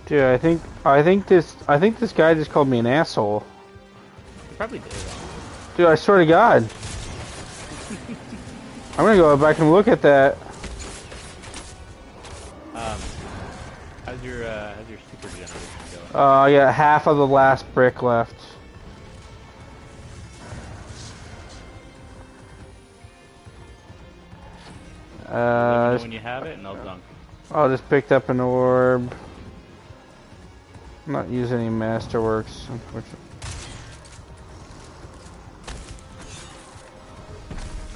Dude, I think this guy just called me an asshole. Probably did. Dude, I swear to God. I'm gonna go back and look at that. How's your super generation going? I got half of the last brick left. Let me know when you have it, and I'll dunk. I just picked up an orb. I'm not using any masterworks, unfortunately.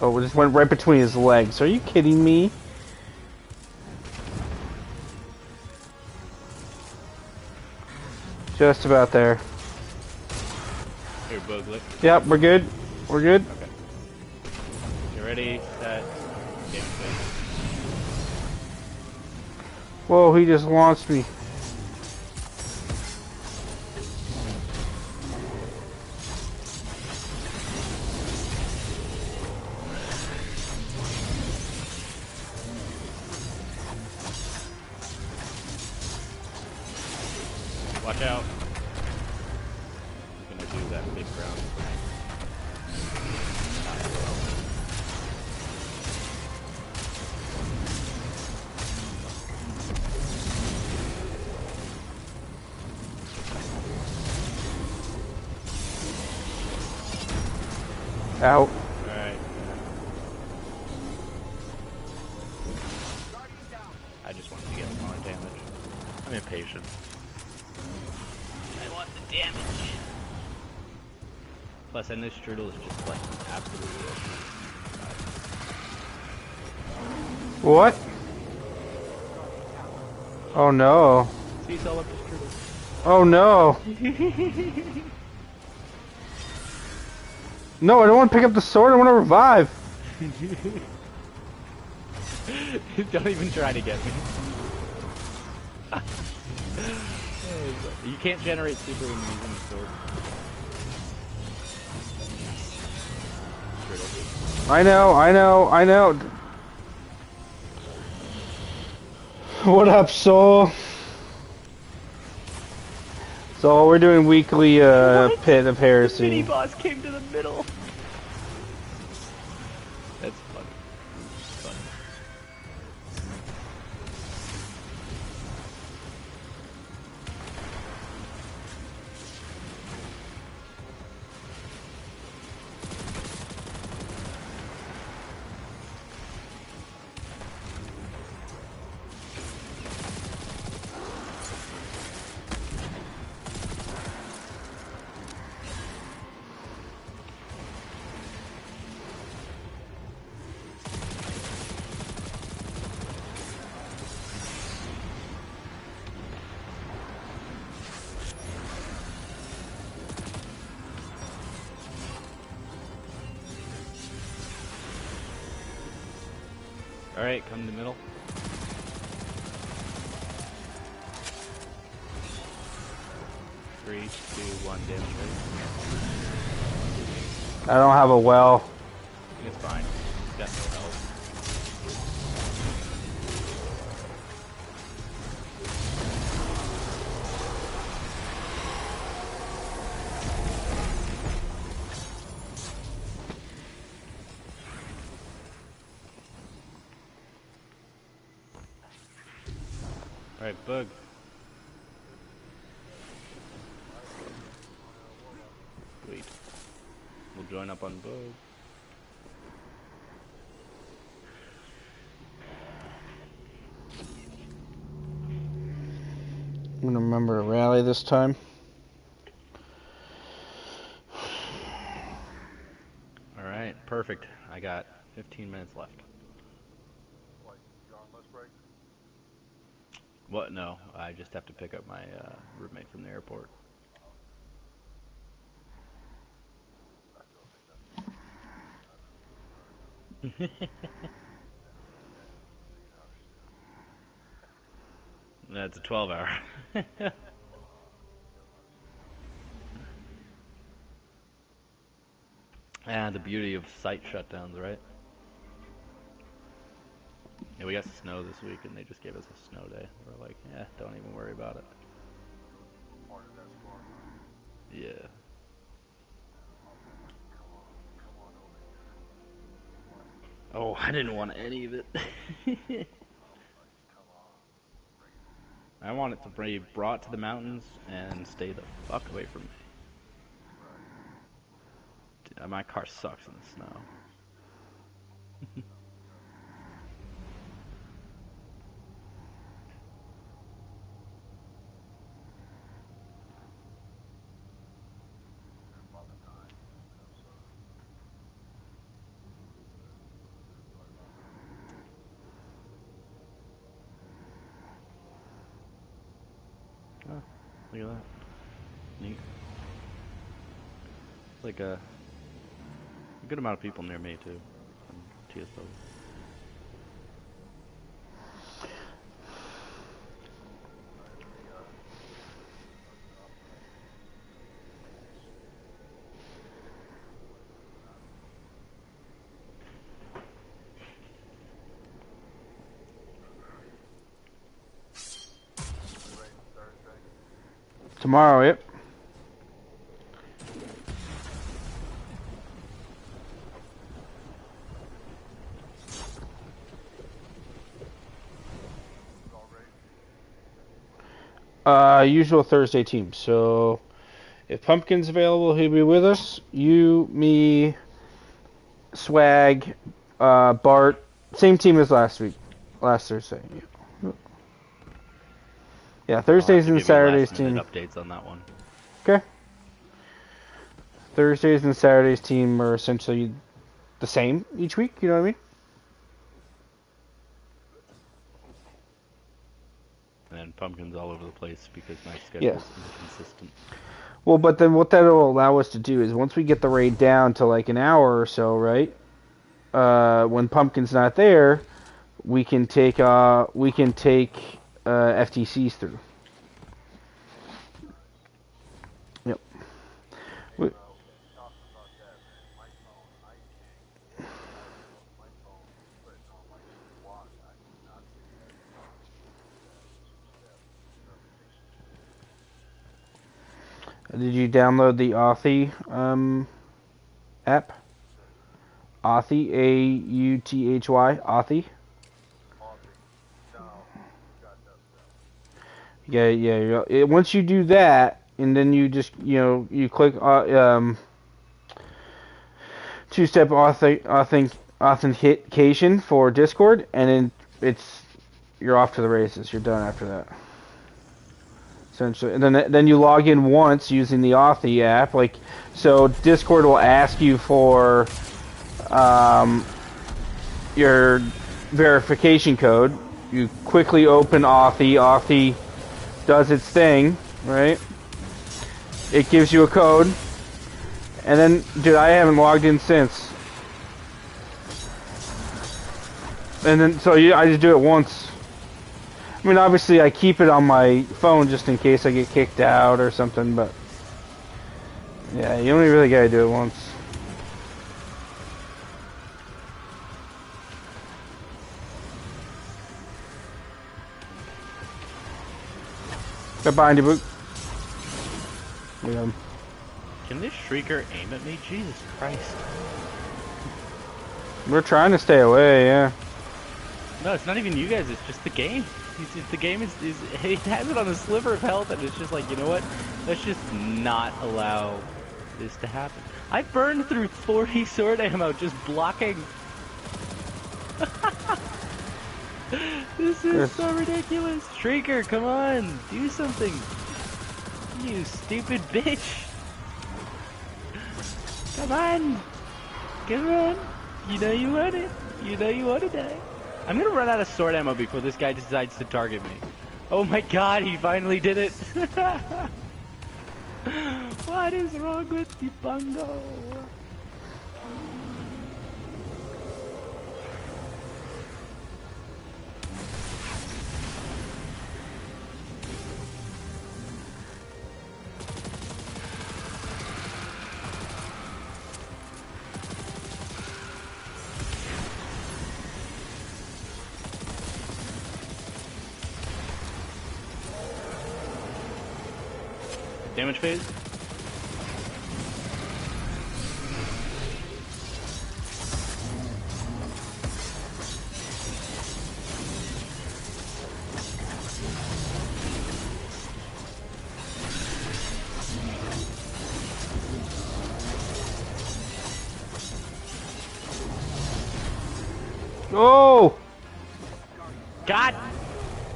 Oh, it just went right between his legs. Are you kidding me? Just about there. Here, Bug, look. Yep, we're good. We're good. Okay. You ready? Set. Game, please. Whoa, he just launched me. Watch out. I'm gonna do that big round. Out. Alright. I just wanted to get more damage. I'm impatient. I want the damage. Plus, I know Strudel is just like absolutely awesome. What? Oh no. See, it's all up to Strudel. Oh no. No, I don't want to pick up the sword. I want to revive. Don't even try to get me. You can't generate super when you're using the sword. I know. What up, Soul? So we're doing weekly Pit of The Heresy. mini boss came to the middle. That's funny. Alright, come to the middle. Three, two, one, damage rate. I don't have a well. It's fine. Got no health. Alright, Bug. Sweet. We'll join up on Bug. I'm gonna remember to rally this time. Alright, perfect. I got 15 minutes left. Like, you're on lunch break? What? No, I just have to pick up my roommate from the airport. I still think that's 16 hours. That's a 12-hour. And the beauty of site shutdowns, right? Yeah, we got snow this week, and they just gave us a snow day. We're like, yeah, don't even worry about it. Part of that storm. Yeah. Oh, I didn't want any of it. I want it to be brought to the mountains and stay the fuck away from me. Dude, my car sucks in the snow. Oh, look at that. Neat. Like a good amount of people near me too. From TSW. Tomorrow, yep. Usual Thursday team. So if Pumpkin's available, he'll be with us. You, me, Swag, Bart. Same team as last Thursday. Yeah, Thursdays and Saturdays team. Updates on that one. Okay. Thursdays and Saturdays team are essentially the same each week. You know what I mean? And Pumpkin's all over the place because my schedule's inconsistent. Well, but then what that will allow us to do is once we get the raid down to like an hour or so, right? When Pumpkin's not there, we can take FTCs through. Yep. Did you download the Authy app? Authy, Authy, Authy. Yeah. Once you do that, and then you just you click two-step authentication for Discord, and then you're off to the races. You're done after that. Essentially, and then you log in once using the Authy app. Like, so Discord will ask you for your verification code. You quickly open Authy. Authy does its thing, right? It gives you a code, and then, dude, I haven't logged in since. And then, so I just do it once. I mean, obviously, I keep it on my phone just in case I get kicked out or something, but yeah, you only really gotta do it once. Got behind you, Book. Yeah. Can this shrieker aim at me? Jesus Christ. We're trying to stay away, yeah. No, it's not even you guys, it's just the game. The game is he has it on a sliver of health, and it's just like, you know what? Let's just not allow this to happen. I burned through 40 sword ammo just blocking. This is so ridiculous. Shrieker, come on, do something. You stupid bitch. Come on. Come on. You know you want it. You know you want to die. I'm gonna run out of sword ammo before this guy decides to target me. Oh my god, he finally did it! What is wrong with you, Bungo? Damage phase? Oh! God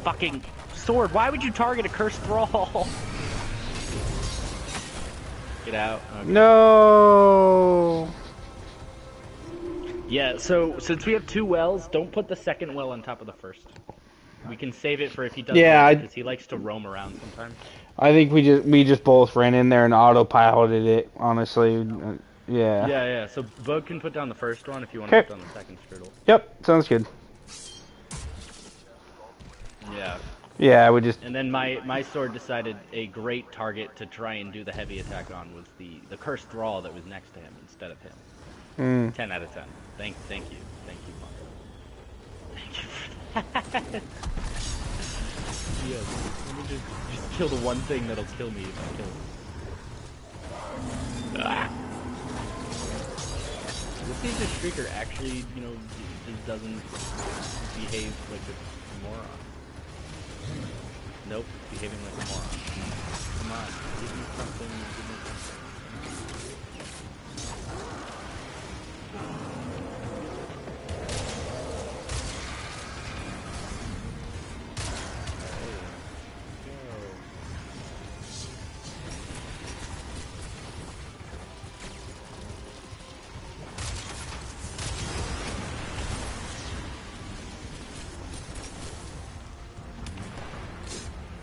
fucking sword, why would you target a cursed thrall? Get out. Okay. No! Yeah, so since we have 2 wells, don't put the second well on top of the first. We can save it for if he does Yeah, both, because he likes to roam around sometimes. I think we just both ran in there and autopiloted it, honestly. Yeah. Yeah, so Bug can put down the first one if you want to Okay. put down the second Strudel. Yep, sounds good. Yeah. Yeah, we just... And then my sword decided a great target to try and do the heavy attack on was the cursed thrall that was next to him instead of him. 10 out of 10. Thank you. Thank you, Marco. Thank you for that. Yeah, let me just kill the one thing that'll kill me if I kill him. Ah. Let's see if this streaker actually, just doesn't behave like a moron. Nope, behaving like a moron. Come on, give me something,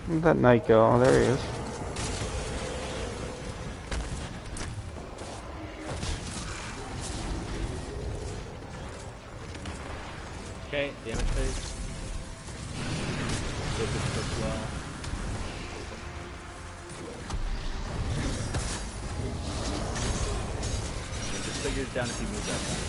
Where'd that knight go? Oh, there he is. Okay, damage phase. Focus first well. And just figure it down if you move that fast.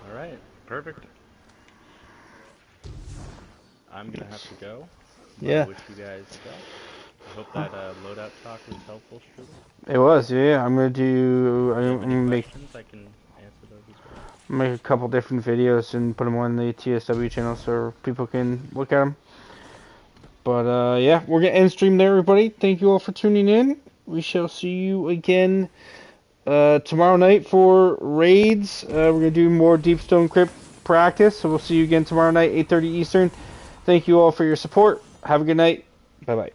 Alright, perfect. I'm gonna have to go. Yeah. I wish you guys the best. I hope that loadout talk was helpful, Strudel. It was, yeah. I'm gonna do... If you have I'm any gonna make questions, I can answer those as well. make a couple different videos and put them on the TSW channel so people can look at them. But yeah, we're gonna end stream there, everybody. Thank you all for tuning in. We shall see you again tomorrow night for raids. We're gonna do more Deepstone Crypt practice, so we'll see you again tomorrow night, 8:30 Eastern. Thank you all for your support. Have a good night. Bye bye.